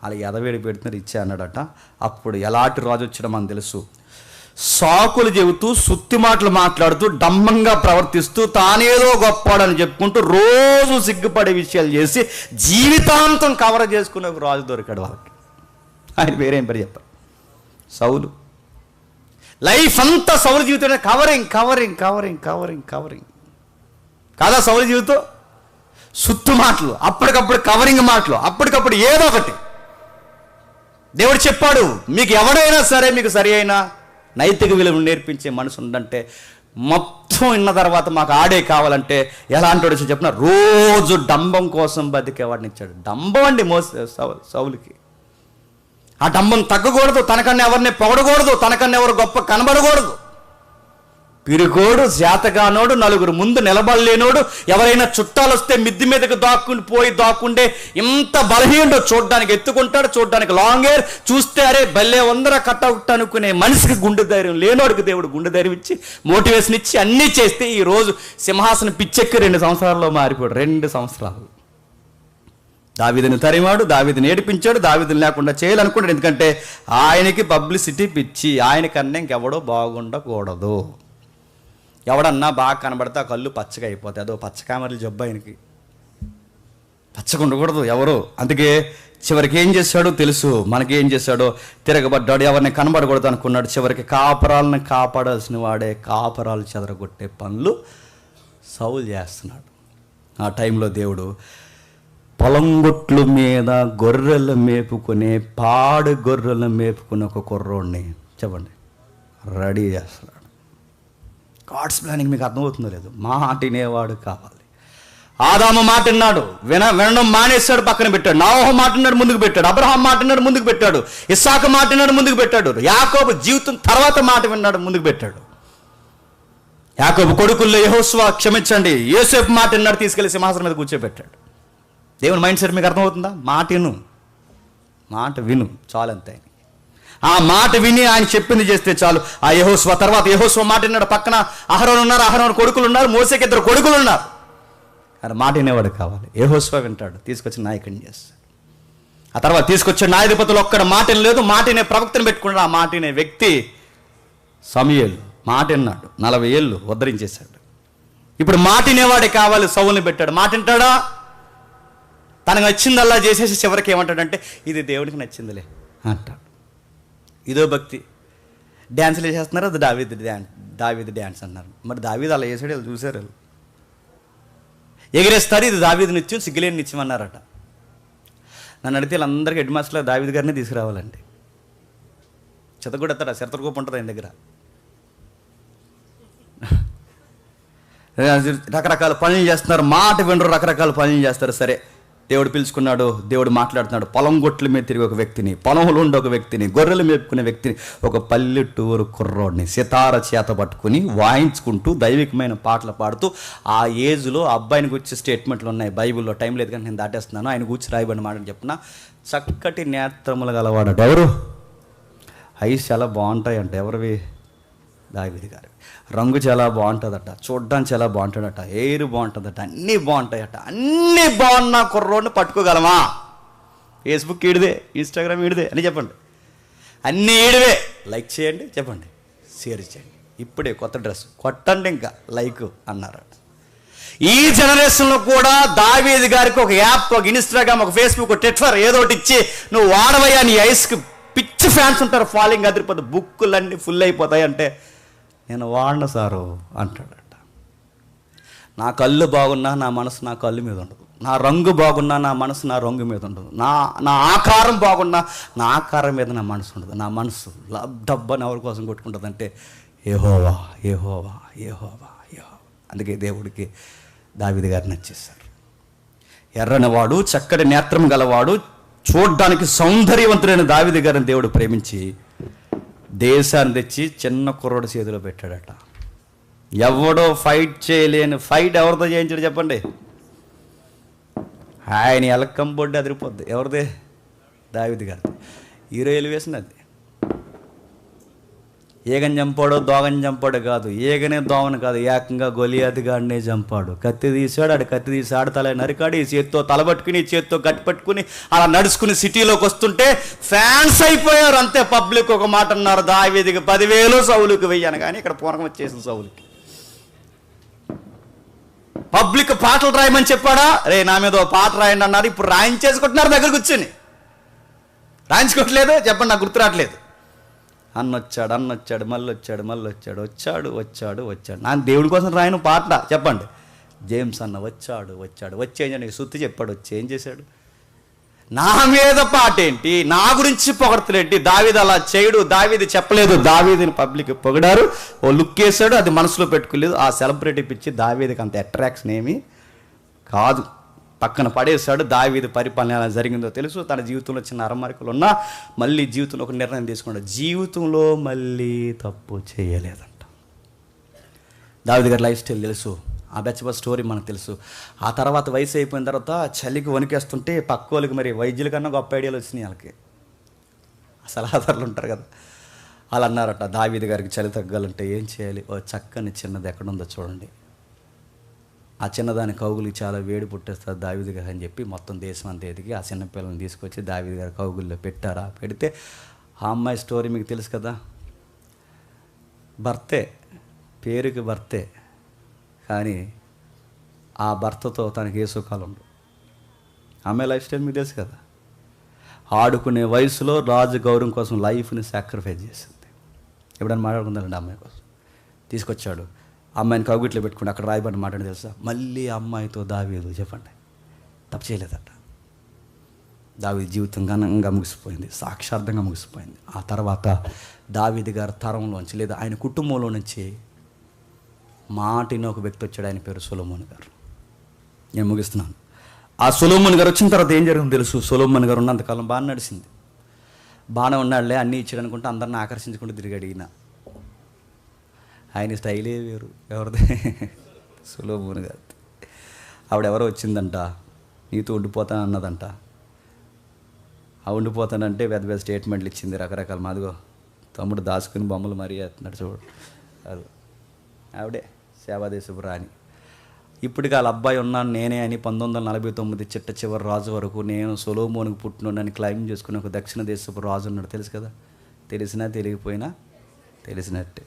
అలా ఎదవేడి పెడుతున్నారు, ఇచ్చే అన్నాడట. అప్పుడు ఎలాంటి రాజు వచ్చాడో మనకు తెలుసు. సాకులు చెబుతూ, సుత్తి మాటలు మాట్లాడుతూ, డంబంగా ప్రవర్తిస్తూ, తానేదో గొప్పవాడని చెప్పుకుంటూ, రోజు సిగ్గుపడే విషయాలు చేసి జీవితాంతం కవర్ చేసుకునే ఒక రాజు దొరికాడు వాళ్ళకి. ఆయన పేరేం పేరు చెప్పారు? సౌలు. లైఫ్ అంతా సౌలు జీవితం covering covering covering covering covering కాదా సౌలు జీవితం? సుత్తు మాటలు, అప్పటికప్పుడు కవరింగ్ మాటలు, అప్పటికప్పుడు ఏదో ఒకటి. దేవుడు చెప్పాడు, మీకు ఎవడైనా సరే మీకు సరి అయిన నైతిక విలువలు నేర్పించే మనసు ఉందంటే, మొత్తం విన్న తర్వాత మాకు ఆడే కావాలంటే ఎలాంటి వాడు చెప్పిన రోజు డంబం కోసం బతికేవాడిని ఇచ్చాడు. డంబం అండి సౌలుకి. ఆ డంబం తగ్గకూడదు, తనకన్నా ఎవరిని పొగడకూడదు, తనకన్నా ఎవరు గొప్ప కనబడకూడదు. పిరుకోడు, శాతగానోడు, నలుగురు ముందు నిలబడలేనోడు, ఎవరైనా చుట్టాలు వస్తే మిద్ది మీదకి దాక్కుండే ఇంత బలహీనుడు, చూడడానికి ఎత్తుకుంటాడు, చూడడానికి లాంగ్ హెయిర్, చూస్తే అరే భలే వందర కట్అవుట్ అనుకునే మనిషికి గుండె ధైర్యం లేనోడికి దేవుడు గుండె ధైర్యం ఇచ్చి మోటివేషన్ ఇచ్చి అన్నీ చేస్తే ఈరోజు సింహాసనం పిచ్చెక్కి 2 సంవత్సరాల్లో మారిపోయాడు. 2 సంవత్సరాలు దావీదుని తరిమాడు, దావీదుని ఏడిపించాడు, దావీదుని లేకుండా చేయాలనుకున్నాడు. ఎందుకంటే ఆయనకి పబ్లిసిటీ పిచ్చి, ఆయనకన్నా ఇంకెవడో బాగుండకూడదు. ఎవడన్నా బాగా కనబడితే ఆ కళ్ళు పచ్చగా అయిపోతాయి, అదో పచ్చకామర్లు జబ్బు ఆయనకి, పచ్చగా ఉండకూడదు ఎవరు. అందుకే చివరికి ఏం చేశాడో తెలుసు, మనకేం చేశాడో, తిరగబడ్డాడు, ఎవరిని కనబడకూడదు అనుకున్నాడు. చివరికి కాపరాలను కాపాడాల్సిన వాడే కాపరాలు చెదరగొట్టే పనులు సౌలు చేస్తున్నాడు. ఆ టైంలో దేవుడు పొలంగొట్లు మీద గొర్రెలు మేపుకునే, పాడు గొర్రెలను మేపుకునే ఒక కుర్రోడిని చెప్పండి రెడీ చేస్తున్నాడు. గాడ్స్ ప్లానింగ్ మీకు అర్థమవుతుందో లేదు. మాట వినేవాడు కావాలి. ఆదాము మాట విన్నాడు, వినడం మానేశాడు, పక్కన పెట్టాడు. నోహు మాట విన్నాడు, ముందుకు పెట్టాడు. అబ్రహాం మాట విన్నాడు, ముందుకు పెట్టాడు. ఇస్సాకు మాట విన్నాడు, ముందుకు పెట్టాడు. యాకోబు జీవితం తర్వాత మాట విన్నాడు, ముందుకు పెట్టాడు. యాకోబు కొడుకుల్లో యెహోషువ, క్షమించండి, యోసేపు మాట విన్నాడు, తీసుకెళ్లి సింహాసనం మీద కూర్చోబెట్టాడు. దేవుని మైండ్ సెట్ మీకు అర్థమవుతుందా? మాట విను చాలంతే. ఆ మాట విని ఆయన చెప్పింది చేస్తే చాలు. ఆ యెహోషువ తర్వాత యెహోషువ మాట విన్నాడు, పక్కన అహరోను ఉన్నారు, అహరోను కొడుకులు ఉన్నారు, మోసేకి 2 కొడుకులు ఉన్నారు. ఆయన మాట వినేవాడు కావాలి. యెహోషువ వింటాడు, తీసుకొచ్చి నాయకుడిని చేస్తాడు. ఆ తర్వాత తీసుకొచ్చే న్యాయాధిపతులు ఒక్కడ మాట వినలేదు, మాట వినే ప్రవక్తను పెట్టుకున్నాడు. ఆ మాట వినే వ్యక్తి సమూయేలు. మాట విన్నాడు, 40 ఏళ్ళు ఉద్ధరించేశాడు. ఇప్పుడు మాట వినేవాడే కావాలి, సౌలుని పెట్టాడు. మాట వింటాడా? తనకు నచ్చిందల్లా చేసేసి చివరికి ఏమంటాడంటే ఇది దేవుడికి నచ్చిందిలే అంటాడు. ఇదో భక్తి. డ్యాన్సులు వేసేస్తున్నారు, అది దావీదు డ్యాన్స్ అన్నారు. మరి దావీదు అలా చేసాడు, వాళ్ళు చూశారు. వాళ్ళు ఎగిరేస్తారు, ఇది దావీదు నిత్యం, సిగ్గులేని నిత్యం అన్నారట. నన్ను అడిగితే వీళ్ళందరికీ హెడ్ మాస్టర్లో దావీదు గారిని తీసుకురావాలండి. చెత్తగొడతాడు, శరతరూపు ఉంటుంది ఆయన దగ్గర. రకరకాల పనులు చేస్తున్నారు, మాట వినరు, రకరకాల పనులు చేస్తారు. సరే, దేవుడు పిలుచుకున్నాడు, దేవుడు మాట్లాడుతున్నాడు. పొలం గొట్ల మీద తిరిగి ఒక వ్యక్తిని, పొలంలో ఉండే ఒక వ్యక్తిని, గొర్రెలు మేపుకునే వ్యక్తిని, ఒక పల్లెటూరు కుర్రోడిని సితార చేత పట్టుకుని వాయించుకుంటూ దైవికమైన పాటలు పాడుతూ, ఆ ఏజ్లో అబ్బాయిని గురించి స్టేట్మెంట్లు ఉన్నాయి బైబిల్లో. టైం లేదు కానీ నేను దాటేస్తున్నాను. ఆయన గురించి రాయబడిన మాటలు చెప్పిన, చక్కటి నేత్రములు గలవాడట. ఎవరు? ఐస్ చాలా బాగుంటాయంట. ఎవరివి? దావీదు గారు. రంగు చాలా బాగుంటుందట, చూడ్డానికి చాలా బాగుంటుందట, ఎయిర్ బాగుంటుందట, అన్నీ బాగుంటాయట. అన్నీ బాగున్న కుర్రోడిని పట్టుకోగలమా? ఫేస్బుక్ ఈడిదే, ఇన్స్టాగ్రామ్ ఈడిదే అని చెప్పండి, అన్నీ ఈడివే. లైక్ చేయండి, చెప్పండి, షేర్ చేయండి. ఇప్పుడే కొత్త డ్రెస్ కొట్టండి, ఇంకా లైక్ అన్నారట. ఈ జనరేషన్లో కూడా దావీదు గారికి ఒక యాప్, ఒక ఇన్స్టాగ్రామ్, ఒక ఫేస్బుక్, ఒక ట్విట్టర్ ఏదో ఒకటి ఇచ్చి నువ్వు వాడవయ్యా, నీ ఐస్కి పిచ్చి ఫ్యాన్స్ ఉంటారు, ఫాలోయింగ్ అదిరిపోతుంది, బుక్కులన్నీ ఫుల్ అయిపోతాయి అంటే నేను వాడిన సారు అంటాడట. నా కళ్ళు బాగున్నా నా మనసు నా కళ్ళు మీద ఉండదు, నా రంగు బాగున్నా నా మనసు నా రంగు మీద ఉండదు, నా ఆకారం బాగున్నా నా ఆకారం మీద నా మనసు ఉండదు. నా మనసు డబ్బని ఎవరి కోసం కొట్టుకుంటుందంటే యెహోవా యెహోవా యెహోవా యెహోవా. అందుకే దేవుడికి దావీదు గారు నచ్చేశారు. ఎర్రనివాడు, చక్కటి నేత్రం గలవాడు, చూడ్డానికి సౌందర్యవంతుడైన దావీదు గారిని దేవుడు ప్రేమించి దేశాన్ని తెచ్చి చిన్న కుర్రోడు చేతిలో పెట్టాడట. ఎవడో ఫైట్ చేయలేని ఫైట్ ఎవరితో చేయించాడు చెప్పండి? ఆయన ఎలక్కం బొడ్డు అదిరిపోద్ది. ఎవరిదే? దావీదు గారిది. హీరోయిలు వేసినది. ఏగని చంపాడో దోగని చంపాడో కాదు, ఏగనే దోమని కాదు, ఏకంగా గొలియాతు గాడినే చంపాడు. కత్తి తీసాడు, ఆడు కత్తి తీసి ఆడ తల నరికాడు. ఈ చేత్తో తలబట్టుకుని చేత్తో గట్టి పట్టుకుని అలా నడుచుకుని సిటీలోకి వస్తుంటే ఫ్యాన్స్ అయిపోయారు. అంతే, పబ్లిక్ ఒక మాట అన్నారు, దావీదుకి 10,000 సౌలుకి 1000 కానీ ఇక్కడ పూర్వం వచ్చేసింది సౌలుకి. పబ్లిక్ పాటలు రాయమని చెప్పాడా? రే నా మీద పాట రాయండి అన్నారు. ఇప్పుడు రాయించేసుకుంటున్నారు దగ్గర కూర్చొని. రాయించుకోవట్లేదు చెప్పండి, నాకు గుర్తు రావట్లేదు. అన్నొచ్చాడు మళ్ళీ వచ్చాడు. నా దేవుడి కోసం రాయను పాట చెప్పండి. జేమ్స్ అన్న వచ్చేండి సుత్తి చెప్పాడు. వచ్చి ఏం చేశాడు? నా మీద పాట ఏంటి, నా గురించి పొగడతలేంటి? దావీదు అలా చేయడు, దావీదు చెప్పలేదు. దావీదుని పబ్లిక్ పొగిడారు, ఓ లుక్ వేసాడు, అది మనసులో పెట్టుకోలేదు. ఆ సెలబ్రిటీ పిచ్చి దావీదుకి అంత అట్రాక్షన్ ఏమీ కాదు, పక్కన పడేశాడు. దావీదు పరిపాలన ఎలా జరిగిందో తెలుసు. తన జీవితంలో చిన్న అరమరికలు ఉన్నా మళ్ళీ జీవితంలో ఒక నిర్ణయం తీసుకున్నాడు. జీవితంలో మళ్ళీ తప్పు చేయలేదంట. దావీదు గారి లైఫ్ స్టైల్ తెలుసు, ఆ బెచ్చబ స్టోరీ మనకు తెలుసు. ఆ తర్వాత వయసు అయిపోయిన తర్వాత చలికి వణికేస్తుంటే పక్క వాళ్ళకి మరి వైద్యుల కన్నా గొప్ప ఐడియాలు వచ్చినాయి. వాళ్ళకి సలహాదారులు ఉంటారు కదా, వాళ్ళు అన్నారట, దావీదు గారికి చలి తగ్గాలంటే ఏం చేయాలి? ఓ చక్కని చిన్నది ఎక్కడుందో చూడండి, ఆ చిన్నదాని కౌగులికి చాలా వేడి పుట్టేస్తారు దావీదు గారు అని చెప్పి మొత్తం దేశం అంతా ఎదిగి ఆ చిన్న పిల్లల్ని తీసుకొచ్చి దావీదు గారి కౌగుల్లో పెట్టారా. పెడితే ఆ అమ్మాయి స్టోరీ మీకు తెలుసు కదా, భర్తే, పేరుకి భర్తే, కానీ ఆ భర్తతో తనకి ఏ సుఖాలు ఉండవు. అమ్మాయి లైఫ్ స్టైల్ మీకు తెలుసు కదా, ఆడుకునే వయసులో రాజు గౌరవం కోసం లైఫ్ని సాక్రిఫైస్ చేసింది. ఎప్పుడైనా మాట్లాడుకుందానండి అమ్మాయి కోసం. తీసుకొచ్చాడు, అమ్మాయిని కౌగిట్లో పెట్టుకుని అక్కడ రాయబడిన మాట తెలుసా? మళ్ళీ అమ్మాయితో దావీదు చెప్పండి తప్పు చేయలేదట. దావీదు జీవితం ఘనంగా ముగిసిపోయింది, సాక్షార్థంగా ముగిసిపోయింది. ఆ తర్వాత దావీదు గారి తరంలోంచి లేదా ఆయన కుటుంబంలో నుంచి మాటిని ఒక వ్యక్తి వచ్చాడు. ఆయన పేరు సొలొమోను గారు. నేను ముగిస్తున్నాను. ఆ సొలొమోను గారు వచ్చిన తర్వాత ఏం జరిగిందో తెలుసు? సొలొమోను గారు ఉన్నంతకాలం బాగా నడిచింది, బాగానే ఉన్నాడులే, అన్నీ ఇచ్చాడు అనుకుంటే అందరిని ఆకర్షించుకుంటూ తిరిగాడు ఈయన. ఆయన స్టైలే వేరు. ఎవరిది? సొలొమోను గారు. ఆవిడెవరో వచ్చిందంట, నీతో ఉండిపోతాను అన్నదంట. ఆ ఉండిపోతానంటే పెద్ద పెద్ద స్టేట్మెంట్లు ఇచ్చింది రకరకాల. మాదిగో తమ్ముడు దాచుకుని బొమ్మలు మరీ వేస్తున్నాడు చూడు, అది ఆవిడే సేవాదేశపు రాణి. ఇప్పటికి వాళ్ళ అబ్బాయి ఉన్నాను నేనే అని 1949 చిట్ట చివరి రాజు వరకు నేను సొలొమోనుకు పుట్టినని క్లైమ్ చేసుకుని ఒక దక్షిణ దేశపు రాజు ఉన్నాడు. తెలుసు కదా, తెలిసినా తెలియకపోయినా తెలిసినట్టే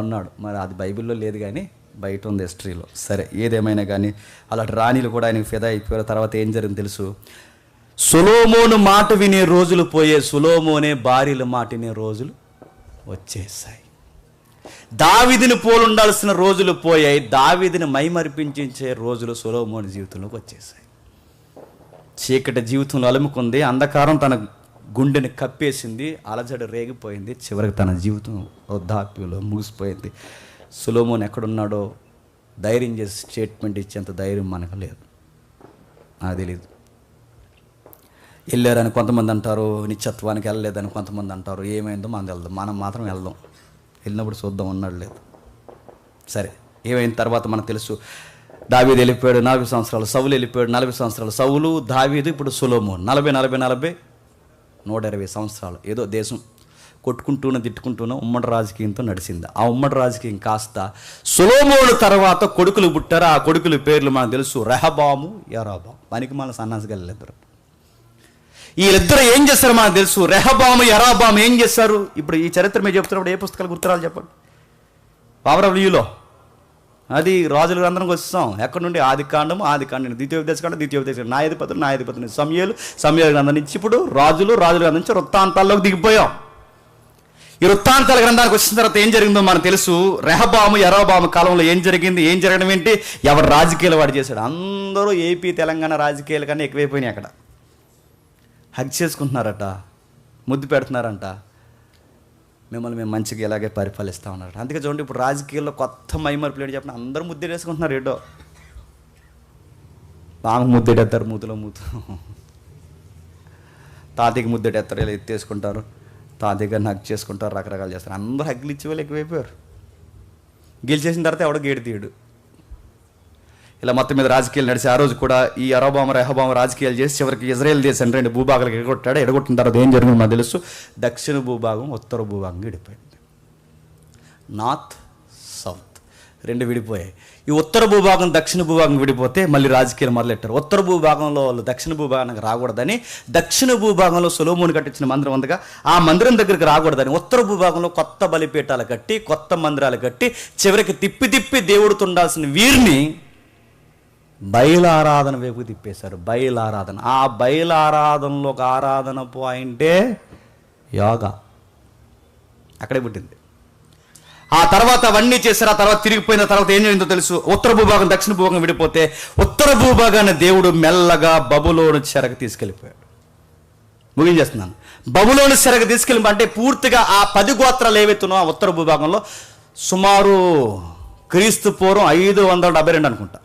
ఉన్నాడు. మరి అది బైబిల్లో లేదు కానీ బయట ఉంది హిస్టరీలో. సరే, ఏదేమైనా కానీ అలాంటి రాణిలు కూడా ఆయనకు ఫిదా అయిపోయారు. తర్వాత ఏం జరిగింది తెలుసు? సొలొమోను మాట వినే రోజులు పోయే, సొలొమోనే భార్యల మాట వినే రోజులు వచ్చేసాయి. దావీదుని పోలుండాల్సిన రోజులు పోయాయి, దావీదుని మైమరిపించే రోజులు సొలొమోను జీవితంలోకి వచ్చేసాయి. చీకటి జీవితంలో అలుముకుంది, అంధకారం తన గుండెని కప్పేసింది, అలజడి రేగిపోయింది. చివరికి తన జీవితం వృద్ధాప్యంలో ముగిసిపోయింది. సొలొమోను ఎక్కడున్నాడో ధైర్యం చేసి స్టేట్మెంట్ ఇచ్చేంత ధైర్యం మనకు లేదు, నాకు తెలీదు. వెళ్ళారని కొంతమంది అంటారు, నిత్యత్వానికి వెళ్ళలేదని కొంతమంది అంటారు. ఏమైందో మనం వెళ్దాం, మనం మాత్రం వెళ్దాం. వెళ్ళినప్పుడు చూద్దాం ఉన్నాడు లేదు. సరే, ఏమైన తర్వాత మనకు తెలుసు. దావీదు వెళ్ళిపోయాడు 40 సంవత్సరాలు, సౌలు వెళ్ళిపోయాడు 40 సంవత్సరాలు. సౌలు, దావీదు, ఇప్పుడు సొలొమోను 40 120 సంవత్సరాలు. ఏదో దేశం కొట్టుకుంటూనే తిట్టుకుంటూనే ఉమ్మడి రాజకీయంతో నడిచింది. ఆ ఉమ్మడి రాజకీయం కాస్త సొలొమోను తర్వాత కొడుకులు పుట్టారు. ఆ కొడుకుల పేర్లు మనకు తెలుసు, రెహబాము, యరబాము. పనికి మన సన్నాసిగలిద్దరు. వీళ్ళిద్దరు ఏం చేస్తారు మనకు తెలుసు. రెహబాము, యరబాము ఏం చేస్తారు? ఇప్పుడు ఈ చరిత్ర మీరు చెప్తున్నప్పుడు ఏ పుస్తకాలు గుర్తురాలు చెప్పండి? పవర్ ఆఫ్ వ్యూలో అది రాజుల గ్రంథంకి వస్తాం. ఎక్కడి నుండి? ఆదికాండం, ద్వితీయోపదేశకాండం, న్యాయాధిపతులు, సమూయేలు గ్రంథం నుంచి ఇప్పుడు రాజుల గ్రంథం నుంచి వృత్తాంతాల్లోకి దిగిపోయాం. ఈ వృత్తాంతాల గ్రంథానికి వచ్చిన తర్వాత ఏం జరిగిందో మనకు తెలుసు. రెహబాము యరొబాము కాలంలో ఏం జరిగింది, ఏం జరగడం ఏంటి, ఎవరు రాజకీయాలు వాడు చేశాడు. అందరూ ఏపీ తెలంగాణ రాజకీయాల కన్నా ఎక్కువైపోయినాయి. అక్కడ హగ్ చేసుకుంటున్నారట, ముద్దు పెడుతున్నారంట, మిమ్మల్ని మేము మంచిగా ఇలాగే పరిపాలిస్తూ ఉన్నారట. అందుకే చూడండి, ఇప్పుడు రాజకీయాల్లో కొత్త మైమర్పులు ఏంటి చెప్పిన, అందరూ ముద్దెడేసుకుంటున్నారు. ఏడో బాగా ముద్దెడేస్తారు, మూతులో మూతు. తాతయ్యకి ముద్దెడేస్తారు, ఇలా ఎత్తేసుకుంటారు, తాతయ్యగా హగ్ చేసుకుంటారు, రకరకాలు చేస్తారు. అందరూ హగ్గులు ఇచ్చే వాళ్ళు ఎక్కువైపోయారు. గెలిచేసిన తర్వాత ఎవడో గేడి తీయడు. ఇలా మొత్తం మీద రాజకీయాలు నడిచి ఆ రోజు కూడా ఈ యరొబాము రెహబాము రాజకీయాలు చేసి చివరికి ఇజ్రాయెల్ దేశాన్ని 2 భూభాగాలకు ఎడగొట్టాడు. ఎడగొట్టిన తర్వాత ఏం జరిగిందో మనకు తెలుసు. దక్షిణ భూభాగం ఉత్తర భూభాగం విడిపోయింది. North south 2 విడిపోయాయి. ఈ ఉత్తర భూభాగం దక్షిణ భూభాగం విడిపోతే మళ్ళీ రాజకీయాలు మొదలెట్టారు. ఉత్తర భూభాగంలో వాళ్ళు దక్షిణ భూభాగానికి రాకూడదని, దక్షిణ భూభాగంలో సొలొమోను కట్టించిన మందిరం ఉందిగా, ఆ మందిరం దగ్గరికి రాకూడదని ఉత్తర భూభాగంలో కొత్త బలిపీఠాలు కట్టి, కొత్త మందిరాలు కట్టి, చివరికి తిప్పి తిప్పి దేవుడితో ఉండాల్సిన వీరిని బయలారాధన వైపు తిప్పేశారు. బయలారాధన. ఆ బయలారాధనలో ఒక ఆరాధన పాయింటే యోగా. అక్కడే పుట్టింది. ఆ తర్వాత అవన్నీ చేశారు. ఆ తర్వాత తిరిగిపోయిన తర్వాత ఏం జరిగిందో తెలుసు. ఉత్తర భూభాగం దక్షిణ భూభాగం విడిపోతే ఉత్తర భూభాగాన్ని దేవుడు మెల్లగా బబులోను చెరకు తీసుకెళ్ళిపోయాడు. ముగించేస్తున్నాను. బబులోను చెరకు తీసుకెళ్ళి అంటే పూర్తిగా ఆ 10 గోత్రాలు ఏవైతున్నో ఆ ఉత్తర భూభాగంలో సుమారు క్రీస్తు పూర్వం 572 అనుకుంటా,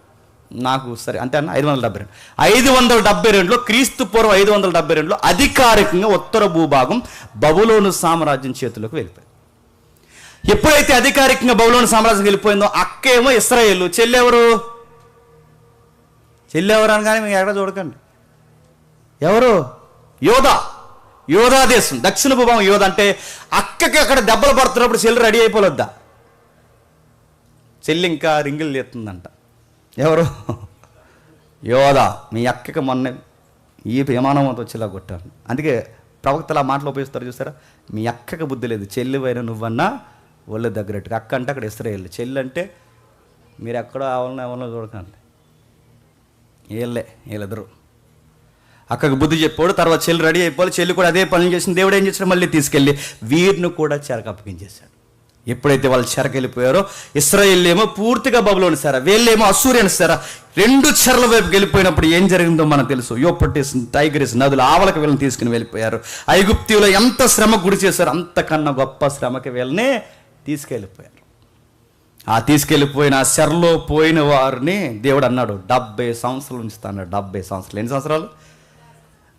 నాకు సరే అంతే అన్న, 572. 572లో క్రీస్తు పూర్వం 572లో అధికారికంగా ఉత్తర భూభాగం బబులోను సామ్రాజ్యం చేతులకు వెళ్ళిపోయింది. ఎప్పుడైతే అధికారికంగా బబులోను సామ్రాజ్యం వెళ్ళిపోయిందో అక్కేమో ఇశ్రాయేలు, చెల్లెవరు అనగానే మీకు ఎక్కడ చూడకండి, ఎవరు, యోధా. యోధా దేశం దక్షిణ భూభాగం యోధ. అంటే అక్కకి అక్కడ దెబ్బలు పడుతున్నప్పుడు చెల్లి రెడీ అయిపోలేద్దా, చెల్లి ఇంకా రింగిల్ చేస్తుందంట. ఎవరు, యోధా. మీ అక్కకి మొన్న ఈ విమానంతో వచ్చేలా కొట్టాను. అందుకే ప్రవక్తలు ఆ మాటలు ఉపయోగిస్తారు చూసారా, మీ అక్కకి బుద్ధి లేదు, చెల్లి అయినా నువ్వన్నా ఒళ్ళు దగ్గరట్టుగా. అక్క అంటే అక్కడ ఇశ్రాయేల్, చెల్లి అంటే మీరు ఎక్కడో ఎవరినో చూడకండి, వీళ్ళిద్దరు. అక్కకి బుద్ధి చెప్పాడు. తర్వాత చెల్లి రెడీ అయిపోవాలి, చెల్లి కూడా అదే పనులు చేసింది. దేవుడు ఏం చేశాడు, మళ్ళీ తీసుకెళ్ళి వీరిని కూడా చెరకు అప్పగించేశాడు. ఎప్పుడైతే వాళ్ళు చెరకు వెళ్ళిపోయారో ఇశ్రాయేల్ ఏమో పూర్తిగా బబులోను సారా, వీళ్ళేమో అసూరియన్ సారా, 2 చెరల వైపు వెళ్ళిపోయినప్పుడు ఏం జరిగిందో మనకు తెలుసు. యూఫ్రటీస్, టైగ్రిస్ నదులు ఆవలకు వీళ్ళని తీసుకుని వెళ్ళిపోయారు. ఐగుప్తీయులు ఎంత శ్రమ గురి చేశారు, అంతకన్నా గొప్ప శ్రమకి వీళ్ళని తీసుకెళ్ళిపోయారు. ఆ తీసుకెళ్ళిపోయిన ఆ చెరలో పోయిన వారిని దేవుడు అన్నాడు 70 సంవత్సరాలు ఉంచుతాడు. 70 సంవత్సరాలు. ఎన్ని సంవత్సరాలు?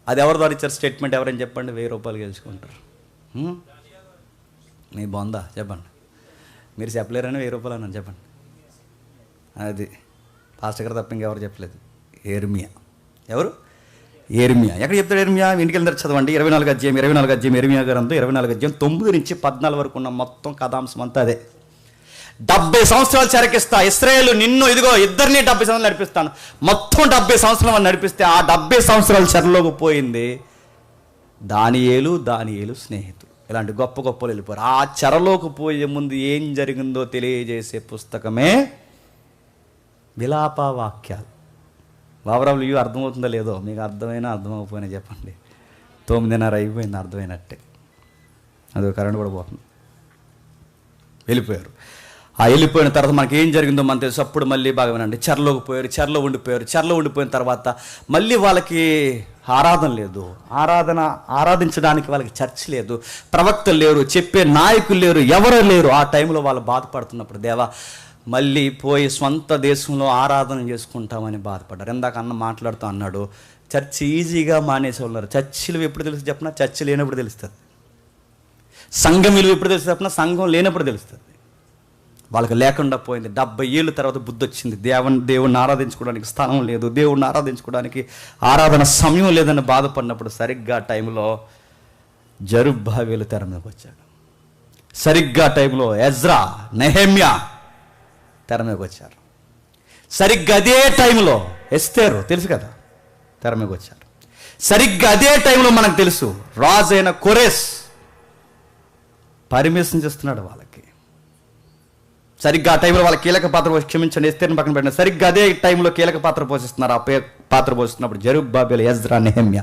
అది ఎవరి ద్వారా ఇచ్చారు స్టేట్మెంట్, ఎవరైనా చెప్పండి. 1000 రూపాయలు గెలుచుకుంటారు. మీ బొందా చెప్పండి, మీరు చెప్పలేరని 1000 రూపాయలు అన్నాను చెప్పండి. అది పాస్టర్ గారు తప్ప ఇంకెవరు చెప్పలేదు. ఎర్మియా. ఎవరు? ఎర్మియా. ఎక్కడ చెప్తాడు ఎర్మియా? ఇంటికి వెళ్ళి చదవండి. 24వ అధ్యాయం ఎర్మియా గ్రంథం 24వ అధ్యాయం 9 నుంచి 14 వరకు ఉన్న మొత్తం కథాంశం అంతా అదే. 70 సంవత్సరాలు చెరకిస్తా, ఇశ్రాయేలు నిన్ను ఇదిగో ఇద్దరిని 70 సంవత్సరాలు నడిపిస్తాను. మొత్తం 70 సంవత్సరాలు నడిపిస్తే ఆ 70 సంవత్సరాలు చెరలోకి పోయింది దానియేలు స్నేహితులు. ఇలాంటి గొప్ప గొప్పలు వెళ్ళిపోయారు. ఆ చెరలోకి పోయే ముందు ఏం జరిగిందో తెలియజేసే పుస్తకమే విలాప వాక్యాలు. బాబురావులు ఇవి అర్థమవుతుందో లేదో, మీకు అర్థమైనా అర్థమైపోయినా చెప్పండి. 9:30 అయిపోయింది, అర్థమైనట్టే. అదో కరెంట్ కూడా పోతుంది. వెళ్ళిపోయారు. ఆ వెళ్ళిపోయిన తర్వాత మనకి ఏం జరిగిందో మనకు తెలుసు. అప్పుడు మళ్ళీ బాగా వినండి, చెరలోకి పోయారు, చెరలో ఉండిపోయారు. చెరలో ఉండిపోయిన తర్వాత మళ్ళీ వాళ్ళకి ఆరాధన లేదు, ఆరాధించడానికి వాళ్ళకి చర్చ్ లేదు, ప్రవక్తలు లేరు, చెప్పే నాయకులు లేరు, ఎవరు లేరు. ఆ టైంలో వాళ్ళు బాధపడుతున్నప్పుడు దేవా మళ్ళీ పోయి సొంత దేశంలో ఆరాధన చేసుకుంటామని బాధపడ్డారు. ఇందాక అన్న మాట్లాడుతూ అన్నాడు, చర్చ్ ఈజీగా మానేసి ఉన్నారు. చర్చిలు ఎప్పుడు తెలుసు చెప్పినా, చర్చ్ లేనప్పుడు తెలుస్తుంది. సంఘం విలువ ఎప్పుడు తెలుసు చెప్పినా, సంఘం లేనప్పుడు తెలుస్తుంది. వాళ్ళకి లేకుండా పోయింది. 70 ఏళ్ళ తర్వాత బుద్ధి వచ్చింది. దేవుణ్ణి ఆరాధించుకోవడానికి స్థానం లేదు, దేవుణ్ణి ఆరాధించుకోవడానికి ఆరాధన సమయం లేదని బాధపడినప్పుడు సరిగ్గా టైంలో జరుబ్బాబెలు తెర మీదకి వచ్చాడు. సరిగ్గా టైంలో ఎజ్రా, నెహెమ్యా తెర మీదకి వచ్చారు. సరిగ్గా అదే టైంలో ఎస్తేరు తెలుసు కదా తెర మీదకి వచ్చారు. సరిగ్గా అదే టైంలో మనకు తెలుసు రాజు అయిన కొరేస్ పర్మిషన్ చేస్తున్నాడు వాళ్ళకి. సరిగ్గా ఆ టైంలో వాళ్ళ కీలక పాత్ర క్షమించండి, ఎస్తేర్ని పక్కన పెట్టిన సరిగ్గా అదే టైంలో కీలక పాత్ర పోషిస్తున్నారు. ఆ పాత్ర పోషిస్తున్నప్పుడు జరుబ్బాబెలు, ఎజ్రా, నెహెమ్యా,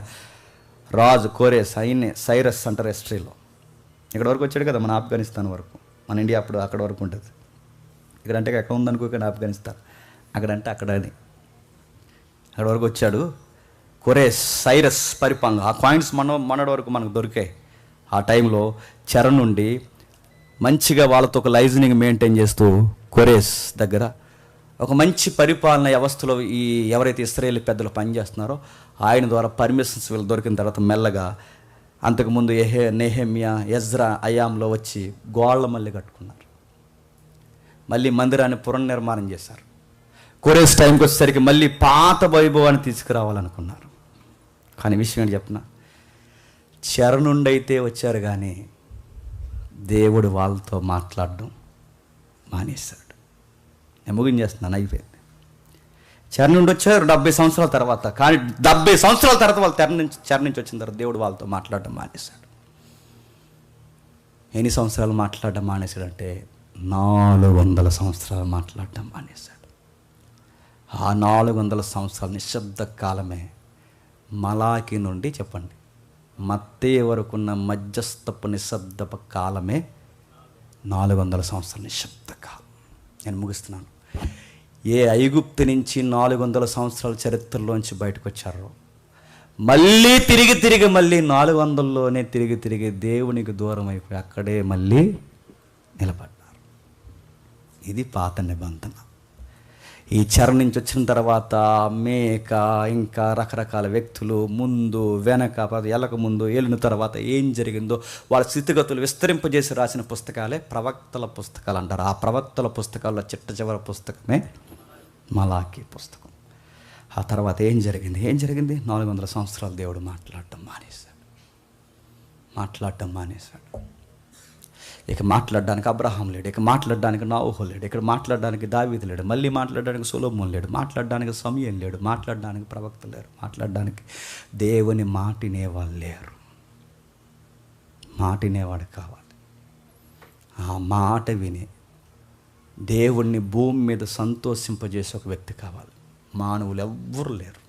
రాజు, కోరేస్, సైరస్ అంటారు హిస్టరీలో. ఇక్కడ వరకు వచ్చాడు కదా, మన ఆఫ్ఘనిస్తాన్ వరకు. మన ఇండియా అప్పుడు అక్కడ వరకు ఉంటుంది. ఇక్కడంటే ఎక్కడ ఉందనుకోకండి ఆఫ్ఘనిస్తాన్, అక్కడంటే అక్కడ అని. అక్కడ వరకు వచ్చాడు. కొరేస్ సైరస్ పరిపాలన, ఆ కాయిన్స్ మొన్నటి వరకు మనకు దొరికాయి. ఆ టైంలో చెర నుండి మంచిగా వాళ్ళతో ఒక లైజనింగ్ మెయింటైన్ చేస్తూ కొరేస్ దగ్గర ఒక మంచి పరిపాలన వ్యవస్థలో ఈ ఎవరైతే ఇశ్రాయేలు పెద్దలు పనిచేస్తున్నారో ఆయన ద్వారా పర్మిషన్స్ వీళ్ళు దొరికిన తర్వాత మెల్లగా అంతకుముందు నెహెమ్యా, ఎజ్రా, అయామ్లో వచ్చి గోళ్ళ మళ్ళీ కట్టుకున్నారు. మళ్ళీ మందిరాన్ని పునర్నిర్మాణం చేశారు. కొరేస్ టైంకి వచ్చేసరికి మళ్ళీ పాత వైభవాన్ని తీసుకురావాలనుకున్నారు. కానీ విషయం ఏంటి చెప్పిన, చెర నుండి అయితే వచ్చారు కానీ దేవుడు వాళ్ళతో మాట్లాడడం మానేశాడు. నేను ముగించేస్తున్నాను, అయిపోయింది. చెర నుండి వచ్చారు 70 సంవత్సరాల తర్వాత. కానీ 70 సంవత్సరాల తర్వాత వాళ్ళు చెర నుంచి వచ్చిన తర్వాత దేవుడు వాళ్ళతో మాట్లాడడం మానేశాడు. ఎన్ని సంవత్సరాలు మాట్లాడడం మానేశాడంటే 400 సంవత్సరాలు మాట్లాడడం మానేశాడు. ఆ 400 సంవత్సరాల నిశ్శబ్ద కాలమే మలాకి నుండి చెప్పండి మత్తయి వరకున్న మధ్యస్థపు నిశ్శబ్దపు కాలమే 400 సంవత్సరాల నిశ్శబ్ద కాలం. నేను ముగిస్తున్నాను. ఏ ఐగుప్తు నుంచి 400 సంవత్సరాల చరిత్రలోంచి బయటకు వచ్చారో మళ్ళీ తిరిగి మళ్ళీ 400లోనే తిరిగి దేవునికి దూరం అయిపోయి అక్కడే మళ్ళీ నిలబడ్డారు. ఇది పాత నిబంధన. ఈ చెర నుంచి వచ్చిన తర్వాత మేక ఇంకా రకరకాల వ్యక్తులు ముందు వెనక ఎలక ముందు ఏలిన తర్వాత ఏం జరిగిందో వాళ్ళ స్థితిగతులు విస్తరింపజేసి రాసిన పుస్తకాలే ప్రవక్తల పుస్తకాలు అంటారు. ఆ ప్రవక్తల పుస్తకాల్లో చిట్ట చివరి పుస్తకమే మలాకి పుస్తకం. ఆ తర్వాత ఏం జరిగింది 400 సంవత్సరాలు దేవుడు మాట్లాడటం మానేశాడు. ఇక మాట్లాడడానికి అబ్రహాం లేడు, ఇక మాట్లాడడానికి నాహోహు లేడు, ఇక్కడ మాట్లాడడానికి దావీదు లేడు, మళ్ళీ మాట్లాడడానికి సొలొమోను లేడు, మాట్లాడడానికి సమూయేలు లేడు, మాట్లాడడానికి ప్రవక్తలు లేరు, మాట్లాడడానికి దేవుని మాటినేవాళ్ళు లేరు. మాటినేవాడు కావాలి. ఆ మాట విని దేవుణ్ణి భూమి మీద సంతోషింపజేసే ఒక వ్యక్తి కావాలి. మానవులు ఎవ్వరు లేరు.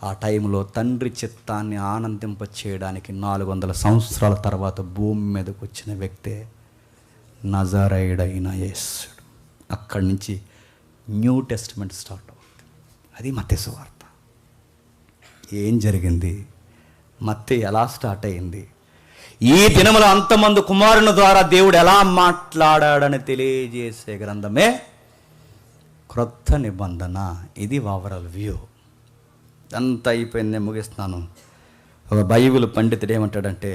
ఆ టైంలో తండ్రి చిత్తాన్ని ఆనందింప చేయడానికి 400 సంవత్సరాల తర్వాత భూమి మీదకి వచ్చిన వ్యక్తే నజరేయుడైన యేసుడు. అక్కడి నుంచి న్యూ టెస్టిమెంట్ స్టార్ట్ అవుతుంది. అది మత్తయి సువార్త. ఏం జరిగింది, మత్తయి ఎలా స్టార్ట్ అయింది, ఈ దినములో అంతమంది కుమారుని ద్వారా దేవుడు ఎలా మాట్లాడాడని తెలియజేసే గ్రంథమే క్రొత్త నిబంధన. ఇది ఓవరాల్ వ్యూ. అంతా అయిపోయింది, నేను ముగిస్తున్నాను. ఒక బైబిల్ పండితుడు ఏమంటాడంటే,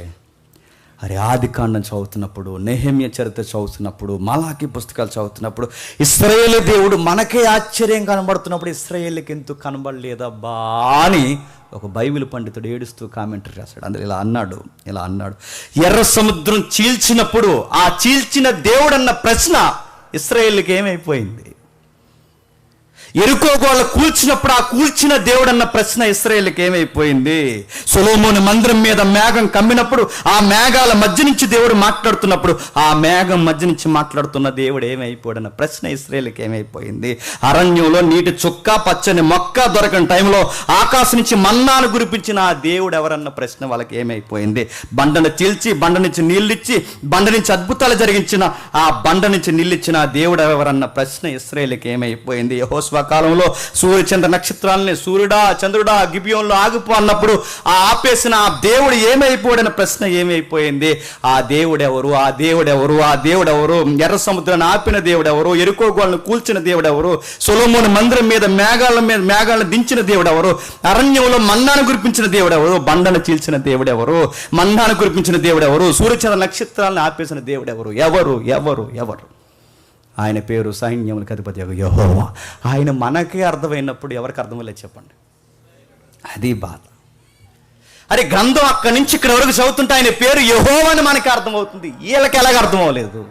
అరే ఆదికాండం చదువుతున్నప్పుడు, నెహెమ్యా చరిత్ర చదువుతున్నప్పుడు, మలాకి పుస్తకాలు చదువుతున్నప్పుడు ఇశ్రాయేలు దేవుడు మనకే ఆశ్చర్యం కనబడుతున్నప్పుడు ఇశ్రాయేలుకి ఎందుకు కనబడలేదబ్బా అని ఒక బైబిల్ పండితుడు ఏడుస్తూ కామెంటరీ రాశాడు. అందులో ఇలా అన్నాడు, ఎర్ర సముద్రం చీల్చినప్పుడు ఆ చీల్చిన దేవుడు అన్న ప్రశ్న ఇశ్రాయేలుకి ఏమైపోయింది? యెరికో గోడ కూల్చినప్పుడు ఆ కూల్చిన దేవుడు అన్న ప్రశ్న ఇశ్రాయేలుకి ఏమైపోయింది? సొలొమోను మందిరం మీద మేఘం కమ్మినప్పుడు ఆ మేఘాల మధ్య నుంచి దేవుడు మాట్లాడుతున్నప్పుడు ఆ మేఘం మధ్య నుంచి మాట్లాడుతున్న దేవుడు ఏమైపోయాడన్న ప్రశ్న ఇశ్రాయేలుకి ఏమైపోయింది? అరణ్యంలో నీటి చుక్క పచ్చని మొక్క దొరకని టైంలో ఆకాశం నుంచి మన్నాను కురిపించిన ఆ దేవుడు ఎవరన్న ప్రశ్న వాళ్ళకి ఏమైపోయింది? బండను చీల్చి బండ నుంచి నీళ్ళిచ్చి బండ నుంచి అద్భుతాలు జరిగించిన ఆ బండ నుంచి నీళ్ళిచ్చిన ఆ దేవుడు ఎవరన్న ప్రశ్న ఇశ్రాయేలుకి ఏమైపోయింది? యెహోషువ కాలంలో సూర్య చంద్ర నక్షత్రాలని సూర్యుడా చంద్రుడా గిబియోన్లో ఆగిపో అన్నప్పుడు ఆ ఆపేసిన ఆ దేవుడు ఏమైపోయాడన్న ప్రశ్న ఏమైపోయింది? ఆ దేవుడెవరు? ఎర్ర సముద్రాన్ని ఆపిన దేవుడెవరు? యెరికో గోడను కూల్చిన దేవుడెవరు? సొలొమోను మందిరం మీద మేఘాలను దించిన దేవుడెవరు? అరణ్యంలో మన్నాను కురిపించిన దేవుడెవరు? బండను చీల్చిన దేవుడెవరు? మన్నాను కురిపించిన దేవుడెవరు? సూర్యచంద్ర నక్షత్రాలను ఆపేసిన దేవుడెవరు? ఎవరు? ఆయన పేరు సైన్యములకు అధిపతి యెహోవా. ఆయన మనకే అర్థమైనప్పుడు ఎవరికి అర్థమయ్యలేదు చెప్పండి. అది బాధ. అరే గ్రంథం అక్కడి నుంచి ఇక్కడ వరకు చదువుతుంటే ఆయన పేరు యెహోవా అని మనకి అర్థమవుతుంది, వీళ్ళకి ఎలాగ అర్థం అవ్వలేదు.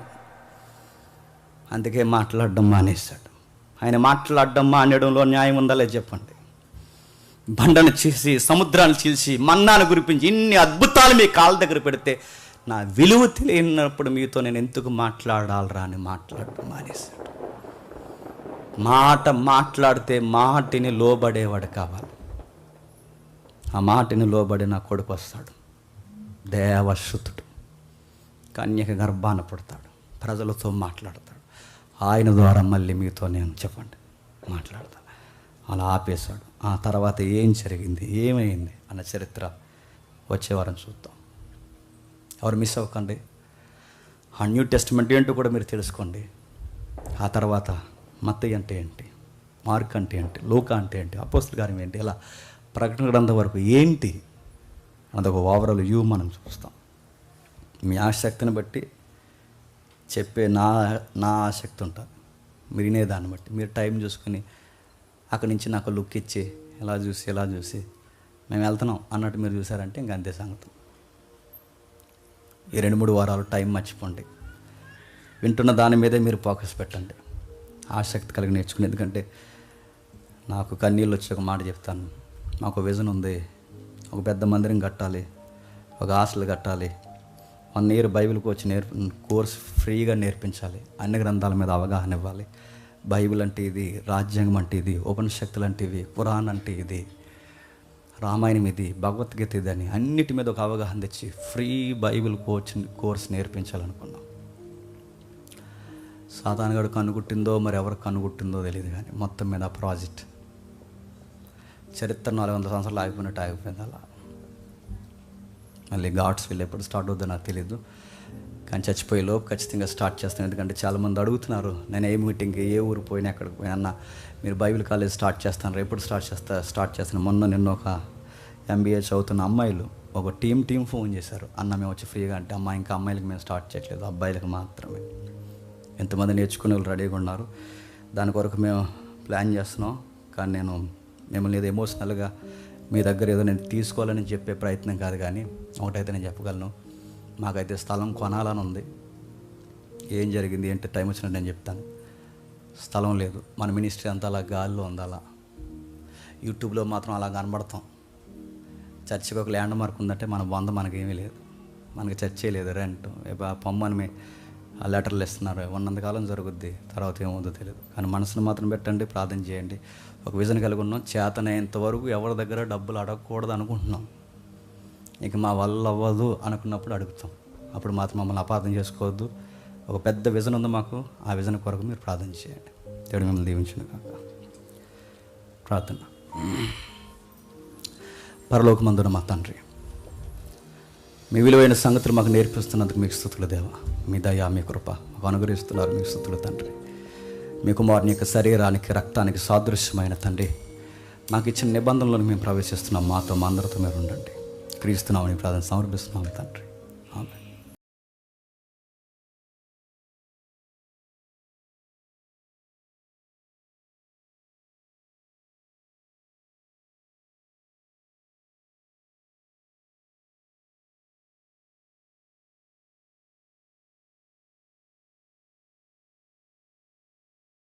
అందుకే మాట్లాడడం మానేశాడు. ఆయన మాట్లాడడం మానేయడంలో న్యాయం ఉందా లేదు చెప్పండి. బండను చీల్చి సముద్రాన్ని చీల్చి మన్నాను కురిపించి ఇన్ని అద్భుతాలు మీ కాళ్ళ దగ్గర పెడితే నా విలువ తెలియనప్పుడు మీతో నేను ఎందుకు మాట్లాడాలరా అని మాట్లాడటం మానేశాడు. మాట్లాడితే మాటిని లోబడేవాడు కావాలి. ఆ మాటిని లోబడి నా కొడుకు వస్తాడు, దేవశ్రుతుడు. కన్యక గర్భాన పుడతాడు, ప్రజలతో మాట్లాడతాడు, ఆయన ద్వారా మళ్ళీ మీతో నేను చెప్పండి మాట్లాడతాను. అలా ఆపేశాడు. ఆ తర్వాత ఏం జరిగింది, ఏమైంది అన్న చరిత్ర వచ్చే వారం చూద్దాం. ఎవరు మిస్ అవ్వకండి. ఆ న్యూ టెస్టిమెంట్ ఏంటో కూడా మీరు తెలుసుకోండి. ఆ తర్వాత మత్తయి అంటే ఏంటి, మార్క్ అంటే ఏంటి, లూకా అంటే ఏంటి, అపోస్తల కార్యం ఏంటి, ఇలా ప్రకటన గ్రంథం వరకు ఏంటి అదొక ఓవరాల్ వ్యూ మనం చూస్తాం. మీ ఆసక్తిని బట్టి చెప్పే నా ఆసక్తి ఉంటుంది. మీరు వినేదాన్ని బట్టి మీరు టైం చూసుకొని అక్కడి నుంచి నాకు లుక్ ఇచ్చి ఇలా చూసి మేము వెళ్తున్నాం అన్నట్టు మీరు చూసారంటే ఇంక అంతే సంగతి. ఈ 2-3 వారాలు టైం మర్చిపోండి. వింటున్న దాని మీదే మీరు ఫోకస్ పెట్టండి, ఆసక్తి కలిగి నేర్చుకుని. ఎందుకంటే నాకు కన్నీళ్ళు వచ్చి ఒక మాట చెప్తాను. మాకు విజన్ ఉంది, ఒక పెద్ద మందిరం కట్టాలి, ఒక హాస్టల్ కట్టాలి, 1 year బైబిల్ కోర్స్ ఫ్రీగా నేర్పించాలి, అన్ని గ్రంథాల మీద అవగాహన ఇవ్వాలి. బైబిల్ అంటే ఇది, రాజ్యాంగం అంటే ఇది, ఉపనిషత్తులు అంటే ఇవి, ఖురాన్ అంటే ఇది, రామాయణం ఇది, భగవద్గీత ఇది అని అన్నిటి మీద ఒక అవగాహన తెచ్చి ఫ్రీ బైబిల్ కోర్స్ నేర్పించాలనుకున్నాం. సాతానుగాడు కనుగుట్టిందో మరి ఎవరు కనుగుట్టిందో తెలియదు, కానీ మొత్తం మీద ఆ ప్రాజెక్ట్ చరిత్ర 400 సంవత్సరాలు ఆగిపోయింది. అలా మళ్ళీ గాడ్స్ విల్ ఎప్పుడు స్టార్ట్ అవుతుందో నాకు తెలియదు, కానీ చచ్చిపోయేలోపు ఖచ్చితంగా స్టార్ట్ చేస్తాను. ఎందుకంటే చాలామంది అడుగుతున్నారు, నేను ఏ మీటింగ్కి ఏ ఊరు పోయినా ఎక్కడికి పోయినా అన్న మీరు బైబిల్ కాలేజ్ స్టార్ట్ చేస్తాను, ఎప్పుడు స్టార్ట్ చేస్తాను. నిన్న ఒక MBA చదువుతున్న అమ్మాయిలు ఒక టీం ఫోన్ చేశారు, అన్న మేము వచ్చి ఫ్రీగా అంటే, అమ్మాయి ఇంకా అమ్మాయిలకి మేము స్టార్ట్ చేయట్లేదు, అబ్బాయిలకు మాత్రమే. ఎంతమంది నేర్చుకునే వాళ్ళు రెడీగా ఉన్నారు, దాని కొరకు మేము ప్లాన్ చేస్తున్నాం. కానీ నేను మిమ్మల్ని ఏదో ఎమోషనల్గా మీ దగ్గర ఏదో నేను తీసుకోవాలని చెప్పే ప్రయత్నం కాదు, కానీ ఒకటైతే నేను చెప్పగలను, మాకైతే స్థలం కొనాలని ఉంది. ఏం జరిగింది ఏంటి టైం వచ్చినట్టు నేను చెప్తాను. స్థలం లేదు, మన మినిస్ట్రీ అంతా అలా గాల్లో ఉంది. అలా యూట్యూబ్లో మాత్రం అలా కనబడతాం. చర్చికి ఒక ల్యాండ్ మార్క్ ఉందంటే మన మనకేమీ లేదు, మనకి చర్చే లేదు, రెంట్ పొమ్మని ఆ లెటర్లు ఇస్తున్నారు. ఉన్నంతకాలం జరుగుద్ది, తర్వాత ఏమవుతుందో తెలియదు. కానీ మనసును మాత్రం పెట్టండి, ప్రార్థన చేయండి. ఒక విజన్ కలిగి ఉన్నాం, చేతనైనంత వరకు ఎవరి దగ్గర డబ్బులు అడగకూడదు అనుకుంటున్నాం. ఇక మా వల్ల అవ్వదు అనుకున్నప్పుడు అడుగుతాం, అప్పుడు మాత్రం మమ్మల్ని అపార్థం చేసుకోవద్దు. ఒక పెద్ద విజన్ ఉంది మాకు, ఆ విజన్ కొరకు మీరు ప్రార్థన చేయండి. దేవుడు మిమ్మల్ని దీవించును కాక. ప్రార్థన. పరలోకమందున మా తండ్రి, మీ విలువైన సంగతులు మాకు నేర్పిస్తున్నందుకు మీకు స్తుతులు దేవా. మీ దయ మీ కృప మాకు అనుగ్రహిస్తున్నారు, మీకు స్తుతులు తండ్రి. మీ కుమారుని యొక్క శరీరానికి రక్తానికి సాదృశ్యమైన తండ్రి, మాకు ఇచ్చిన నిబంధనలను మేము ప్రవేశిస్తున్నాం. మాతో మా అందరితో మీరు ఉండండి. క్రీస్తున్నామని ప్రార్థన సమర్పిస్తున్నాము తండ్రి.